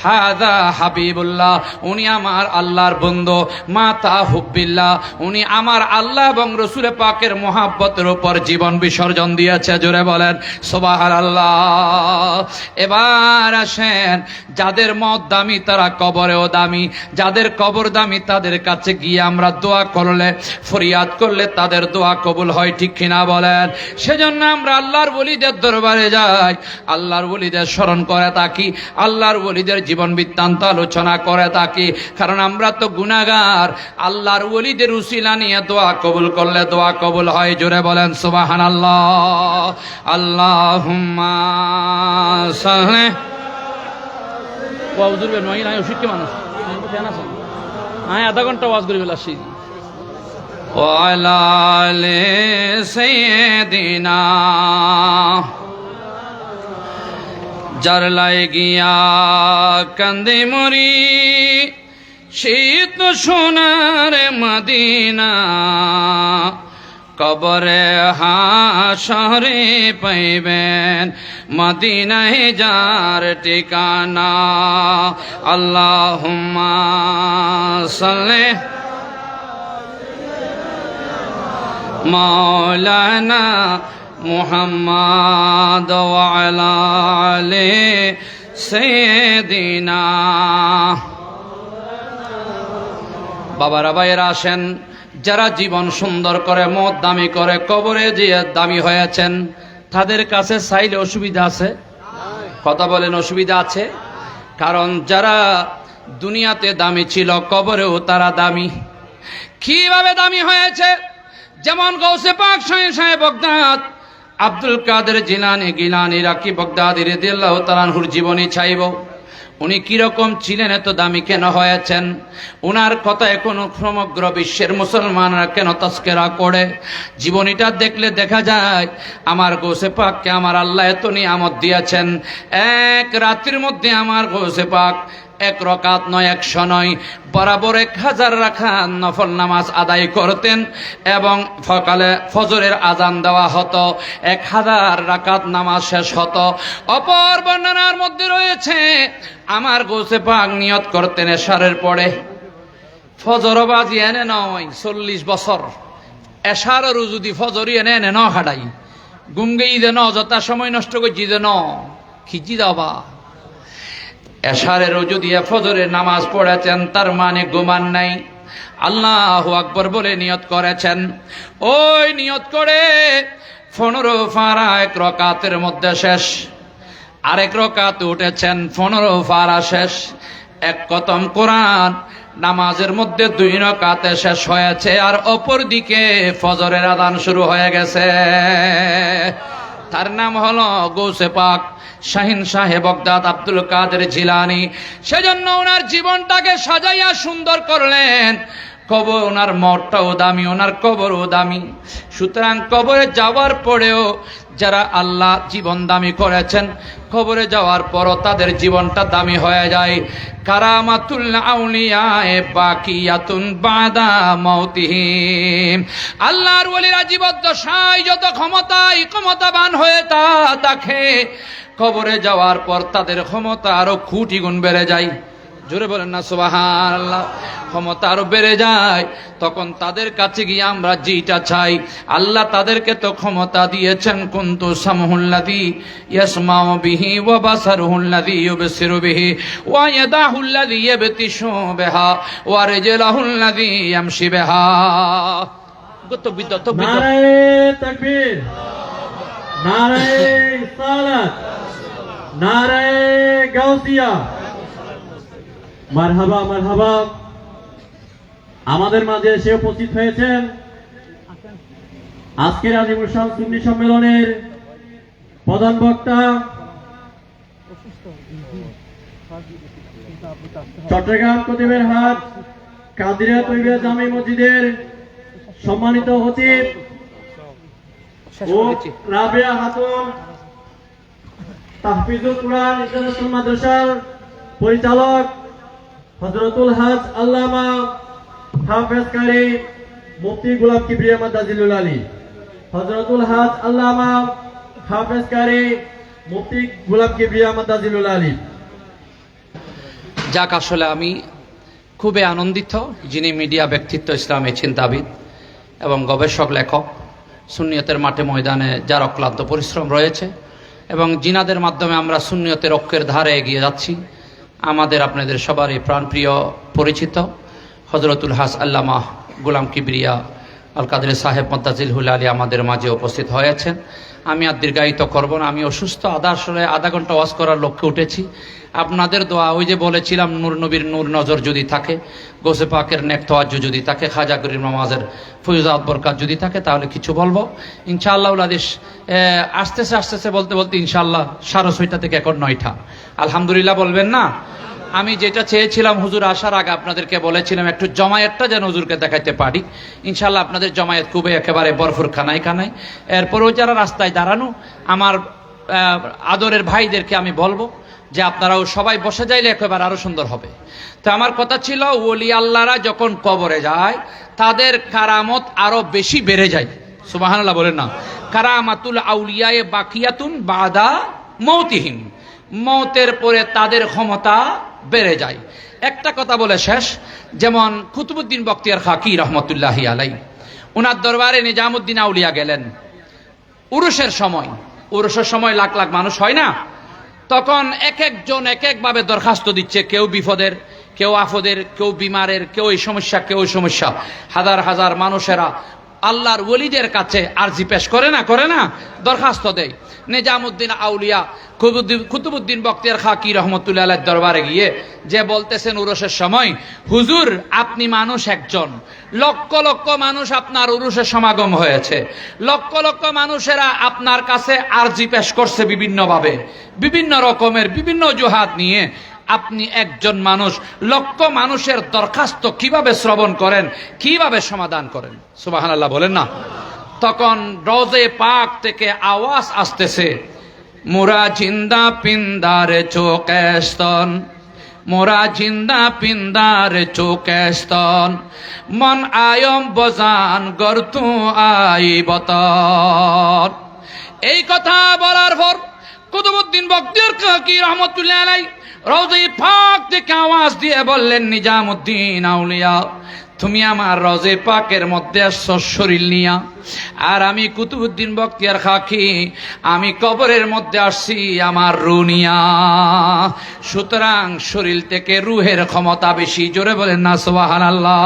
হাদা হাবিবুল্লাহ, উনি আমার আল্লাহর বন্ধু, মাতা হুব্বিল্লাহ, উনি আমার আল্লাহ এবং রসুল পাকের মহাব্বতের উপর জীবন বিসর্জন দিয়েছে। জোরে বলেন সুবহানাল্লাহ। এবার আসেন, যাদের মত দামি তারা কবরেও দামি, যাদের কবর দামি তাদের কাছে গিয়ে আমরা দোয়া করলে, ফরিয়াদ করলে তাদের দোয়া কবুল হয়, ঠিক কিনা বলেন? সেজন্য আমরা আল্লাহর ওলিদের দরবারে যাই, আল্লাহর ওলিদের স্মরণ করে থাকি, আল্লাহর ওলিদের জীবন বৃত্তান্ত আলোচনা করে থাকি। কারণ আমরা তো গুনাহগার, আল্লাহর ওলিদের উসিলা নিয়ে দোয়া কবুল করলে দোয়া কবুল হয়। জোরে বলেন সুবহানাল্লাহ। আল্লাহুম্মা সাল্লি ওয়াজুর বেন মাই নাই অসুখ মানুষ আধা ঘন্টা ওয়াজ করি বেলা সেই ওয়ালা আলি সাইয়্যিদিনা যার লাই গিয়া কান্দে মরি শীত সোনার মদিনা, কবরে হাসরে পাইবেন মদিনায় যার ঠিকানা। আল্লাহুম্মা সাল্লি মাওলানা মুহাম্মদ ওয়া আলা আলি সাইয়্যিদিনা। বাবারা ভাইয়েরা আসেন, যারা জীবন সুন্দর করে মত দামি করে কবরে যে দামি হয়েছেন তাদের কাছে চাইলে অসুবিধা আছে? কথা বলেন, অসুবিধা আছে? কারণ যারা দুনিয়াতে দামি ছিল কবরেও তারা দামি। কিভাবে দামি হয়েছে? যেমন গৌসে পাক শাহ সাহেব বগদাদ আব্দুল কাদের জিলানী গিলানী রাকি বগদাদি রাদিয়াল্লাহু তাআলা আনহুর জীবনী চাইব। উনি কিরকম ছিলেন, এত দামি কেন হয়েছেন, উনার কথা এখন সমগ্র বিশ্বের মুসলমানরা কেন তাস্কেরা করে, জীবনীটা দেখলে দেখা যায় আমার গৌসে পাককে আমার আল্লাহ এত নিয়ামত দিয়েছেন। এক রাত্রির মধ্যে আমার গৌসে পাক 1 রাকাত নয় 100 নয় বরাবর 1000 রাকাত নফল নামাজ আদায় করতেন এবং সকালে ফজরের আজান দেওয়া হতো, 1000 রাকাত নামাজ শেষ হতো। অপর বর্ণনার মধ্যে রয়েছে আমার গৌসে পাক নিয়ত করতেন এশারের পরে, ফজর বাজি এনে নয় 40 বছর এশারেরও যদি ফজরই এনে ন হাডাই গুমগেই দেন যথা সময় নষ্ট করছি দেন খিচি দাবা। এশারেরও যদি ফজরের নামাজ পড়েছেন তার মানে গুমান নাই। আল্লাহু আকবার বলে নিয়ত করেছেন, ওই নিয়ত করে 15 ফারা 1 রাকাতের মধ্যে শেষ, আরেক রাকাত উঠেছেন 15 ফারা শেষ, 1 খতম কোরআন নামাজের মধ্যে 2 রাকাতে শেষ হয়েছে, আর অপর দিকে ফজরের আযান শুরু হয়ে গেছে। তার নাম হলো গৌসে পাক শাহিন শাহে বগদাদ আব্দুল কাদের জিলানী। সেজন্য ওনার জীবনটাকে সাজাইয়া সুন্দর করলেন। কবর ওনার মঠটাও দামি, ওনার কবরও দামি। সুতরাং কবরে যাওয়ার পরেও যারা আল্লাহ জীবন দামি করেছেন, কবরে যাওয়ার পরও তাদের জীবনটা দামি হয়ে যায়। কারামাতুল আউলিয়ায়ে বাকিয়াতুন বাদা মাউতিহিম। আল্লাহর ওলিরা জীবদ্দশায় যত ক্ষমতাবান হয়ে থাকে, কবরে যাওয়ার পর তাদের ক্ষমতা আরো কোটি গুণ বেড়ে যায়। জোরে বলেন না সুবহানাল্লাহ। ক্ষমতা আরো বেড়ে যায়, তখন তাদের কাছে গিয়ে আমরা যেটা চাই, আল্লাহ তাদেরকে তো ক্ষমতা দিয়েছেন, কুনতু সামহুল্লাযী ইয়াসমাউ বিহি ওয়া বাসারুহুল্লাযী ইউবসিরু বিহি ওয়া ইয়াদাহুল্লাযী ইয়াবতিশু বিহা ওয়া রিজলুহুল্লাযী ইয়ামশি বিহা। নারায়ে তাকবীর, নারায়ে সালাত, নারায়ে গাউসিয়া। মারহাবা মারহাবা। আমাদের মাঝে এসে উপস্থিত হয়েছেন আজকের আজিমুল শান সুন্নি সম্মেলনের প্রধান বক্তা, চট্টগ্রাম কতিবের হাট কাদিরা তৈয়বা জামি মসজিদের সম্মানিত খতিব ও রাবেয়া খাতুন তাহফিজুল কুরআন ইন্টারন্যাশনাল মাদ্রাসার পরিচালক হযরতুল হজ আল্লামা হাফেজ কারি মুফতি গোলাম কিবরিয়া মাদাজিলুল আলী, হযরতুল হজ আল্লামা হাফেজ কারি মুফতি গোলাম কিবরিয়া মাদাজিলুল আলী। যাক, আসলে আমি খুবই আনন্দিত যিনি মিডিয়া ব্যক্তিত্ব, ইসলামী চিন্তাবিদ এবং গবেষক লেখক, সুন্নিয়তের মাঠে ময়দানে যার অক্লান্ত পরিশ্রম রয়েছে এবং জিনাদের মাধ্যমে আমরা সুন্নিয়তের অক্ষের ধারে এগিয়ে যাচ্ছি। আমাদের আপনাদের সবারই প্রাণপ্রিয় পরিচিত হযরতুল হজ আল্লামা গোলাম কিবরিয়া আল কাদের সাহেব মাদাজিলুল আলী আমাদের মাঝে উপস্থিত হয়েছেন। আমি আর দীর্ঘায়িত করব না, আমি অসুস্থ, আসলে আধা ঘন্টা ওয়াজ করার লক্ষ্যে উঠেছি। আপনাদের দোয়া, ওই যে বলেছিলাম নূর নবীর নূর নজর যদি থাকে, গোসে পাকের নেক তোয়াজ্জুহ যদি থাকে, খাজা গরিব নামাজের ফয়জাত বরকাত যদি থাকে, তাহলে কিছু বলবো ইনশাআল্লাহ। আদেশ আসতেছে বলতে বলতে ইনশাআল্লাহ 6:30 থেকে এখন 9টা। আলহামদুলিল্লাহ বলবেন না? আমি যেটা চেয়েছিলাম হুজুর আসার আগে আপনাদেরকে বলেছিলাম একটু জমায়েতটা যেন হুজুরকে দেখাইতে পারি। ইনশাআল্লাহ আপনাদের জমায়েত খুবই একেবারে ভরপুর খানায়। এরপরেও যারা রাস্তায় দাঁড়ানো আমার আদরের ভাইদেরকে আমি বলবো যে আপনারাও সবাই বসে যাইলে একেবারে আরো সুন্দর হবে। তো আমার কথা ছিল, ওলি আল্লাহরা যখন কবরে যায় তাদের কারামত আরো বেশি বেড়ে যায়। সুবহানাল্লাহ বলেন না? কারামাতুল আউলিয়ায়ে বাকিয়াতুন বাদা মাউতিহিম। মওতের পরে তাদের ক্ষমতা বেড়ে যায়। একটা কথা বলে শেষ, যেমন কুতুবউদ্দিন বখতিয়ার খাকি রহমতুল্লাহি আলাইহি উনার দরবারে নিজামুদ্দিন আউলিয়া গেলেন। উরুসের সময় লাখ লাখ মানুষ হয় না, তখন এক একজন এক একভাবে দরখাস্ত দিচ্ছে, কেউ বিপদের, কেউ আফদের, কেউ বিমারের, কেউ এই সমস্যা, কেউ ওই সমস্যা। হাজার হাজার মানুষেরা আল্লাহর ওলিদের কাছে আরজি পেশ করে না, দরখাস্ত দেয়। নিজামুদ্দিন আউলিয়া কুতুবুদ্দিন বখতিয়ার খাকি রহমতুল্লাহ আলাইহির দরবারে গিয়ে যে বলতেছেন উরুসের সময়, হুজুর আপনি মানুষ একজন, লক্ষ লক্ষ মানুষ আপনার উরুসে সমাগম হয়েছে, লক্ষ লক্ষ মানুষেরা আপনার কাছে আরজি পেশ করছে বিভিন্নভাবে, বিভিন্ন রকমের বিভিন্ন অজুহাত নিয়ে। আপনি একজন মানুষ, লক্ষ মানুষের দরখাস্ত কিভাবে শ্রবণ করেন, কিভাবে সমাধান করেন? সুবহানাল্লাহ বলেন না। তখন রওজে পাক থেকে আওয়াজ আসতেছে, মোরা জিন্দা পিন্দার চোকেস্তন, মোরা জিন্দা পিন্দার চোকেস্তন, মন আয়ম বজান গর্তু আইবতন। এই কথা বলার পর কুতুবুদ্দিন বখতিয়ার খাকি রহমতুল্লাহ আলাইহি রওজে পাক থেকে আওয়াজ দিয়ে বললেন, নিজামুদ্দিন আউলিয়া, তুমি আমার রওজে পাকের মধ্যে আসছো শরীর নিয়া, আর আমি কুতুবুদ্দিন বখতিয়ার খাকি আমি কবরের মধ্যে আসছি আমার রূহ নিয়া। সুতরাং শরীর থেকে রুহের ক্ষমতা বেশি, জোরে বলেন না সুবহানাল্লাহ।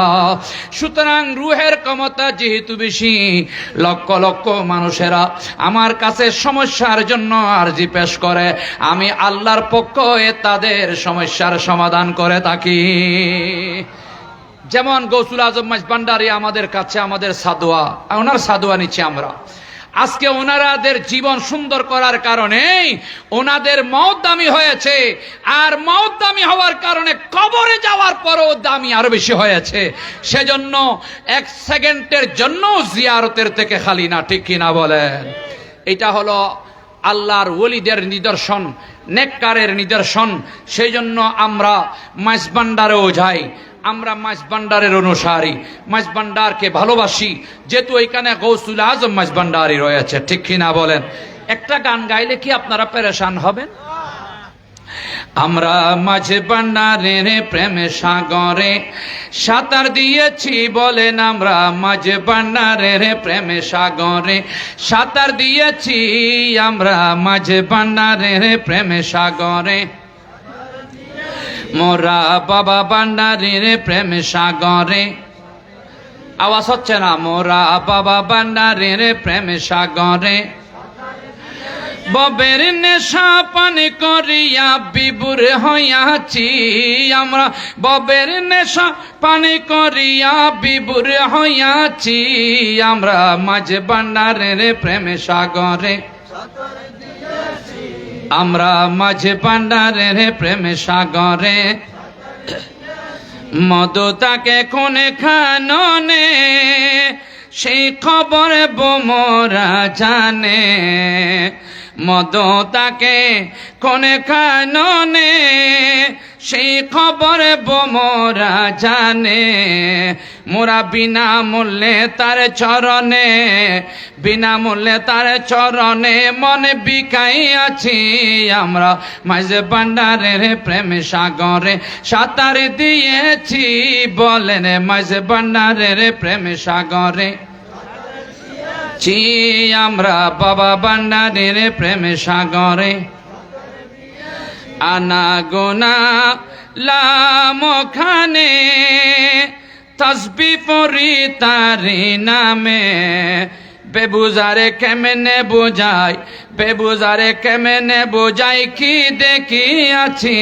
সুতরাং রুহের ক্ষমতা যেহেতু বেশি, লক্ষ লক্ষ মানুষেরা আমার কাছে সমস্যার জন্য আরজি পেশ করে, আমি আল্লাহর পক্ষ হয়ে তাদের সমস্যার সমাধান করে থাকি। যেমন গৌসুল আজম মাইজভান্ডারী আমাদের কাছে আমাদের সাদোয়া, ওনার সাদোয়া নিচ্ছি আমরা। আজকে ওনারাদের জীবন সুন্দর করার কারণে ওনাদের মওত দামি হয়েছে, আর মওত দামি হওয়ার কারণে কবরে যাওয়ার পরও দামি আরো বেশি হয়েছে। সেজন্য এক সেকেন্ডের জন্য জিয়ারতের থেকে খালি না, ঠিক কিনা বলেন? এটা হলো আল্লাহর ওলিদের নিদর্শন, নেককারের নিদর্শন। সেই জন্য আমরা মাইজভান্ডারেও যাই, আমরা মাইজভান্ডারের অনুসারী, মাইজভান্ডারকে ভালোবাসি, যেহেতু এখানে গৌসুল আজম মাইজভান্ডারী রয়েছে, ঠিক কিনা বলেন? একটা গান গাইলে কি আপনারা পেরেশান হবেন? আমরা মাঝভান্ডারের প্রেমে সাগরে সাঁতার দিয়েছি বলেন, আমরা মাঝভান্ডারের প্রেমে সাগরে সাঁতার দিয়েছি, আমরা মাঝভান্ডারের প্রেমে সাগরে, মোরা বাবা ভান্ডারীর প্রেম সাগরে। আওয়াজ হচ্ছে না? মোরা বাবা ভান্ডারীর প্রেম সাগরে, ববের নেশা পানি করিয়া বিভোর হইয়াছি, আমরা ববের নেশা পানি করিয়া বিভোর হইয়াছি, আমরা মাঝভান্ডারের প্রেম সাগরে, আমরা মাঝভান্ডারের প্রেম সাগরে। মধু তাকে কোনে খাননে সেই খবর বোমরা জানে, মধু তাকে কোনে খাননে সেই খবর বোমরা জানে, মোরা বিনা মূল্যে তার চরণে, বিনা মূল্যে তার চরণে মন বিকাইয়াছি, আমরা মাঝভান্ডারের প্রেম সাগরে সাঁতার দিয়েছি বলেন, মাঝভান্ডারের প্রেম সাগরে চি, আমরা বাবা ভান্ডারীর প্রেম সাগরে। আনা গোনা লামখানে তসবি পড়ি তারি নামে, বেবুজারে কেমনে বুঝাই, বেবুজারে কেমনে বুঝাই কি দেখিয়াছি,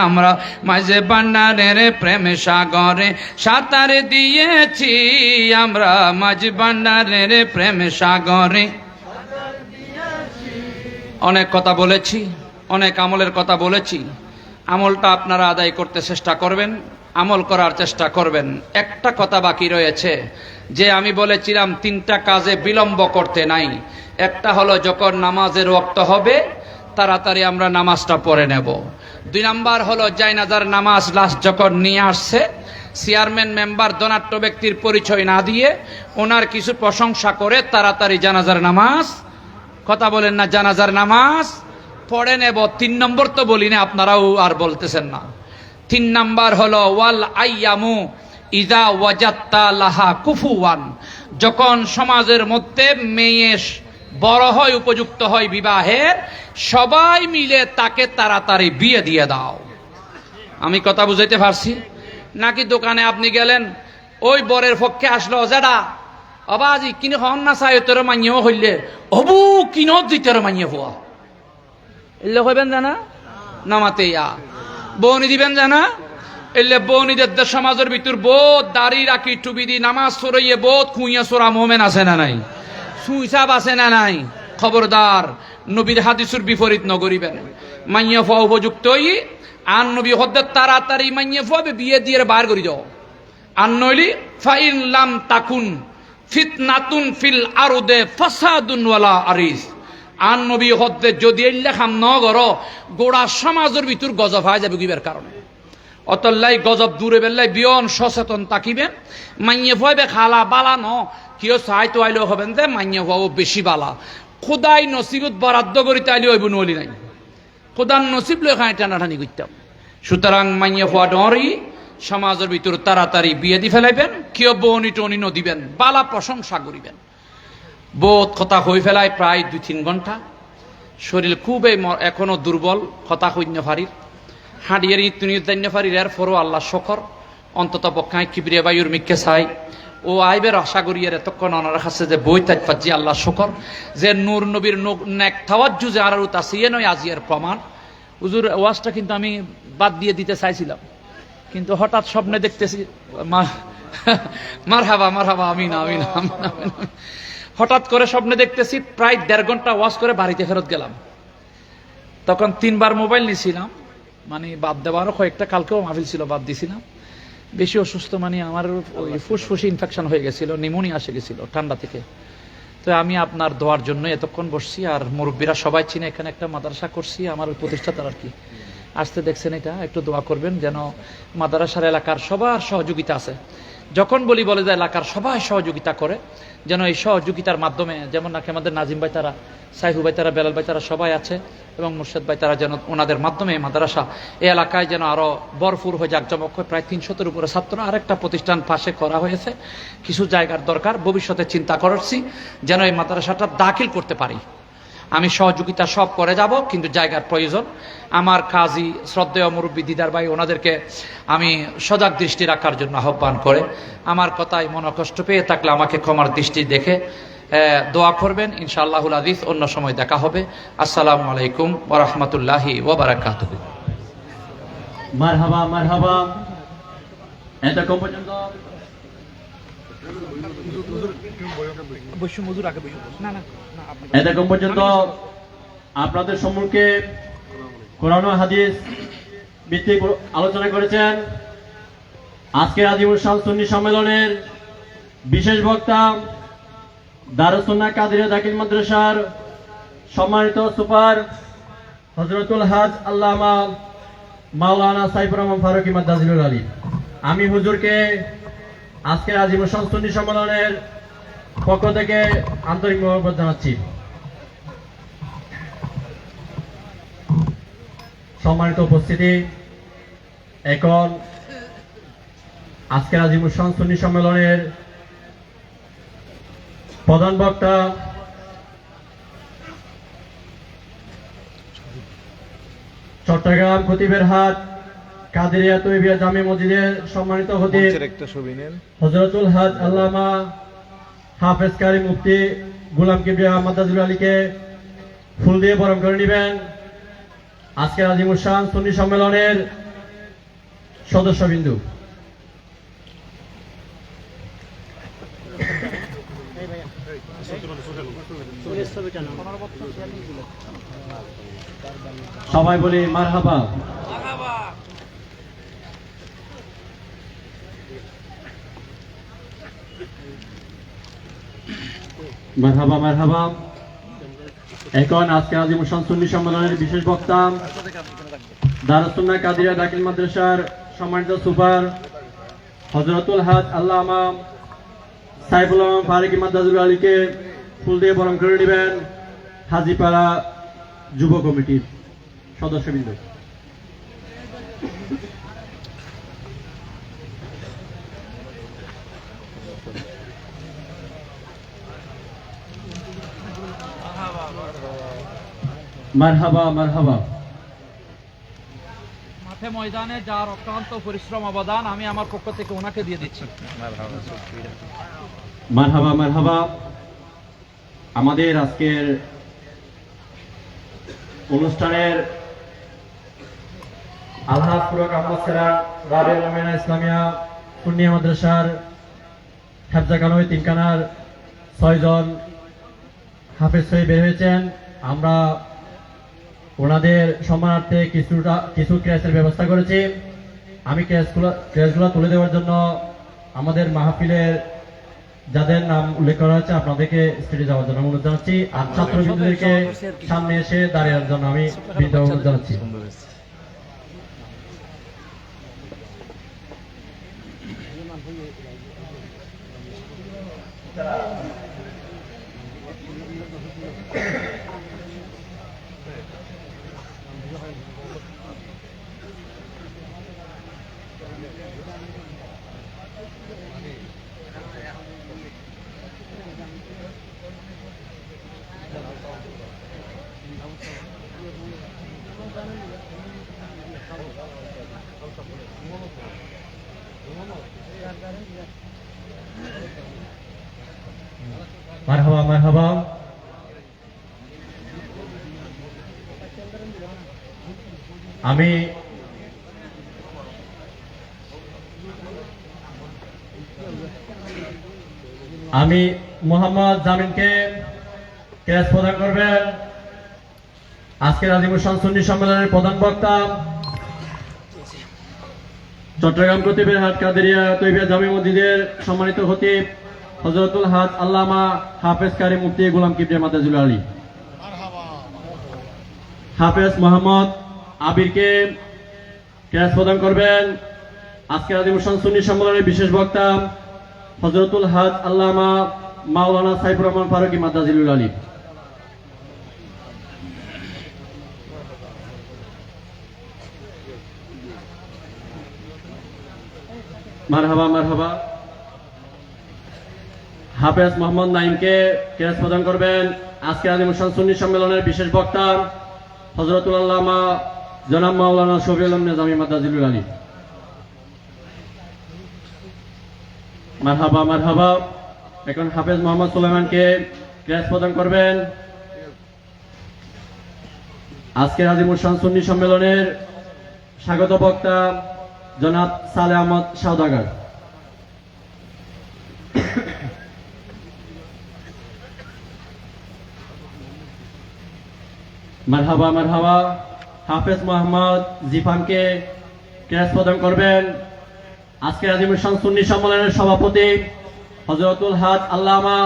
আমরা মাঝভান্ডারের প্রেম সাগরে সাঁতার দিয়েছি, আমরা মাঝভান্ডারের প্রেম সাগরে। অনেক কথা বলেছি, অনেক আমলের কথা বলেছি, আমলটা আপনারা আদায় করতে চেষ্টা করবেন, আমল করার চেষ্টা করবেন। একটা কথা বাকি রয়েছে, যে আমি বলেছিলাম তিনটা কাজে বিলম্ব করতে নাই। একটা হলো যখন নামাজের ওয়াক্ত হবে তাড়াতাড়ি আমরা নামাজটা পড়ে নেব। 2 নাম্বার হলো জায়নাজার নামাজ লাস্ট যখন নিয়ে আসছে, চেয়ারম্যান মেম্বার ধনাঢ্য ব্যক্তির পরিচয় না দিয়ে ওনার কিছু প্রশংসা করে তাড়াতাড়ি জানাজার নামাজ, কথা বলেন না, জানাজার নামাজ পড়ে নেব। 3 নম্বর তো বলি না, আপনারাও আর বলতেছেন না। 3 নাম্বার হলো ওয়াল আইয়ামু ইজা ওয়াজাত্তা লাহা কুফুয়ান, যখন সমাজের মধ্যে মেয়ে বড় হয়, উপযুক্ত হয় বিবাহের, সবাই মিলে তাকে তাড়াতাড়ি বিয়ে দিয়ে দাও। আমি কথা বুঝাইতে পারছি নাকি? দোকানে আপনি গেলেন, ওই বরের পক্ষে আসলো, যেটা অবাজি কিনে হন না চাই তোর মানিয়েও হইলে অবু কিনো দিতের মানিয়ে হওয়া এলে হইবেন জানা নামাতে ইয়া বৌনি দিবেন জানা এলে বৌনিদের সমাজের ভিতর বোধ দাড়ি রাখি টুবি দি নামাজ সরাইয়ে বোধ খুঁইয়া সোরা মোমেন আছে না নাই, সুইসাব আছে না নাই? খবরদার, নবীর হাদিসের বিপরীত নগরিবেন। মাইয়া ফা উপযুক্ত হই আর নবী হদ্দের তাড়াতাড়ি মাইয়া ফাবে বিয়ে দিয়ে বার করি দাও। আর নইলি ফাইন লাম তাকুন ফিতনাতুন ফিল আরদে ফাসাদুন ওয়ালা আরিস। আর নবী হদ্দে যদি এই লেখাম ন গর গোড়া সমাজের ভিতর গজব হয়ে যাবে গিবের কারণে। অতল্লাই গজব দূরে বেল্লাই বিয়ন সচেতন তাকিবেন। মাইয়ে ফয়বে খালা বালা ন কিয় চাই তো আইলেও হবেন যে মাইয়ে ফয়াও বেশি বালা। খোদাই নসিবত বরাদ্দ করি তাইলে হইব নলি নাই, খোদার নসিব লই খাই টানাটানি করতাম। সুতরাং মাইয়ে ফয়া ডরি সমাজের ভিতর তাড়াতাড়ি বিয়ে দি ফেলাইবেন। কিয় বনি টনি নদিবেন, বালা প্রশংসা করিবেন। বোধ কথা হয়ে ফেলায় প্রায় 2-3 ঘন্টা। শরীর খুবই এখনো দুর্বল, কথা হইন্য ফারির হাঁড়িয়ে তুনিও দান্য ফারির। এর ফরও আল্লাহ শকর অন্তত পক্ষায় কিবরিয়া বায়ুর মিক্কে চাই ও আইবের আশা করি এর এতক্ষণ অনার কাছে যে বই তাজ পাচ্ছি আল্লাহ শকর যে নূর নবীর নেক তাওয়াজ্জু যে আর তাসিয়ে নয় আজিয়ার প্রমাণ। হুজুর ওয়াজটা কিন্তু আমি বাদ দিয়ে দিতে চাইছিলাম, কিন্তু হঠাৎ স্বপ্নে দেখতেছি মারহাবা মারহাবা আমিন আমিন আমিন আমিন। হঠাৎ করে স্বপ্নে দেখতেছি প্রায় 1.5 ঘন্টা ওয়াজ করে বাড়িতে ফেরত গেলাম। তখন 3 বার মোবাইল নিয়েছিলাম, মানে বাদ দেওয়ারও কয়েকটা, কালকেও মাহফিল ছিল বাদ দিছিলাম। বেশি অসুস্থ, মানে আমার ওই ফুসফুসে ইনফেকশন হয়ে গেছিল, নিউমোনিয়া এসে গেছিল ঠান্ডা থেকে। তো আমি আপনার দোয়ার জন্য এতক্ষণ বসছি। আর মুরব্বীরা সবাই চিনে, এখানে একটা মাদ্রাসা করছি, আমার ওই প্রতিষ্ঠাতার আর কি আসতে দেখছেন। এটা একটু দোয়া করবেন যেন মাদ্রাসার এলাকার সবার সহযোগিতা আছে। যখন বলে যে এলাকার সবাই সহযোগিতা করে, যেন এই সহযোগিতার মাধ্যমে যেমন নাকি আমাদের নাজিম ভাই তারা, সাইফু ভাই তারা, বেলাল ভাই তারা সবাই আছে এবং মুর্শেদ ভাই তারা, যেন ওনাদের মাধ্যমে মাদ্রাসা এই এলাকায় যেন আরো ভরপুর হয়ে জাকজমক হয়। প্রায় 300-এর উপরে ছাত্র। আরেকটা প্রতিষ্ঠান পাশে করা হয়েছে, কিছু জায়গার দরকার, ভবিষ্যতে চিন্তা করছি যেন এই মাদ্রাসাটা দাখিল করতে পারি। আমি সহযোগিতা সব করে যাব, কিন্তু জায়গার প্রয়োজন। আমার কাজী শ্রদ্ধেয় মুরব্বী দিদার ভাই, ওনাদেরকে আমি সজাগ দৃষ্টি রাখার জন্য আহ্বান করে, আমার কথায় মনকষ্ট পেয়ে থাকলে আমাকে ক্ষমার দৃষ্টি দেখে দোয়া করবেন। ইনশাআল্লাহুল আজিজ অন্য সময় দেখা হবে। আসসালামু আলাইকুম ওয়া রাহমাতুল্লাহি ওয়া বারাকাতুহু। মারহাবা মারহাবা। এতক্ষণ পর্যন্ত এতক্ষণ পর্যন্ত আপনাদের সম্মুখে কোরআন ও হাদিস ভিত্তিক আলোচনা করেছেন আজকের আজিমুল শাহ সুন্নি সম্মেলনের বিশেষ বক্তা দারুস সুন্নাহ কাদেরিয়া দাখিল মাদ্রাসার সম্মানিত সুপার হযরতুল হাজ আল্লামা মাওলানা সাইফুর রহমান ফারুকী মাদ্দাজিলুল আলী। আমি হুজুরকে আজকের আজিমুল শাহ সুন্নি সম্মেলনের পক্ষ থেকে আন্তরিক মোবারকবাদ জানাচ্ছি। সম্মানিত উপস্থিতি, এখন আজকের আজিমুল শাহ সুন্নি সম্মেলনের প্রধান বক্তা চট্টগ্রাম খতিবের হাট কাদেরিয়া তৈবিয়া জামে মসজিদের সম্মানিত খতিব হযরতুল হাজ আল্লামা হাফেজ কারি মুফতি গোলাম কিবরিয়া মাদ্দাজিলুল আলীকে ফুল দিয়ে বরণ করে নেবেন। আজকের আজিমুল শাহ সুন্নি সম্মেলনের সদস্যবিন্দু। সবাই বলি মারহাবা। মারহাবা মারহাবা। এখন আজকে আজিমুল শাহ সুন্নি সম্মেলনের বিশেষ বক্তা দারুস সুন্নাহ কাদেরিয়া দাখিল মাদ্রাসার সম্মানিত সুপার হযরতুল হাজ আল্লামা সাইফুল রহমান ফারুকী মাদ্দাজিলুল আলীকে ফুল দিয়ে বরণ করে নেবেন হাজীপাড়া যুব কমিটির সদস্যবৃন্দ। মারহাবা মারহাবা মাঠে ময়দানে যার অক্লান্ত পরিশ্রম অবদান আমি আমার পক্ষ থেকে ওনাকে দিয়ে দিচ্ছি। মারহাবা মারহাবা। আমাদের আজকের অনুষ্ঠানের আলহাজ পুরক আহমদ সেরা রাবিয়া মুমিনা ইসলামিয়া সুন্নিয়া মাদ্রাসার হেফজা কানবী তিনখানার 6 জন হাফেজ হয়ে বের হয়েছেন। আমরা ওনাদের সম্মানার্থে কিছু ক্রেসের ব্যবস্থা করেছি। আমি ক্রেসগুলো তুলে দেওয়ার জন্য আমাদের মাহফিলের যাদের নাম উল্লেখ করা হচ্ছে আপনাদেরকে স্টেজে যাওয়ার জন্য অনুরোধ জানাচ্ছি, আর ছাত্রবৃন্দদেরকে সামনে এসে দাঁড়ানোর জন্য আমি বিনীত অনুরোধ জানাচ্ছি। মারহাবা মারহাবা। আমি মোহাম্মদ জামিনকে ক্রেস প্রদান করবেন। আজকের আজিমুসান সুন্নি সম্মেলনের প্রধান বক্তা চট্টগ্রাম কতিবের হাট কাদেরিয়া তৈবিয়া জামি মসজিদের সম্মানিত খতিব হযরতুল হাজ আল্লামা হাফেজ কারি মুফতি গোলাম কিবরিয়া মাদাজিলুল আলী। হাফেজ মোহাম্মদ আবিরকে ক্রেস প্রদান করবেন। আজকের আজিমুসান সুন্নি সম্মেলনের বিশেষ বক্তা হযরতুল হাজ আল্লামা মাওলানা সাইফুর রহমান ফারুকী মাদাজিলুল আলী। মারহাবা মারহাবা। হাফেজ মোহাম্মদ নাইমকে ক্রেস প্রদান করবেন। আজকের আজিমুসান সুন্নি সম্মেলনের বিশেষ বক্তা হযরতুল আল্লামা জনাব মাওলানা শফিউল আলম নিজামী মাদাজিলুল আলী। মারহাবা মারহাবা। এখন হাফেজ মোহাম্মদ সুলাইমানকে ক্রেস প্রদান করবেন। আজকের আজিমুসান সুন্নি সম্মেলনের স্বাগত বক্তা জনাব সালেহ আহমদ সওদাগর। মারহাবা মারহাবা। হাফেজ মোহাম্মদ জিফানকে ক্রেস প্রদান করবেন। আজকের আজিমুসান সুন্নি সম্মেলনের সভাপতি হযরতুল হাজ আল্লামা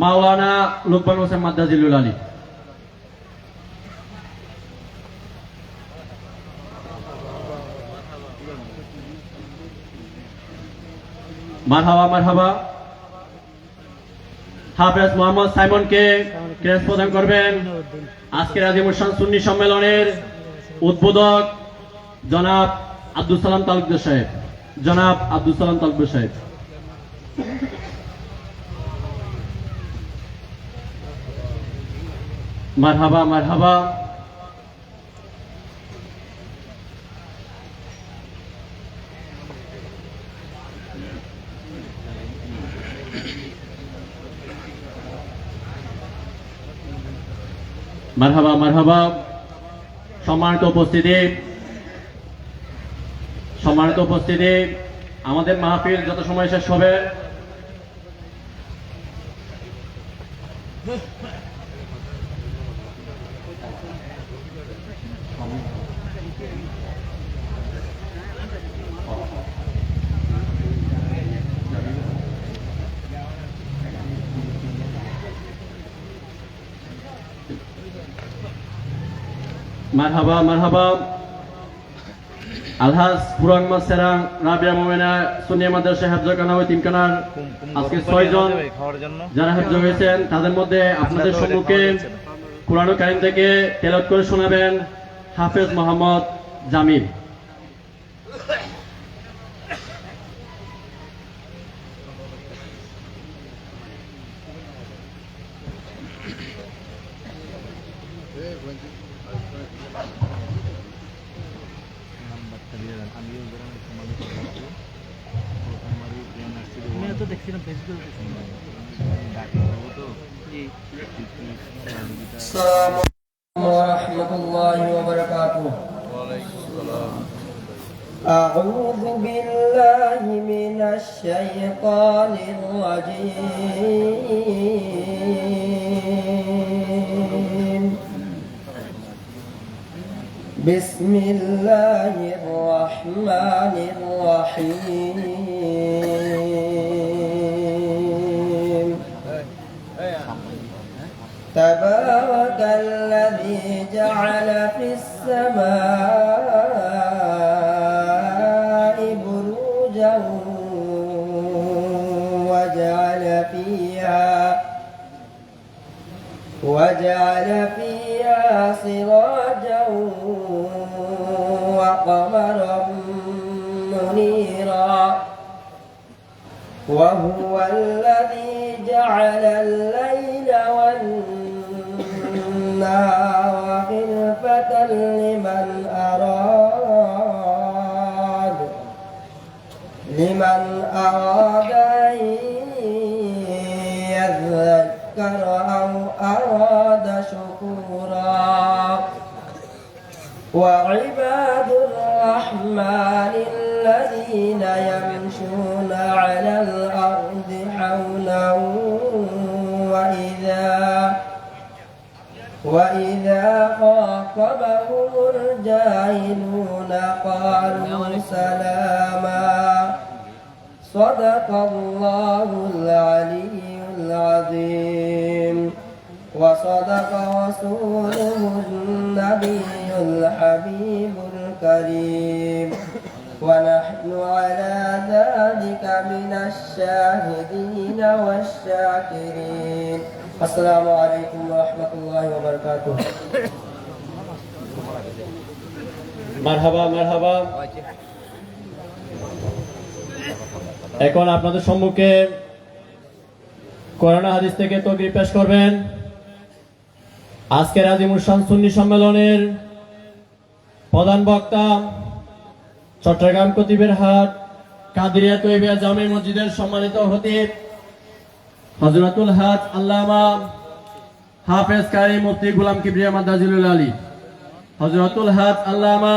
মাওলানা লুকমান হোসেন মাদাজিলুল আলী। মারহাবা মারহাবা। হাফেজ মোহাম্মদ সাইমনকে ক্রেস প্রদান করবেন। আজকের আজিমুসান সুন্নি সম্মেলনের উদ্বোধক জনাব আব্দুল সালাম তালুকদার সাহেব। জনাব আব্দুল সালাম তালুকদার সাহেব। মারহাবা মারহাবা। মারহাবা মারহাবা। সম্মানিত উপস্থিতি আমাদের মাহফিল যত সময় শেষ হবে মারহাবা মারহাবা। আলহাজ পুরক আহমদ সেরা রাবিয়া মুমিনা সুন্নিয়া মাদ্রাসা হেফজা কানবী তিনখানার আজকে 6 জন যারা হেফজা হয়েছেন, তাদের মধ্যে আপনাদের সম্মুখে কুরআনুল কারীম থেকে তেলাওয়াত করে শোনাবেন হাফেজ মোহাম্মদ জামিল। When السلام عليكم ورحمة الله وبركاته. أعوذ بالله من الشيطان الرجيم. بسم الله الرحمن الرحيم. تبارك الذي جعل في السماء بروجا وجعل فيها سراجا وقمرا منيرا وهو الذي جعل الليل والنهار خلفة لمن أراد أن يذكر أو أراد شكورا. وعباد الرحمن الذين يمشون على الأرض حولا وإذا خاطبهم الجاهلون قالوا سلاما. صدق الله العلي العظيم وصدق رسوله النبي الحبيب الكريم ونحن على ذلك من الشاهدين والشاكرين. السلام عليكم ورحمة الله وبركاته. মারহাবা মারহাবা। এখন আপনাদের সম্মুখে কোরআন হাদিস থেকে তকরির পেশ করবেন আজকের আজিমুল শান সুন্নি সম্মেলনের প্রধান বক্তা চট্টগ্রাম কতিবের হাট কাদিরিয়া তৈবিয়া জামে মসজিদের সম্মানিত খতিব হযরতুল হাজ আল্লামা হাফেজ কারি মুফতি গোলাম কিবরিয়া মাদ্দাজিলুল আলী, হযরতুল হাজ আল্লামা